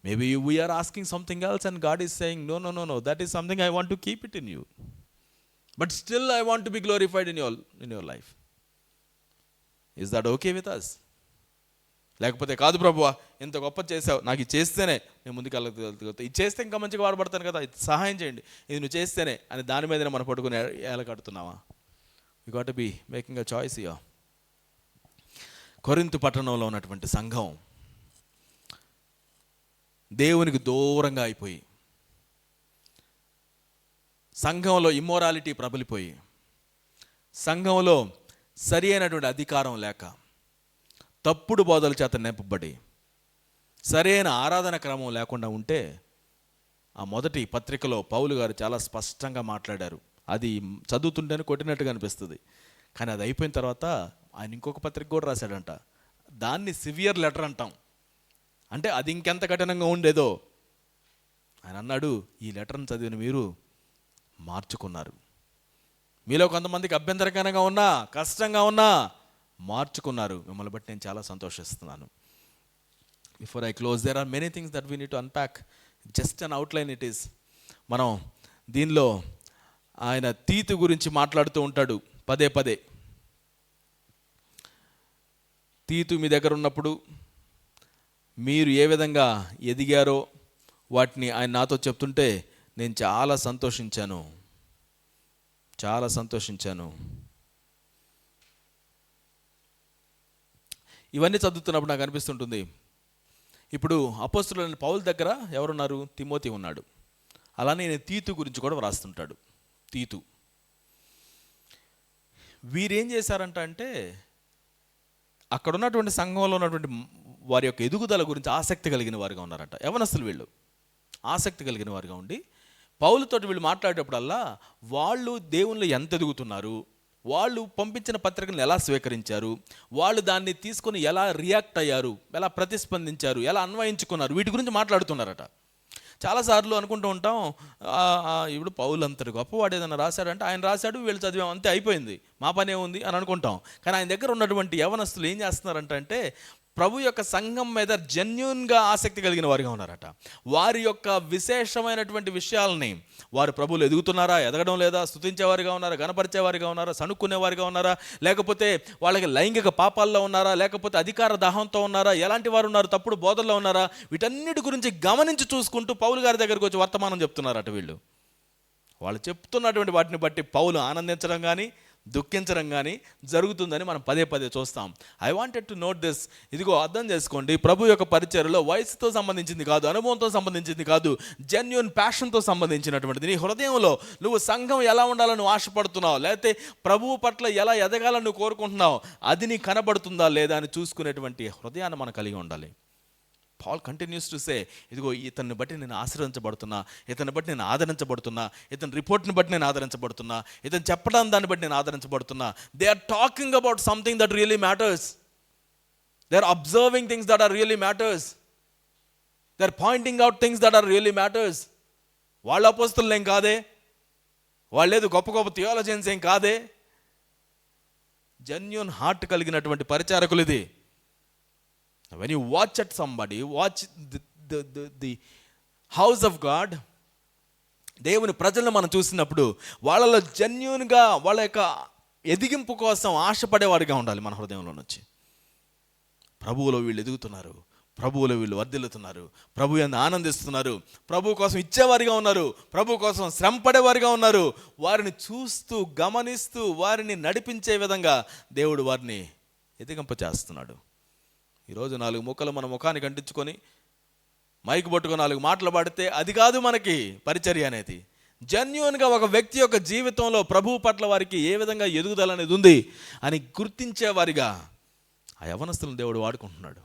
Maybe we're asking something else and God is saying no no no no, that is something I want to keep it in you, but still I want to be glorified in your life. Is that okay with us? లేకపోతే కాదు ప్రభువా, ఇంత గొప్ప చేసావు, నాకు ఇది చేస్తేనే నేను ముందుకు వెళ్ళగలుగుతా, ఇది చేస్తే ఇంకా మంచిగా వాడబడతాను కదా, ఇది సహాయం చేయండి, ఇది నువ్వు చేస్తేనే అని దాని మీదనే మనం పట్టుకుని ఏలకడుతున్నావా? You got to be making a choice here. Corinth పట్టణంలో ఉన్నటువంటి సంఘం దేవునికి దూరంగా అయిపోయి, సంఘంలో ఇమ్మోరాలిటీ ప్రబలిపోయి, సంఘంలో సరి అయినటువంటి అధికారం లేక, తప్పుడు బోధల చేత నింపబడి, సరైన ఆరాధన క్రమం లేకుండా ఉంటే, ఆ మొదటి పత్రికలో పౌలు గారు చాలా స్పష్టంగా మాట్లాడారు. అది చదువుతుంటేనే కొట్టినట్టుగా అనిపిస్తుంది, కానీ అది అయిపోయిన తర్వాత ఆయన ఇంకొక పత్రిక కూడా రాశాడంట. దాన్ని సివియర్ లెటర్ అంటాం, అంటే అది ఇంకెంత కఠినంగా ఉండేదో. ఆయన అన్నాడు, ఈ లెటర్ని చదివిన మీరు మార్చుకున్నారు. మీలో కొంతమందికి అభ్యంతరకరంగా ఉన్నా, కష్టంగా ఉన్నా మార్చుకున్నారు. మిమ్మల్ని బట్టి నేను చాలా సంతోషిస్తున్నాను. Before I close, there are many things that we need to unpack. Just an outline it is. మనం దీనిలో ఆయన తీతు గురించి మాట్లాడుతూ ఉంటాడు పదే పదే. తీతు మీ దగ్గర ఉన్నప్పుడు మీరు ఏ విధంగా ఎదిగారో వాటిని ఆయన నాతో చెప్తుంటే నేను చాలా సంతోషించాను. ఇవన్నీ చదువుతున్నప్పుడు నాకు అనిపిస్తుంటుంది, ఇప్పుడు అపోస్తలుడైన పౌలు దగ్గర ఎవరున్నారు? తిమోతి ఉన్నాడు. అలానే నేను తీతు గురించి కూడా వ్రాస్తుంటాడు. తీతు వీరేం చేశారంట అంటే, అక్కడ ఉన్నటువంటి సంఘంలో ఉన్నటువంటి వారి యొక్క ఎదుగుదల గురించి ఆసక్తి కలిగిన వారుగా ఉన్నారట. యవనస్తులు వీళ్ళు ఆసక్తి కలిగిన వారుగా ఉండి, పౌలుతోటి వీళ్ళు మాట్లాడేటప్పుడల్లా వాళ్ళు దేవుళ్ళు ఎంత ఎదుగుతున్నారు, వాళ్ళు పంపించిన పత్రికలను ఎలా స్వీకరించారు, వాళ్ళు దాన్ని తీసుకొని ఎలా రియాక్ట్ అయ్యారు, ఎలా ప్రతిస్పందించారు, ఎలా అన్వయించుకున్నారు, వీటి గురించి మాట్లాడుతున్నారట. చాలాసార్లు అనుకుంటూ ఉంటాం, ఇప్పుడు పౌలు అంతటి గొప్పవాడు ఏదైనా రాశాడంటే ఆయన రాశాడు, వీళ్ళు చదివాం, అంతే అయిపోయింది, మా పనే ఉంది అని అనుకుంటాం. కానీ ఆయన దగ్గర ఉన్నటువంటి యవనస్తులు ఏం చేస్తున్నారంటే ప్రభు యొక్క సంఘం మీద జెన్యూన్గా ఆసక్తి కలిగిన వారిగా ఉన్నారట. వారి యొక్క విశేషమైనటువంటి విషయాలని వారు ప్రభువులు ఎదుగుతున్నారా, ఎదగడం లేదా, స్తుతించేవారిగా ఉన్నారా, గణపరిచేవారిగా ఉన్నారా, సణుక్కునేవారిగా ఉన్నారా, లేకపోతే వాళ్ళకి లైంగిక పాపాల్లో ఉన్నారా, లేకపోతే అధికార దాహంతో ఉన్నారా, ఎలాంటి వారు ఉన్నారు, తప్పుడు బోధల్లో ఉన్నారా, వీటన్నిటి గురించి గమనించి చూసుకుంటూ పౌలు గారి దగ్గరికి వచ్చి వర్తమానం చెప్తున్నారట. వాళ్ళు చెప్తున్నటువంటి వాటిని బట్టి పౌలు ఆనందించడం కానీ దుఃఖించడం కానీ జరుగుతుందని మనం పదే పదే చూస్తాం. I wanted to note this. ఇదిగో అర్థం చేసుకోండి, ప్రభు యొక్క పరిచర్యలో వయసుతో సంబంధించింది కాదు, అనుభవంతో సంబంధించింది కాదు, జెన్యూన్ ప్యాషన్తో సంబంధించినటువంటిది. నీ హృదయంలో నువ్వు సంఘం ఎలా ఉండాలని నువ్వు ఆశపడుతున్నావు, లేకపోతే ప్రభువు పట్ల ఎలా ఎదగాలని నువ్వు కోరుకుంటున్నావు, అది నీ కనబడుతుందా లేదా అని చూసుకునేటువంటి హృదయాన్ని మనం కలిగి ఉండాలి. పాల్ కంటిన్యూస్ టు సే, ఇదిగో ఇతన్ని బట్టి నేను ఆశ్రయించబడుతున్నా, ఇతన్ని బట్టి నేను ఆదరించబడుతున్నా, ఇతని రిపోర్ట్ని బట్టి నేను ఆదరించబడుతున్నా, ఇతను చెప్పడం దాన్ని బట్టి నేను ఆదరించబడుతున్నా. They are talking about something that really matters. They are observing things that are really matters. They are pointing out things that are really matters. వాళ్ళ అపోస్తలులు ఏం కాదే, వాళ్ళేదో గొప్ప గొప్ప థియాలజియన్స్ ఏం కాదే. జెన్యూన్ హార్ట్ కలిగినటువంటి పరిచారకులు ఇది. When you watch at somebody, watch the house of God, దేవుని ప్రజలను మనం చూసినప్పుడు వాళ్ళలో జెన్యూన్గా వాళ్ళ యొక్క ఎదిగింపు కోసం ఆశపడేవాడిగా ఉండాలి మన హృదయంలో నుంచి. ప్రభువులో వీళ్ళు ఎదుగుతున్నారు, ప్రభువులో వీళ్ళు వర్ధిల్లుతున్నారు, ప్రభు యందు ఆనందిస్తున్నారు, ప్రభు కోసం ఇచ్చేవారిగా ఉన్నారు, ప్రభు కోసం శ్రమ పడేవారిగా ఉన్నారు. వారిని చూస్తూ గమనిస్తూ వారిని నడిపించే విధంగా దేవుడు వారిని ఎదిగింపచేస్తున్నాడు. ఈరోజు 4 ముక్కలు మన ముఖానికి అంటించుకొని మైక్ పట్టుకొని 4 మాటలు పాడితే అది కాదు మనకి పరిచర్య అనేది. జెన్యూన్గా ఒక వ్యక్తి యొక్క జీవితంలో ప్రభువు పట్ల వారికి ఏ విధంగా ఎదుగుదల అనేది ఉంది అని గుర్తించేవారిగా ఆ యవనస్తులను దేవుడు వాడుకుంటున్నాడు.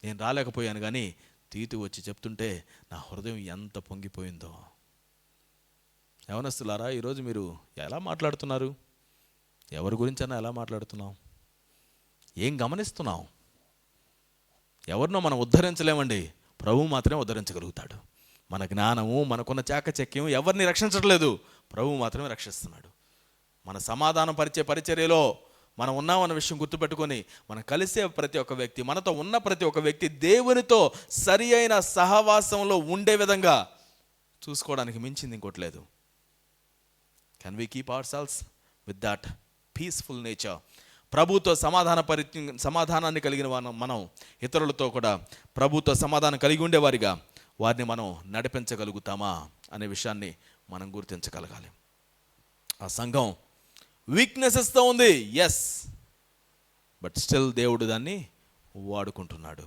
నేను రాలేకపోయాను, కానీ తీతు వచ్చి చెప్తుంటే నా హృదయం ఎంత పొంగిపోయిందో. యవనస్తులారా, ఈరోజు మీరు ఎలా మాట్లాడుతున్నారు? ఎవరి గురించైనా ఎలా మాట్లాడుతున్నావు? ఏం గమనిస్తున్నావు? ఎవరినో మనం ఉద్ధరించలేమండి, ప్రభువు మాత్రమే ఉద్ధరించగలుగుతాడు. మన జ్ఞానము, మనకున్న చాకచక్యం ఎవరిని రక్షించట్లేదు, ప్రభువు మాత్రమే రక్షిస్తున్నాడు. మన సమాధానం పరిచే పరిచర్యలో మనం ఉన్నామన్న విషయం గుర్తుపెట్టుకొని మనం కలిసే ప్రతి ఒక్క వ్యక్తి, మనతో ఉన్న ప్రతి ఒక్క వ్యక్తి దేవునితో సరి అయిన సహవాసంలో ఉండే విధంగా చూసుకోవడానికి మించింది ఇంకోటి లేదు. Can we keep ourselves with that peaceful nature? ప్రభుతో సమాధానాన్ని కలిగిన మనం ఇతరులతో కూడా ప్రభుతో సమాధానం కలిగి ఉండేవారిగా వారిని మనం నడిపించగలుగుతామా అనే విషయాన్ని మనం గుర్తించగలగాలి. ఆ సంఘం వీక్నెసెస్తో ఉంది, ఎస్, బట్ స్టిల్ దేవుడు దాన్ని వాడుకుంటున్నాడు.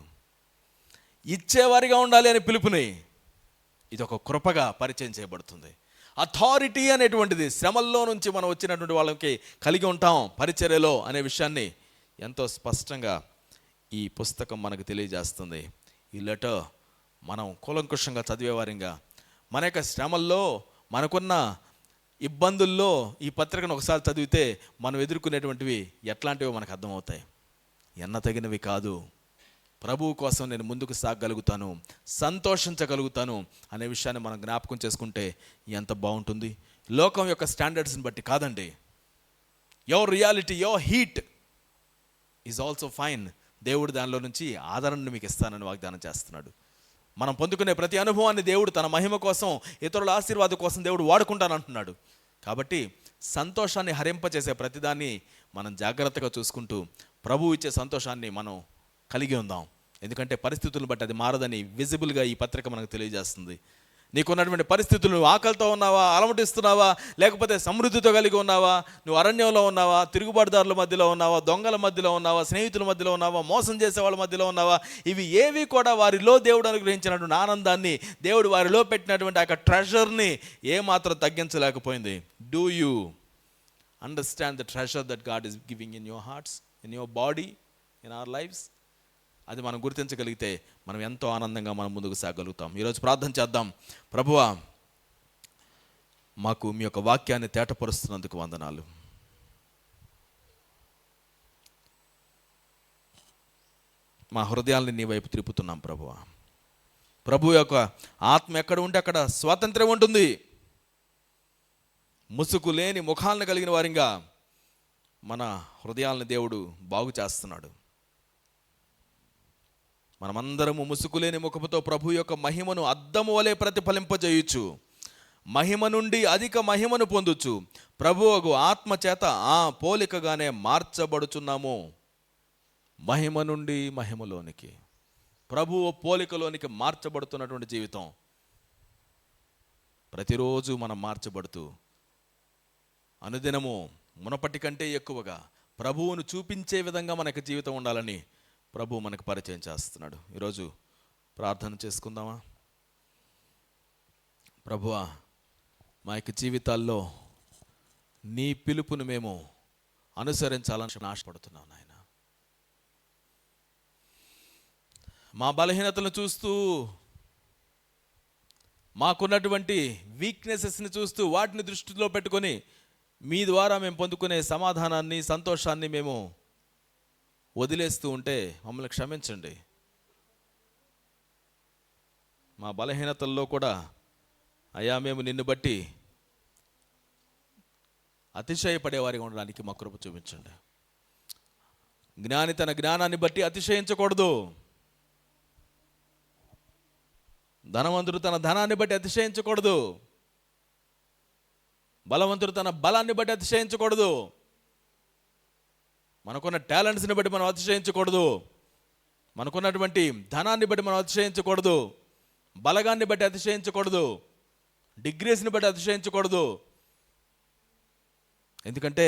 ఇచ్చేవారిగా ఉండాలి అనే పిలుపుని ఇది ఒక కృపగా పరిచయం చేయబడుతుంది. అథారిటీ అనేటువంటిది శ్రమల్లో నుంచి మనం వచ్చినటువంటి వాళ్ళకి కలిగి ఉంటాం పరిచర్యలో అనే విషయాన్ని ఎంతో స్పష్టంగా ఈ పుస్తకం మనకు తెలియజేస్తుంది. ఈ లెటర్ మనం కూలంకుషంగా చదివేవారిగా మన యొక్క శ్రమల్లో, మనకున్న ఇబ్బందుల్లో ఈ పత్రికను ఒకసారి చదివితే మనం ఎదుర్కొనేటువంటివి ఎట్లాంటివో మనకు అర్థమవుతాయి. ఎన్నతగినవి కాదు, ప్రభువు కోసం నేను ముందుకు సాగగలుగుతాను, సంతోషించగలుగుతాను అనే విషయాన్ని మనం జ్ఞాపకం చేసుకుంటే ఎంత బాగుంటుంది. లోకం యొక్క స్టాండర్డ్స్ని బట్టి కాదండి. Your reality, your heat is also fine. దేవుడు దానిలో నుంచి ఆదరణను మీకు ఇస్తానని వాగ్దానం చేస్తున్నాడు. మనం పొందుకునే ప్రతి అనుభవాన్ని దేవుడు తన మహిమ కోసం, ఇతరుల ఆశీర్వాదం కోసం దేవుడు వాడుకుంటానంటున్నాడు. కాబట్టి సంతోషాన్ని హరింపచేసే ప్రతిదాన్ని మనం జాగ్రత్తగా చూసుకుంటూ ప్రభువు ఇచ్చే సంతోషాన్ని మనం కలిగి ఉందాం. ఎందుకంటే పరిస్థితులను బట్టి అది మారదని విజిబుల్గా ఈ పత్రిక మనకు తెలియజేస్తుంది. నీకున్నటువంటి పరిస్థితులు, నువ్వు ఆకలితో ఉన్నావా, అలమటిస్తున్నావా, లేకపోతే సమృద్ధితో కలిగి ఉన్నావా, నువ్వు అరణ్యంలో ఉన్నావా, తిరుగుబాటుదారుల మధ్యలో ఉన్నావా, దొంగల మధ్యలో ఉన్నావా, స్నేహితుల మధ్యలో ఉన్నావా, మోసం చేసే వాళ్ళ మధ్యలో ఉన్నావా, ఇవి ఏవి కూడా వారిలో దేవుడు అనుగ్రహించినటువంటి ఆనందాన్ని, దేవుడు వారిలో పెట్టినటువంటి ఆ ట్రెషర్ని ఏమాత్రం తగ్గించలేకపోయింది. Do you understand the treasure that God is giving in your hearts, in your body, in our lifes? అది మనం గుర్తించగలిగితే మనం ఎంతో ఆనందంగా మనం ముందుకు సాగలుగుతాం. ఈరోజు ప్రార్థన చేద్దాం. ప్రభువా, మాకు మీ యొక్క వాక్యాన్ని తేటపరుస్తున్నందుకు వందనాలు. మా హృదయాల్ని నీ వైపు తిప్పుతున్నాం ప్రభువా. ప్రభు యొక్క ఆత్మ ఎక్కడ ఉంటే అక్కడ స్వాతంత్ర్యం ఉంటుంది. ముసుగు లేని ముఖాలను కలిగిన వారిగా మన హృదయాలను దేవుడు బాగు చేస్తున్నాడు. మనమందరము ముసుగులేని ముఖముతో ప్రభు యొక్క మహిమను అద్దము వలె ప్రతిఫలింపజేయచ్చు, మహిమ నుండి అధిక మహిమను పొందొచ్చు. ప్రభువు ఆత్మ చేత ఆ పోలికగానే మార్చబడుచున్నాము. మహిమ నుండి మహిమలోనికి, ప్రభువు పోలికలోనికి మార్చబడుతున్నటువంటి జీవితం. ప్రతిరోజు మనం మార్చబడుతూ అనుదినము మునపటి కంటే ఎక్కువగా ప్రభువును చూపించే విధంగా మనకు జీవితం ఉండాలని ప్రభు మనకు పరిచయం చేస్తున్నాడు. ఈరోజు ప్రార్థన చేసుకుందామా? ప్రభువా, మా యొక్క జీవితాల్లో నీ పిలుపును మేము అనుసరించాలని ఆశపడుతున్నాం నాయన. మా బలహీనతలను చూస్తూ, మాకున్నటువంటి వీక్నెసెస్ని చూస్తూ, వాటిని దృష్టిలో పెట్టుకొని మీ ద్వారా మేము పొందుకునే సమాధానాన్ని, సంతోషాన్ని మేము వదిలేస్తూ ఉంటే మమ్మల్ని క్షమించండి. మా బలహీనతల్లో కూడా అయ్యా మేము నిన్ను బట్టి అతిశయపడేవారిగా ఉండడానికి మా కృప చూపించండి. జ్ఞాని తన జ్ఞానాన్ని బట్టి అతిశయించకూడదు, ధనవంతుడు తన ధనాన్ని బట్టి అతిశయించకూడదు, బలవంతుడు తన బలాన్ని బట్టి అతిశయించకూడదు, మనకున్న టాలెంట్స్ని బట్టి మనం అతిశయించకూడదు, మనకున్నటువంటి ధనాన్ని బట్టి మనం అతిశయించకూడదు, బలగాన్ని బట్టి అతిశయించకూడదు, డిగ్రీస్ని బట్టి అతిశయించకూడదు. ఎందుకంటే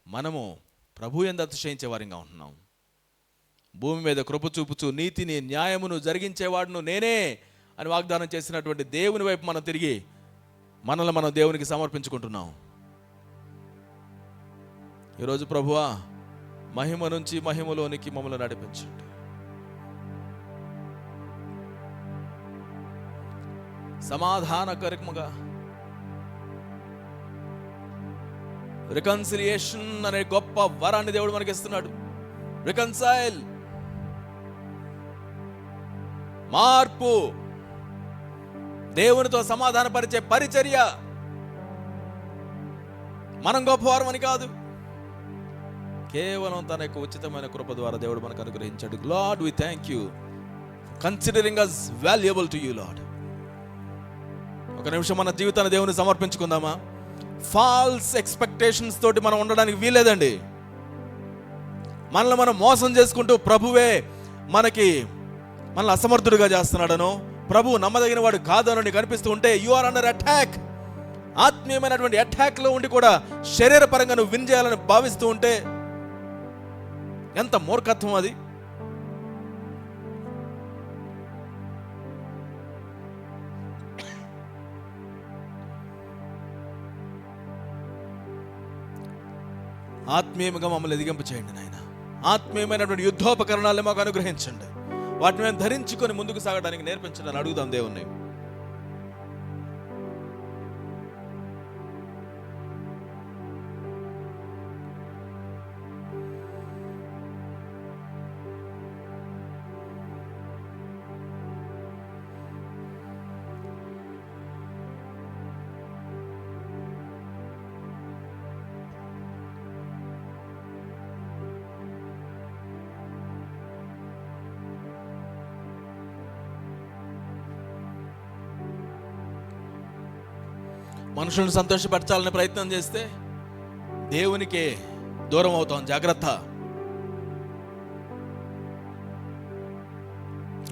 మనము ప్రభు యందు అతిశయించే వారిగా ఉంటున్నాం. భూమి మీద కృప చూపుచు నీతిని, న్యాయమును జరిగించేవాడును నేనే అని వాగ్దానం చేసినటువంటి దేవుని వైపు మనం తిరిగి మనల్ని మనం దేవునికి సమర్పించుకుంటున్నాం. ఈరోజు ప్రభువా, మహిమ నుంచి మహిమలోనికి మమ్మల్ని నడిపించండి. సమాధానకరంగా రికన్సిలియేషన్ అనే గొప్ప వరాన్ని దేవుడు మనకి ఇస్తున్నాడు. రికన్సైల్, మార్పు, దేవునితో సమాధానపరిచే పరిచర్య. మనం గొప్పవారమని కాదు, కేవలం తన యొక్క ఉచితమైన కృప ద్వారా దేవుడు మనకు అనుగ్రహించాడు. Lord, we thank you considering us valuable to you Lord. ఒక నిమిషం మన జీవితాన్ని దేవుని సమర్పించుకుందామా? ఫాల్స్ ఎక్స్పెక్టేషన్స్ తోటి మనం ఉండడానికి వీలేదండి. మనల్ని మనం మోసం చేసుకుంటూ ప్రభువే మనల్ని అసమర్థుడిగా చేస్తున్నాడనో, ప్రభువు నమ్మదగిన వాడు కాదనో నీకు అనిపిస్తూ ఉంటే యు ఆర్ అండర్ అటాక్. ఆత్మీయమైనటువంటి అటాక్లో ఉండి కూడా శరీరపరంగా నువ్వు విన్ చేయాలని భావిస్తూ ఉంటే ఎంత మూర్ఖత్వం అది. ఆత్మీయంగా మమ్మల్ని ఎదిగింప చేయండి నాయన. ఆత్మీయమైనటువంటి యుద్ధోపకరణాలను మాకు అనుగ్రహించండి. వాటిని మేము ధరించుకొని ముందుకు సాగడానికి నేర్పించండి అని అడుగుదాం దేవుణ్ణి. మనుషులను సంతోషపరచాలని ప్రయత్నం చేస్తే దేవునికే దూరం అవుతాం. జాగ్రత్త.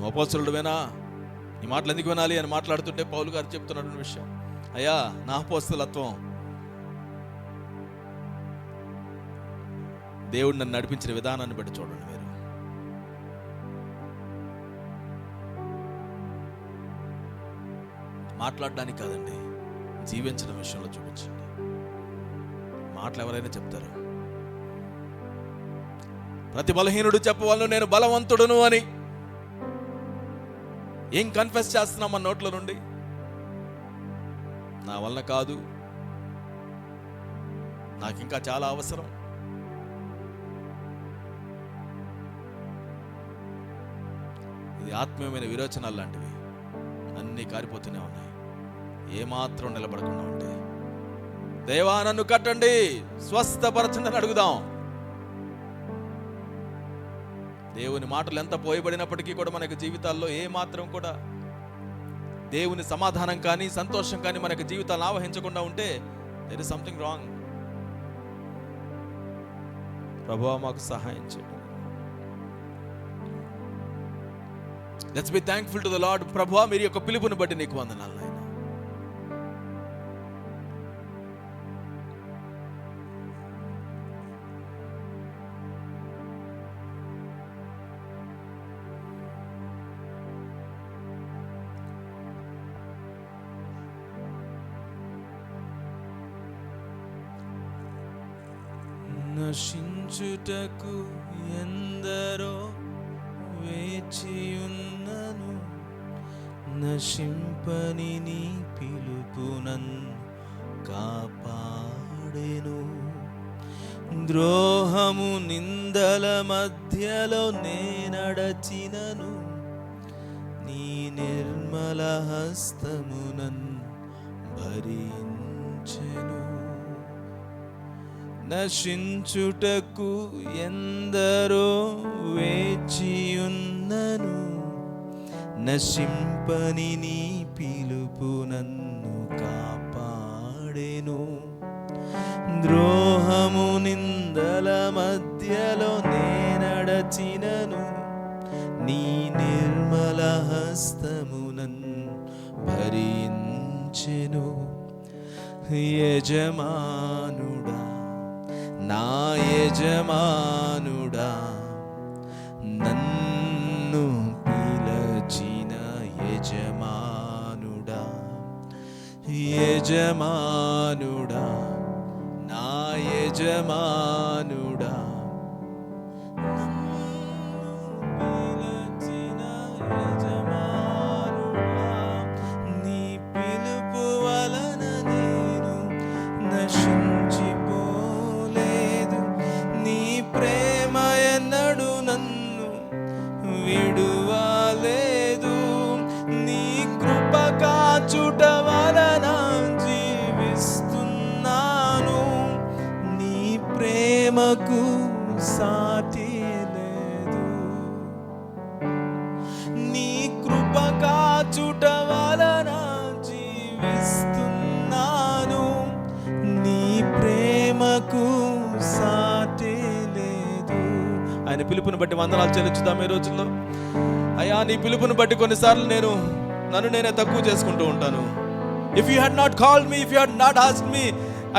అపోస్తలుడు వినా ఈ మాటలు ఎందుకు వినాలి అని మాట్లాడుతుంటే పౌలు గారు చెప్తున్నటువంటి విషయం, అయ్యా నా అపోస్తలత్వం దేవుడు నన్ను నడిపించిన విధానాన్ని బట్టి చూడండి. మీరు మాట్లాడడానికి కాదండి, జీవించడం విషయంలో చూపించండి. మాటలు ఎవరైనా చెప్తారు. ప్రతి బలహీనుడు చెప్పవలను నేను బలవంతుడును అని. ఏం కన్ఫెస్ చేస్తున్నాం మన నోట్ల నుండి? నా వలన కాదు, నాకు ఇంకా చాలా అవసరం. ఇది ఆత్మీయమైన విరోచనాలు లాంటివి. అన్నీ కారిపోతూనే ఉన్నాయి. ఏమాత్రం నిలబడకుండా ఉంటే దేవా నన్ను కట్టండి, స్వస్థపరచండి అని అడుగుదాం. దేవుని మాటలు ఎంత పోయబడినప్పటికీ కూడా మనకి జీవితాల్లో ఏమాత్రం కూడా దేవుని సమాధానం కానీ సంతోషం కానీ మనకి జీవితాలను ఆవహించకుండా ఉంటే దేర్ ఇస్ సంథింగ్ రాంగ్. ప్రభువా మాకు సహాయం చేయండి. Let's be thankful to the lord. ప్రభువా మీరు యొక్క పిలుపుని బట్టి నీకు వందనాలు నాయనా. నశించుటకు ఎందరో వేచియున్నను, నశింపని నీ పిలుపు నన్ను కాపాడెను. ద్రోహము నిందల మధ్యలో నేనడచినను, నీ నిర్మల హస్తము నన్ను భరించెను. నశించుటకు ఎందరో వేచియున్నను, నశింపని నీ పిలుపు నన్ను కాపాడెను. ద్రోహము నిందల మధ్యలో నేనడచినను, నీ నిర్మల హస్తము నన్ను భరించెను. యజమానుడా నా యజమానుడా, నన్ను పిలచిన యజమానుడా, యజమానుడా నా యజమానుడా, నీ పిలుపు వలన నేను నశించిపోలేదు. నీ ప్రేమ ఎన్నడు నన్ను విడువలేదు. నీ కృప కాచు ప్రేమకు సాటి లేదు. నీ కృప కాచుట వలన జీవిస్తున్నాను. నీ ప్రేమకు సాటి లేదు. ఆయన పిలుపుని బట్టి వందనాలు చెల్లించుదాం ఈ రోజుల్లో. అయ్యా, నీ పిలుపుని బట్టి కొన్నిసార్లు నన్ను నేనే తక్కువ చేసుకుంటూ ఉంటాను. If you had not called me, if you had not asked me,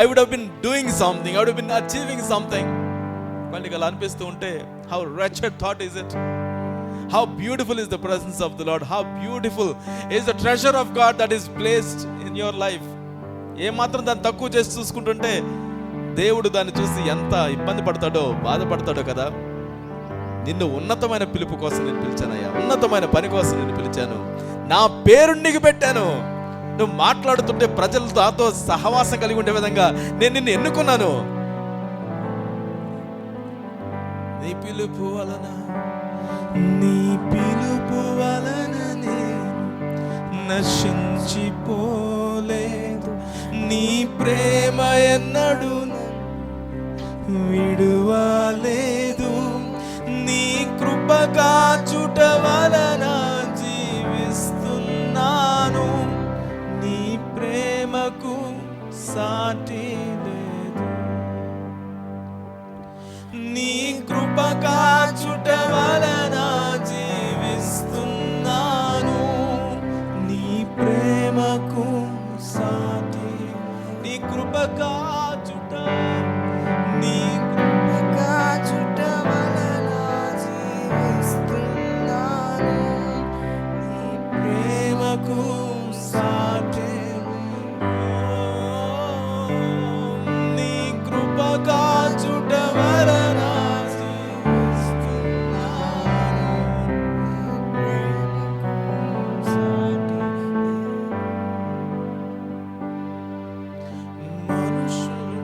I would have been doing something, I would have been achieving something. Quality అలా అనిపిస్తూ ఉంటే, how wretched thought is it? How beautiful is the presence of the Lord? How beautiful is the treasure of God that is placed in your life? ఏ మాత్రం దాన్ని తక్కువ చేసి చూసుకుంటుంటే దేవుడు దాన్ని చూసి ఎంత ఇబ్బంది పడతాడో, బాధపడతాడో కదా. నిన్ను ఉన్నతమైన పిలుపు కోసం నేను పిలిచానయ్యా, ఉన్నతమైన పని కోసం నేను పిలిచాను, నా పేరు నీకు పెట్టాను. నువ్వు మాట్లాడుతుంటే ప్రజలతో నాతో సహవాసం కలిగి ఉండే విధంగా నేను నిన్ను ఎన్నుకున్నాను. నీ పిలుపు వలన నేను నశించిపోలేదు. నీ ప్రేమ ఎన్నడూ విడువలేదు. నీ కృప కాచుట వలన జీవిస్తున్నాను. నీ ప్రేమకు సాటి లేదు. నీ కృప కాచుట వలన జీవిస్తున్నాను. నీ ప్రేమకు సాటి. నీ కృప కాచుట, నీ కృప కాచుట వలన జీవిస్తున్నాను. నీ ప్రేమకు సాటి. నీ కృప కాచుట వలన జీవిస్తున్నాను. మనుషులు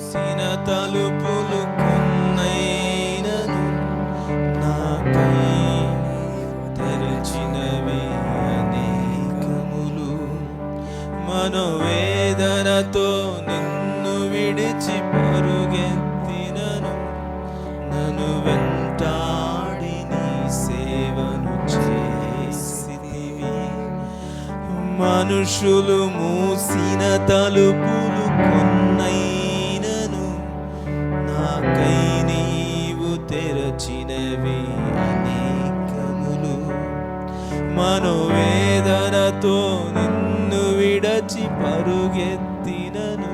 సిన తలుపులు కొన్నైనను నాకై తెరచినవి అనేకములు. మనోవేదనతో నిన్ను విడిచి పరుగెత్తినను. నన్ను వెంటాడి నీ సేవను చేసితివి. మనుషులు మూసిన తలుపులు కొన్నైనను నాకై నీవు తెరచినవి అనేకములు. మనోవేదనతో నిన్ను విడచి పరుగెత్తినను.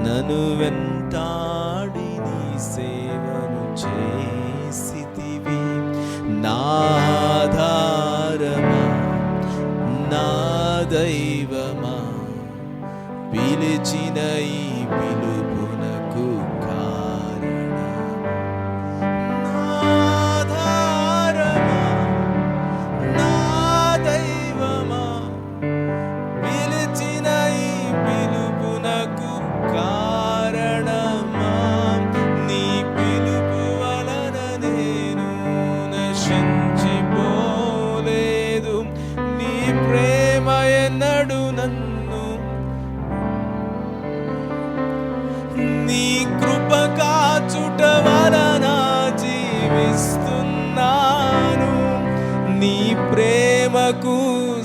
నన్ను వెంటాడి నీ సేవను చేసితివి. నా ఆధారమా, నా దైవమా, పిలిచిన ఈ పిలుపునకు కారణమా. నా ఆధారమా, నా దైవమా, పిలిచిన ఈ పిలుపునకు కారణమా. నీ పిలుపు వలన నేను నశించిపోలేదు. నీ ప్రేమ ఎన్నడూ నన్ను, నీ కృప కాచుట వలన జీవిస్తున్నాను. నీ ప్రేమకు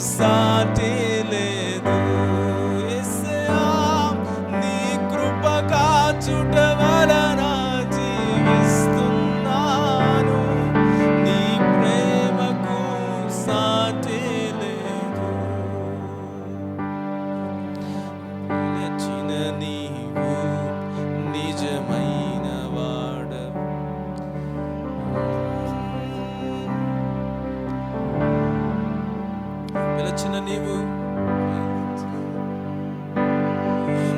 సాటి లేదు. యేసయ్యా, నీ కృప కాచుట వలన జీవిస్తున్నాను. నీ ప్రేమకు సాటి లేదు. పిలిచిన నీవు నిజమైన వాడవు. పిలిచిన నీవు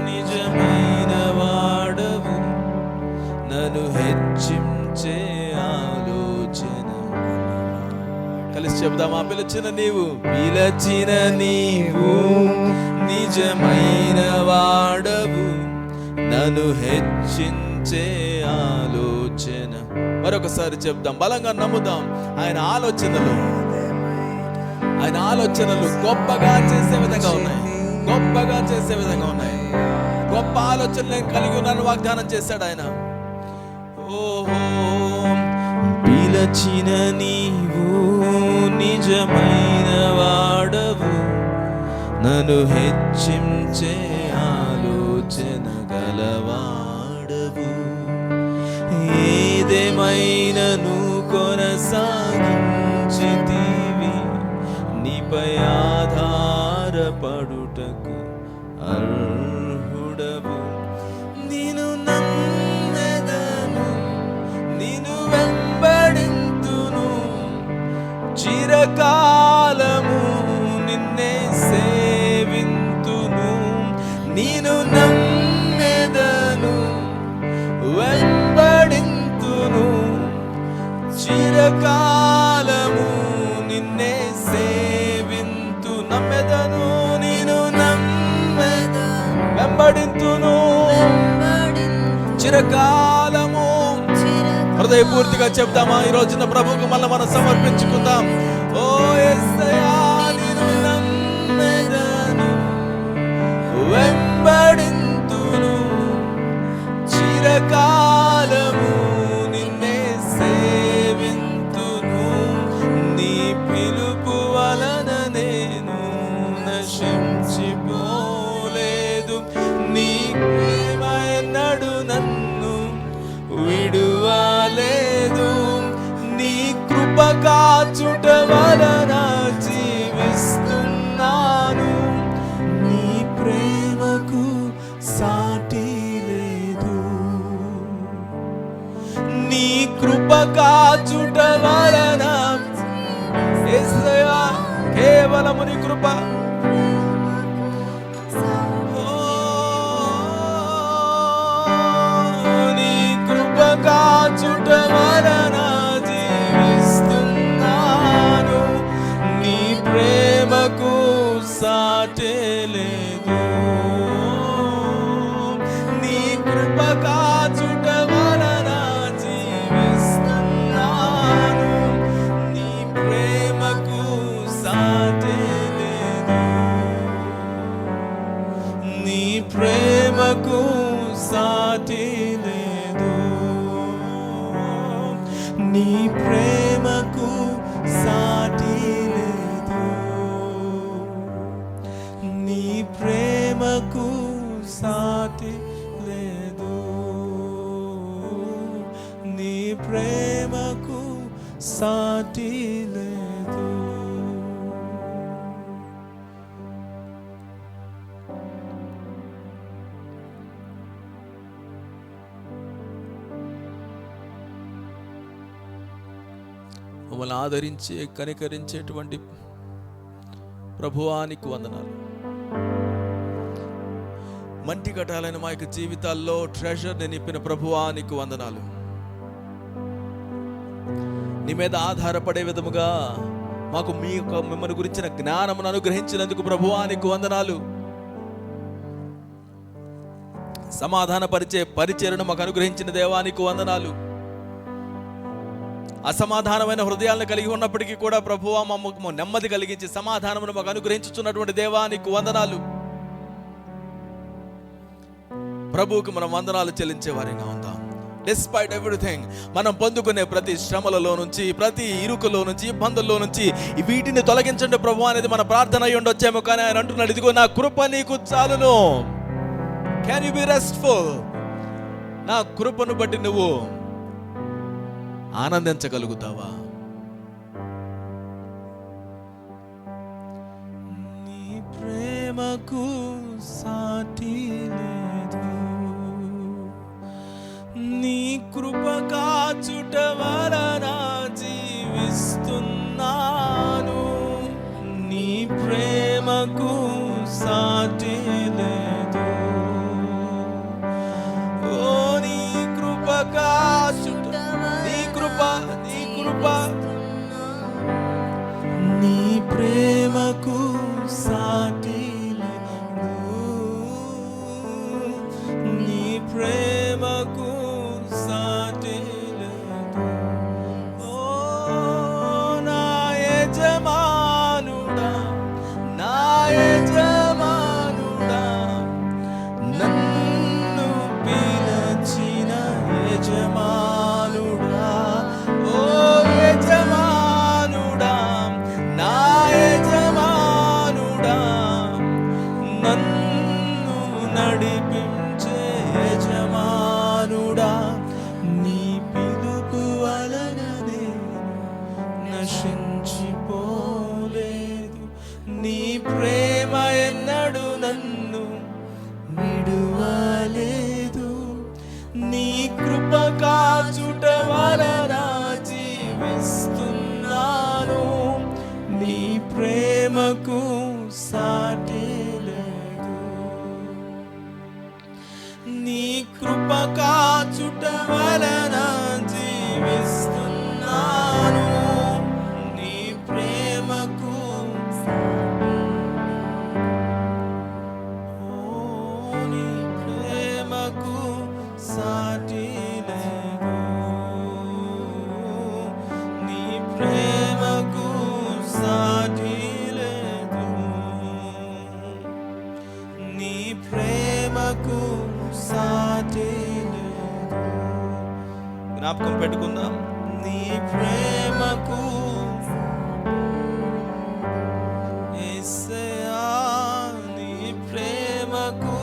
నిజమైన వాడవు. నన్ను హెచ్చించే ఆలోచన. కలిసి చెబుదామా? పిలిచిన నీవు నిజమైన వాడవు. నన్ను హెచ్చించే ఆలోచన. మరొకసారి చెప్దాం, బలంగా నమ్ముదాం. ఆయన ఆలోచనలు గొప్పగా చేసే విధంగా ఉన్నాయి. గొప్ప ఆలోచనలు నేను కలిగి ఉన్నాను వాగ్దానం చేశాడు ఆయన. ఓహో పిలచిన నీవు నిజమైన వాడవు, నన్ను హెచ్చించే ఆలోచన గలవాడవు. ఏదేమైనను కొనసాగించితివి, నీపై ఆధారపడుటకు అర్హుడవు. నిన్ను నమ్మెదను, నిన్ను వెంబడింతును, చిరకాలము నిన్నే సేవింతును. నిన్ను నమ్మెదను, వెంబడింతును, చిరకాలము నిన్నే సేవింతు. నమ్మెదను, నిన్ను నమ్మెదను, వెంబడింతును, చిరకాలము. హృదయపూర్తిగా చెప్తామా ఈ రోజున ప్రభువుకు మళ్ళీ మనం సమర్పించుకుందాం. ఓ యేసయ్యా, నిన్ను నమ్మెదను, వెంబడింతును, చిరకాలము నిన్నే సేవింతును. నీ పిలుపు వలన నేను నశించిపోలేదు, నీ ప్రేమ ఎన్నడు నన్ను విడువలేదు. నీ కృప కాచుట వలన జీవిస్తున్నాను, నీ ప్రేమకు సాటి లేదు. నీ కృప కాచుట వలన యేసయ్యా, కేవలము నీ కృప. నీ కృప కాచుట వలన జీవిస్తున్నాను, నీ ప్రేమకు సాటి లేదు. నీ కృప కాచుట వలన జీవిస్తున్నాను, నీ ప్రేమకు సాటి లేదు. నీ ప్రేమకు సాటి లేదు. నీ ప్రేమకు సాటి లేదు. నీ ప్రేమకు సాటి లేదు. నీ ప్రేమకు సాటి లేదు. మమ్మల్ని ఆదరించే కనికరించేటువంటి ప్రభువానికి వందనాలు. మంటి కట్టాలని మా యొక్క జీవితాల్లో ట్రెజర్ని నింపిన ప్రభువానికి వందనాలు. నీ మీద ఆధారపడే విధముగా మాకు మీ యొక్క మిమ్మల్ని గురించిన జ్ఞానమును అనుగ్రహించినందుకు ప్రభువానికి వందనాలు. సమాధాన పరిచయను మాకు అనుగ్రహించిన దేవానికి వందనాలు. అసమాధానమైన హృదయాలను కలిగి ఉన్నప్పటికీ కూడా ప్రభువా మమ్మకు నెమ్మది కలిగించి సమాధానమును మాకు అనుగ్రహించుతున్నటువంటి దేవానికి వందనాలు. ప్రభువుకు మనం వందనాలు చెల్లించే వారిగా ఉందాం. డిస్పైట్ ఎవ్రీథింగ్, మనం పొందుకునే ప్రతి శ్రమలలో నుంచి, ప్రతి ఇరుకులో నుంచి, ఇబ్బందుల్లో నుంచి వీటిని తొలగించండి ప్రభు అనేది మన ప్రార్థన అయి ఉండొచ్చేమో. కానీ ఆయన అంటున్నాడు, ఇదిగో నా కృప నీకు చాలును. Can you be RESTful? నా కృపను బట్టి నువ్వు ఆనందించగలుగుతావా? నీ ప్రేమకు సాటి లేదు. నీ కృప కాచుట వలన జీవిస్తున్నాను, నీ ప్రేమకు సాటి లేదు. ఓ నీ కృప కాచుట, నీ కృప నీ ప్రేమకు సాటి లేదు. నీ ప్రేమకు సాటి లేదు. ఓ నా యజమానుడా, నా యజమానుడా, నీ కృప కాచుట వలన జీవిస్తున్నాను. నీ ప్రేమకు నీ ప్రేమకు సాటి లేదు. నీ ప్రేమకు సాటి లేదు. నీ ప్రేమకు సాటి లేదు. జ్ఞాపకం పెట్టుకుందాం. నీ ప్రేమకు యేసయ్యా, నీ ప్రేమకు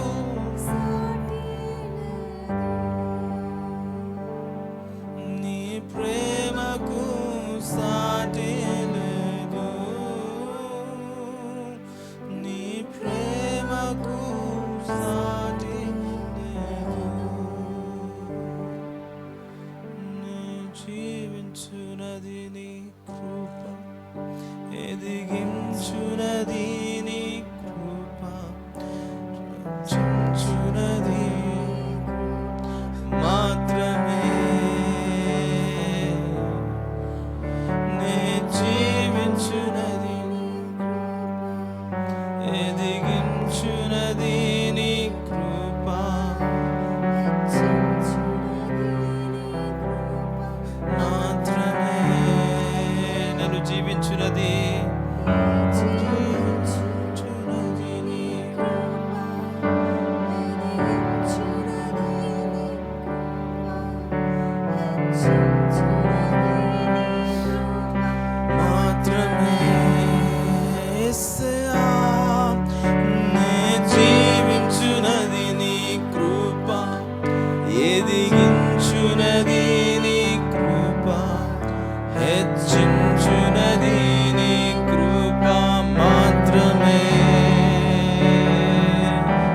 నీ ప్రేమకు సాటి లేదు. నీ ప్రేమకు సాటి లేదు. నీ జీవించునది నీ కృప, ఎదిగించునది నీ కృప, రక్షించునది మాత్రమే. నే జీవించునది, ఎదిగించునది నీ కృప, మాత్రమే. నన్ను జీవించునది నీ మాత్రమే. యేసయ్యా, నే జీవించునది నీ కృప, ఎదిగించునది నీ కృప, హెచ్చించునది నీ కృప మాత్రమే.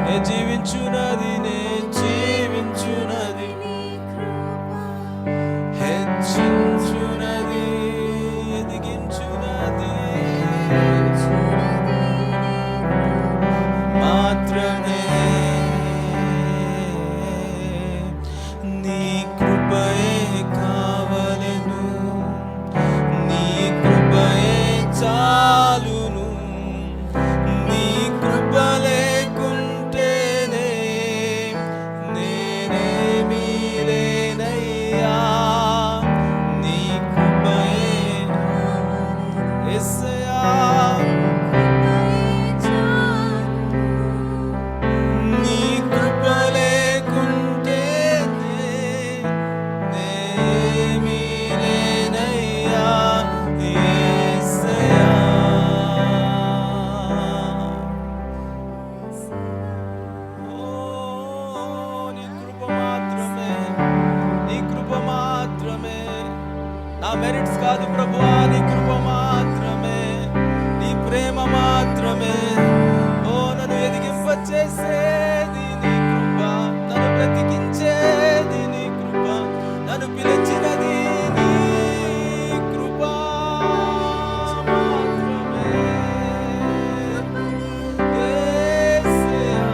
నే జీవించునది, నే జీవించునది, హెచ్చించునది, ఎదిగించునది మాత్రమే. నీ కృపయే కావలెను, నీ కృపయే చాలును. నీ కృప లేకుంటేనే నేనేమీ లేనయ్యా. నీ కృపయే యేసయ్యా, నీ కృప లేకుంటేనే నేనేమీ లేనయ్యా. యేసయ్యా, ఓ నీ కృప మాత్రమే, నీ కృప మాత్రమే. నా మెరిట్స్ కాదు ప్రభువా, నీ కృప మాత్రమే, నీ ప్రేమ మాత్రమే. ఓ నన్ను ఎదిగింపచేసేది నీ కృప, నన్ను బ్రతికించేది నీ కృప, నన్ను పిలిచినది నీ కృప మాత్రమే. యేసయ్యా,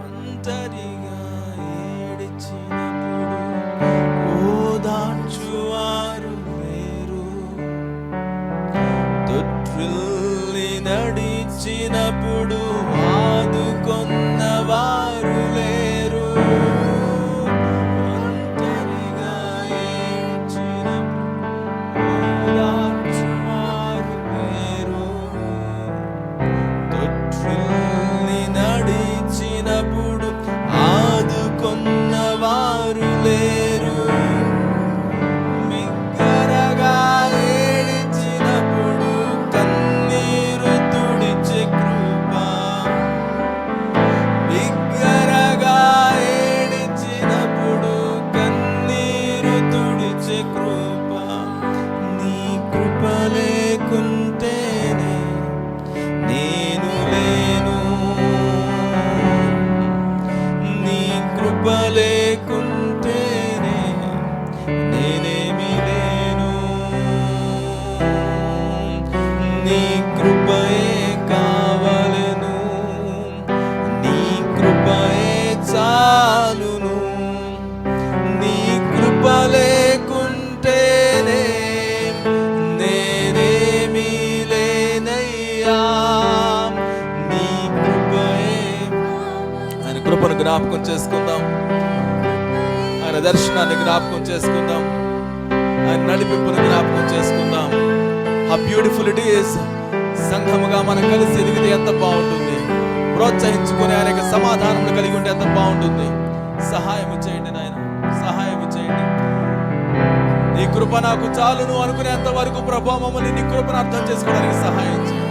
ఒంటరిగా ఏడ్చినప్పుడు ఓదార్చువారు లేరు, తొట్టిల్లి నడిచినప్పుడు ఆదుకొన్నవారు లేరు. ఒంటరిగా ఏడ్చినప్పుడు ఓదార్చువారు లేరు, తొట్టిల్లి నడిచినప్పుడు ఆదుకొన్నవారు లేరు. బిగ్గరగా ఏడ్చినప్పుడు కన్నీరు తుడిచే కృప జ్ఞాపకం చేసుకుందాం, ఆయన దర్శనాన్ని జ్ఞాపకం చేసుకుందాం, ఆయన నడిపింపును జ్ఞాపకం చేసుకుందాం. How beautiful it is. సంఘముగా మనం కలిసి ఎదిగితే ఎంత బాగుంటుంది, ప్రోత్సహించుకుని ఆయన యొక్క సమాధానం కలిగి ఉంటే ఎంత బాగుంటుంది. సహాయం చేయండి నాయన, సహాయం చేయండి. నీ కృప నాకు చాలును అనుకునేంత వరకు ప్రభువా మమ్మల్ని నీ కృపను అర్థం చేసుకోవడానికి సహాయం చేయండి.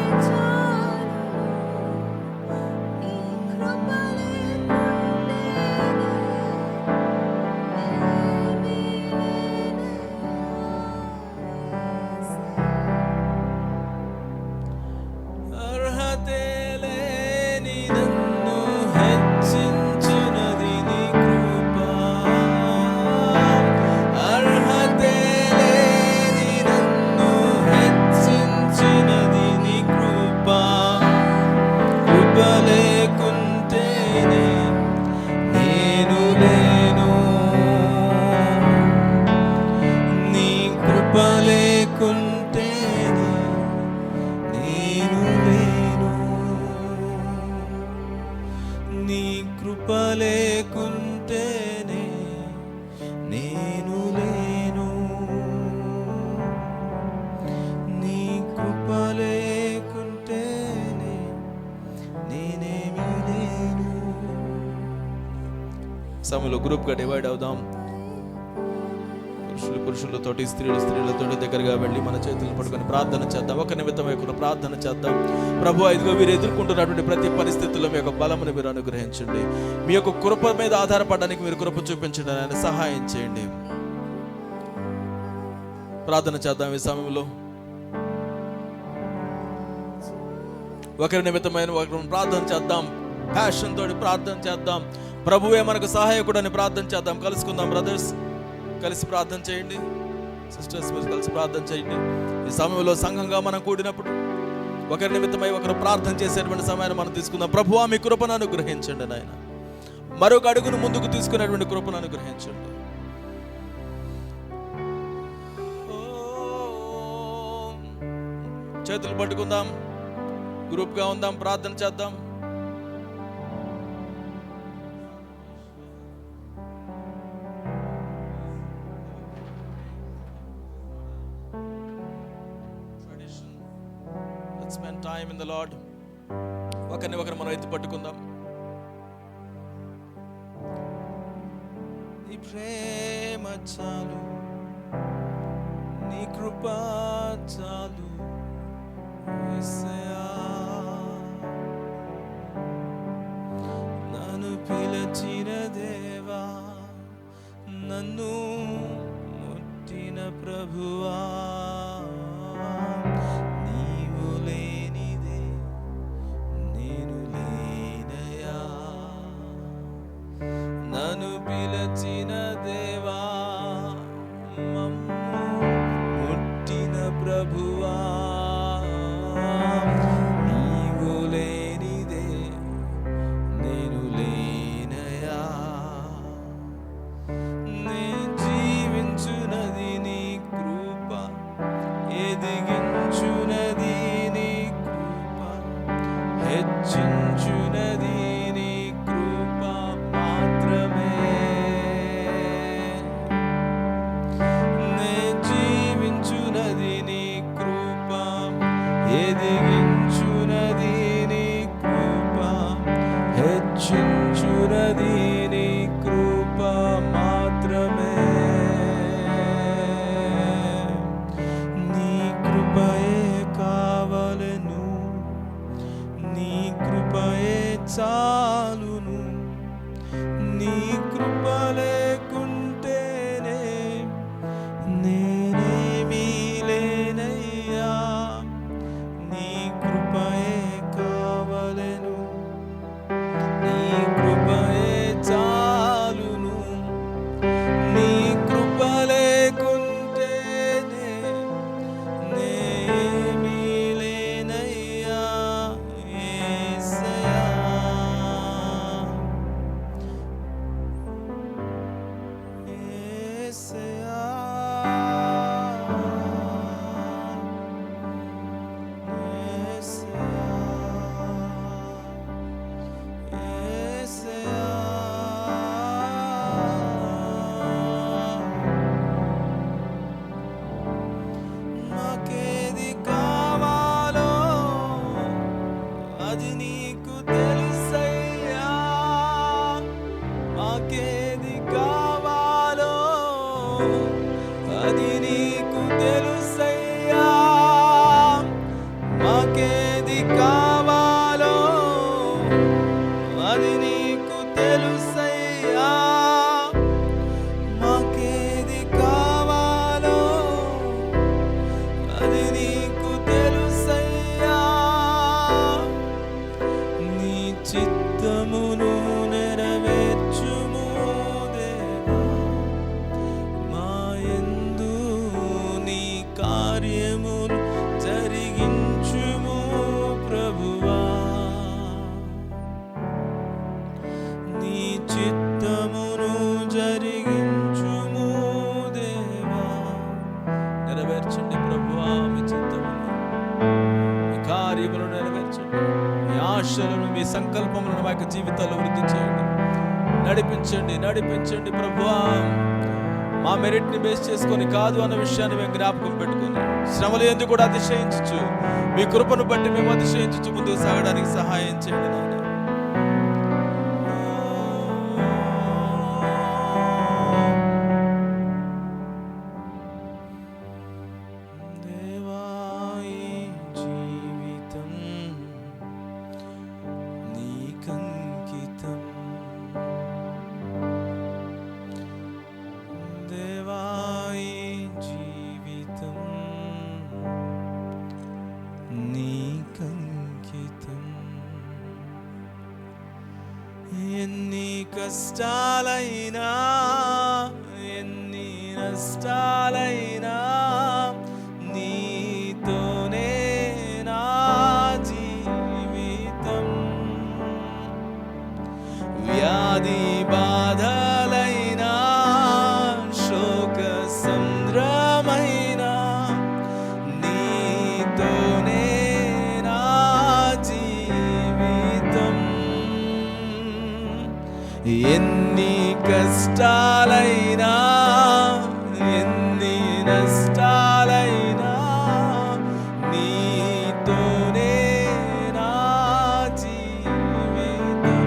సమయంలో గ్రూప్గా డివైడ్ అవుదాం. పురుషులతోటి, స్త్రీలతోటి దగ్గరగా వెళ్ళి మన చేతులను పట్టుకొని ప్రార్థన చేద్దాం. ఒక నిమిత్తం యొక్క ప్రార్థన చేద్దాం. ప్రభువా, ఇదిగో మీరు ఎదుర్కొంటున్నటువంటి ప్రతి పరిస్థితుల్లో మీ యొక్క బలమును మీరు అనుగ్రహించండి. మీ యొక్క కృప మీద ఆధారపడడానికి మీరు కృప చూపించండి, ఆయన సహాయం చేయండి. ప్రార్థన చేద్దాం. ఈ సమయంలో ఒకరి నిమిత్తమైన ఒకరు ప్రార్థన చేద్దాం. ప్యాషన్ తోటి ప్రార్థన చేద్దాం. ప్రభువే మనకు సహాయకుడు అని ప్రార్థన చేద్దాం. కలుసుకుందాం బ్రదర్స్, కలిసి ప్రార్థన చేయండి. సిస్టర్స్ మీరు కలిసి ప్రార్థన చేయండి. ఈ సమయంలో సంఘంగా మనం కూడినప్పుడు ఒకరి నిమిత్తమై ఒకరు ప్రార్థన చేసేటువంటి సమయాన్ని మనం తీసుకుందాం. ప్రభువా, మీ కృపను అనుగ్రహించండి నాయన. మరొక అడుగును ముందుకు తీసుకునేటువంటి కృపను అనుగ్రహించండి. చేతులు పట్టుకుందాం, గ్రూప్గా ఉందాం, ప్రార్థన చేద్దాం. Spend time in the Lord. ఒకరిని ఒకరు మనం ఎత్తి పట్టుకుందాం. నీ ప్రేమ చాలు, నీ కృప చాలు యేసయ్యా. నన్ను పిలిచిన దేవా, నన్ను ముట్టిన ప్రభువా, నన్ను పిలిచిన దేవా, మమ్ము ముట్టిన ప్రభువా, నీవు లేనిదే నేను లేనయా. నే జీవించునది నీ కృప, ఎదిగించునది నీ కృప, హెచ్చించునది నీ కృప మాత్రమే. నే జీవించునది నీ కృప, ఎదిగించునది నీ కృప, హెచ్చించునది నీ కృప మాత్రమే. నీ కృపయే కావలెను, నీ కృపయే చాలును. నీ కృప లేకుంటేనే నేనేమీ లేనయ్యా. నీ కృపయే కావలెను, నీ కృపయే చాలును. నీ కృప లేకుంటేనే నేనేమీ లేనయ్యా యేసయ్యా. ఆశలను, మీ సంకల్పములను మా యొక్క జీవితాల్లో వృద్ధి చేయండి. నడిపించండి ప్రభువా. మా మెరిట్ని బేస్ చేసుకొని కాదు అన్న విషయాన్ని మేము జ్ఞాపకం పెట్టుకుని, శ్రమలు ఎందుకు కూడా అతిశయించు, మీ కృపను బట్టి మేము అతిశయించు ముందుకు సాగడానికి సహాయం చేయండి నాయన. ఎన్ని కష్టాలైనా, ఎన్ని నష్టాలైనా నీతోనే నా జీవితం. వ్యాధి బాధలైనా, శోక సంద్రమైనా నీతోనే నా జీవితం. ఎన్ని కష్టాలైనా, ఎన్ని నష్టాలైనా నీతోనే నా జీవితం.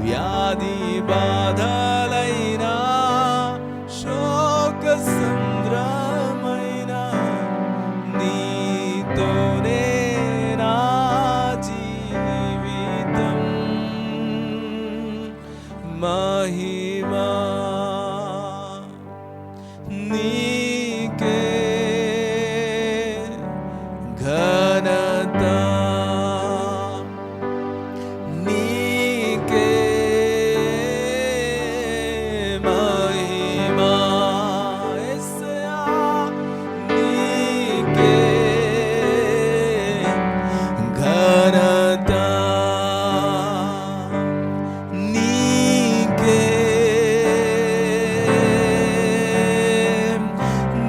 వ్యాధి బాధలైనా, శోక సంద్రమైన నీతోనే నా జీవితం. మహిమా నీకే, ఘనత నీకే, మహిమా యేసయ్యా నీకే, ఘనత నీకే.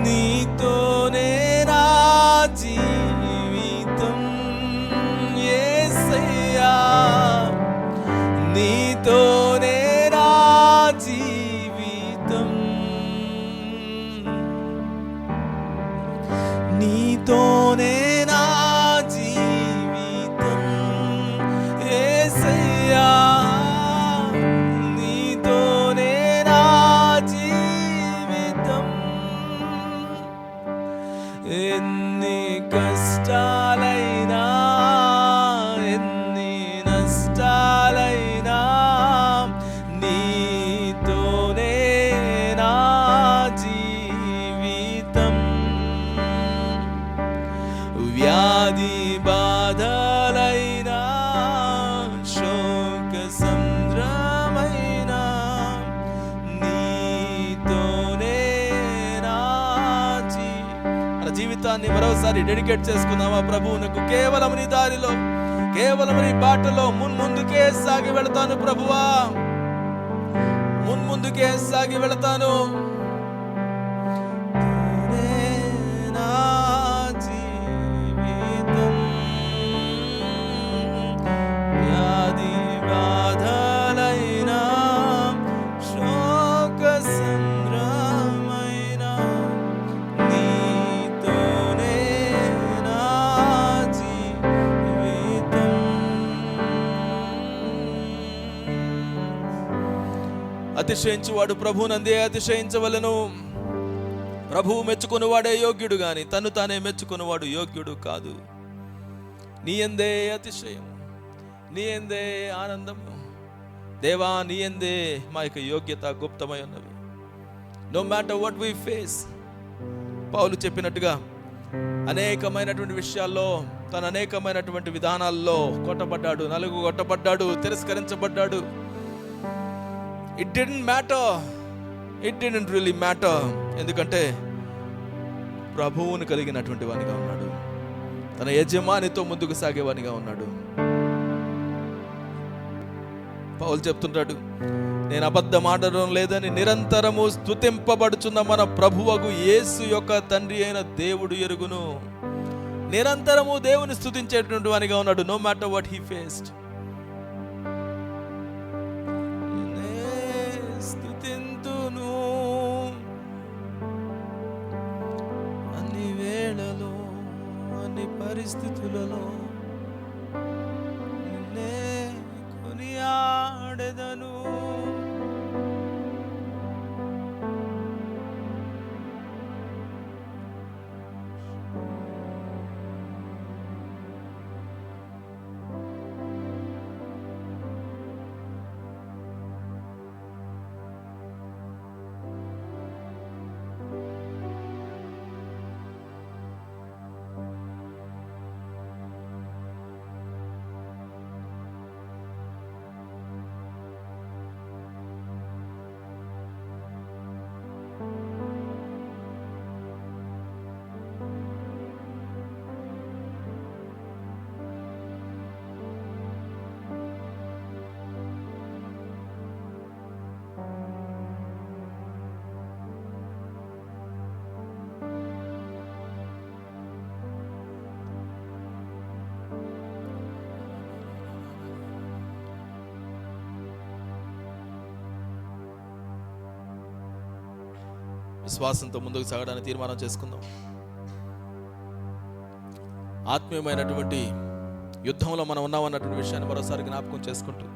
నీతోనే నా జీవితం యేసయ్యా, నీతోనే నా జీవితం. నీతోనే నా జీవితం యేసయ్యా, నీతోనే నా జీవితం. ఎన్ని కష్టాలైనా, ఎన్ని నష్టాలైనా నీతోనే నా జీవితం. వ్యాధి బాధలైనా, శోక సంద్రమైన నీతోనే నా మన జీవితాన్ని మరోసారి డెడికేట్ చేసుకుందామా ప్రభువునకు. కేవలం నీ దారిలో, కేవలం నీ బాటలో ముందుకే సాగి వెళతాను ప్రభువా, ముందుకే సాగి వెళతాను. నా జీవితం వ్యాధి బాధలైనా, శోక సంద్రమైన నీతోనే నా జీవితం. అతిశయించువాడు ప్రభువునందే అతిశయించవలెను. ప్రభువు మెచ్చుకునివాడే యోగ్యుడు గాని తను తానే మెచ్చుకునివాడు యోగ్యుడు కాదు. నీ యందే అతిశయం, నీ యందే ఆనందము దేవా, నీ యందే మా యొక్క యోగ్యత గుప్తమై ఉన్నవి. No matter what we face, Paul చెప్పినట్టుగా అనేకమైనటువంటి విషయాల్లో, తన అనేకమైనటువంటి విధానాల్లో కొట్టబడ్డాడు, నలుగు కొట్టబడ్డాడు, తిరస్కరించబడ్డాడు. It didn't matter, it didn't really matter. ఎందుకంటే ప్రభువును కలిగినటువంటి వానిగా ఉన్నాడు, తన యజమానితో ముందుకు సాగేవానిగా ఉన్నాడు. పౌలు చెప్తుంటాడు, నేను అబద్ధం ఆడడం లేదని నిరంతరము స్తుతింపబడుచున్న మన ప్రభువగు యేసు యొక్క తండ్రి అయిన దేవుడు ఎరుగును. నిరంతరము దేవుని స్తుతించేటువంటి వానిగా ఉన్నాడు. No matter what he faced. స్తుతింతును అన్ని వేళలో, అన్ని పరిస్థితులలో నిన్నే కొనియాడెదను. విశ్వాసంతో ముందుకు సాగడానికి తీర్మానం చేసుకుందాం. ఆత్మీయమైనటువంటి యుద్ధంలో మనం ఉన్నామన్నటువంటి విషయాన్ని మరోసారి జ్ఞాపకం చేసుకుంటూ,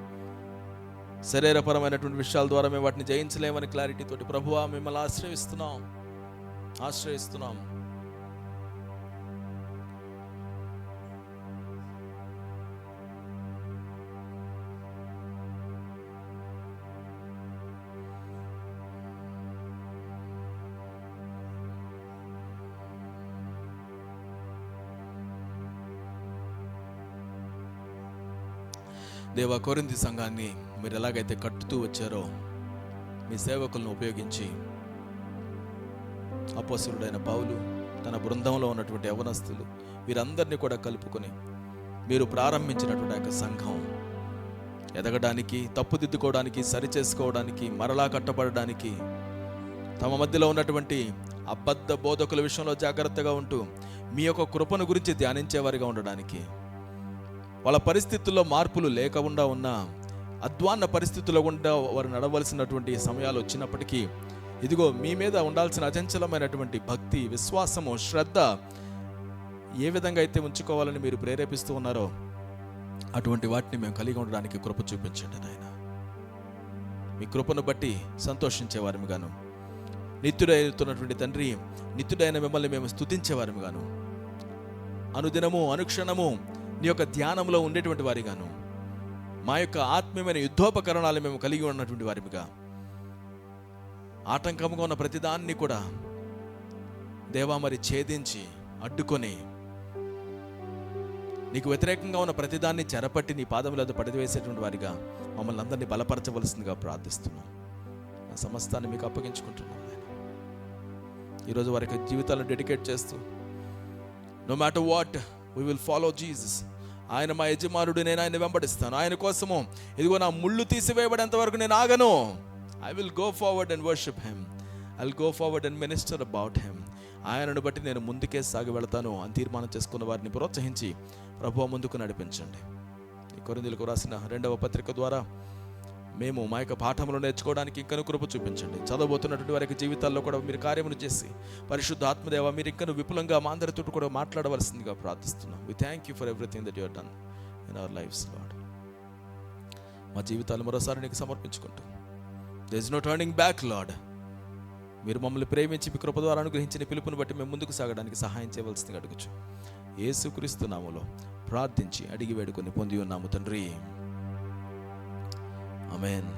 శరీరపరమైనటువంటి విషయాల ద్వారా మేము వాటిని జయించలేమని క్లారిటీ తోటి ప్రభువా మిమ్మల్ని ఆశ్రయిస్తున్నాం. దేవా, కొరింథీ సంఘాన్ని మీరు ఎలాగైతే కట్టుతూ వచ్చారో మీ సేవకులను ఉపయోగించి అపోస్తలుడైన పౌలు తన బృందంలో ఉన్నటువంటి యవనస్తులు వీరందరినీ కూడా కలుపుకొని మీరు ప్రారంభించినటువంటి యొక్క సంఘం ఎదగడానికి, తప్పుదిద్దుకోవడానికి, సరిచేసుకోవడానికి, మరలా కట్టబడడానికి, తమ మధ్యలో ఉన్నటువంటి అబద్ధ బోధకుల విషయంలో జాగ్రత్తగా ఉంటూ మీ యొక్క కృపను గురించి ధ్యానించేవారిగా ఉండడానికి, వాళ్ళ పరిస్థితుల్లో మార్పులు లేకుండా ఉన్న అధ్వాన్న పరిస్థితుల్లో గుండా వారు నడవలసినటువంటి సమయాలు వచ్చినప్పటికీ ఇదిగో మీ మీద ఉండాల్సిన అచంచలమైనటువంటి భక్తి, విశ్వాసము, శ్రద్ధ ఏ విధంగా అయితే ఉంచుకోవాలని మీరు ప్రేరేపిస్తూ ఉన్నారో అటువంటి వాటిని మేము కలిగి ఉండడానికి కృప చూపించండి నాయన. మీ కృపను బట్టి సంతోషించేవారిగాను, నిత్యుడైనటువంటి తండ్రి, నిత్యుడైన మిమ్మల్ని మేము స్తుతించేవారిగాను, అనుదినము అనుక్షణము నీ యొక్క ధ్యానంలో ఉండేటువంటి వారిగాను, మా యొక్క ఆత్మీయమైన యుద్ధోపకరణాలు మేము కలిగి ఉన్నటువంటి వారిగా, ఆటంకముగా ఉన్న ప్రతిదాన్ని కూడా దేవా మరి ఛేదించి అడ్డుకొని నీకు వ్యతిరేకంగా ఉన్న ప్రతిదాన్ని చెరపట్టి నీ పాదముల పడివేసేటువంటి వారిగా మమ్మల్ని అందరినీ బలపరచవలసిందిగా ప్రార్థిస్తున్నాం. ఆ సమస్తాన్ని మీకు అప్పగించుకుంటున్నాం. ఈరోజు వారి జీవితాలను డెడికేట్ చేస్తూ no matter what we will follow Jesus. ఆయన మా యజమానుడు, నేను ఆయన వెంబడిస్తాను. ఆయన కోసము ఇదిగో నా ముళ్ళు తీసివేయబడేంత వరకు నేను ఆగను. I will go forward and worship him. I'll go forward and minister about him. ఆయనను బట్టి నేను ముందుకే సాగి వెళతాను అని తీర్మానం చేసుకున్న వారిని ప్రోత్సహించి ప్రభువా ముందుకు నడిపించండి. ఈ కొరింథీయులకు రాసిన 2వ పత్రిక ద్వారా మేము మా యొక్క పాఠములు నేర్చుకోవడానికి ఇంకను కృప చూపించండి. చదవబోతున్నటువంటి వారి జీవితాల్లో కూడా మీరు కార్యమును చేసి పరిశుద్ధ ఆత్మదేవ మీరు ఇంకను విపులంగా మా అందరితో కూడా మాట్లాడవలసిందిగా ప్రార్థిస్తున్నాం. We thank you for everything that you have done in our lifes Lord. మా జీవితాలు మరోసారి నీకు సమర్పించుకుంటూ there is no turning back Lord. మీరు మమ్మల్ని ప్రేమించి మీ కృప ద్వారా అనుగ్రహించిన పిలుపుని బట్టి మేము ముందుకు సాగడానికి సహాయం చేయవలసిందిగా అడుగుచు యేసుక్రీస్తు నామములో ప్రార్థించి అడిగి వేడుకొని పొంది ఉన్నాము తండ్రి. ఆమేన్.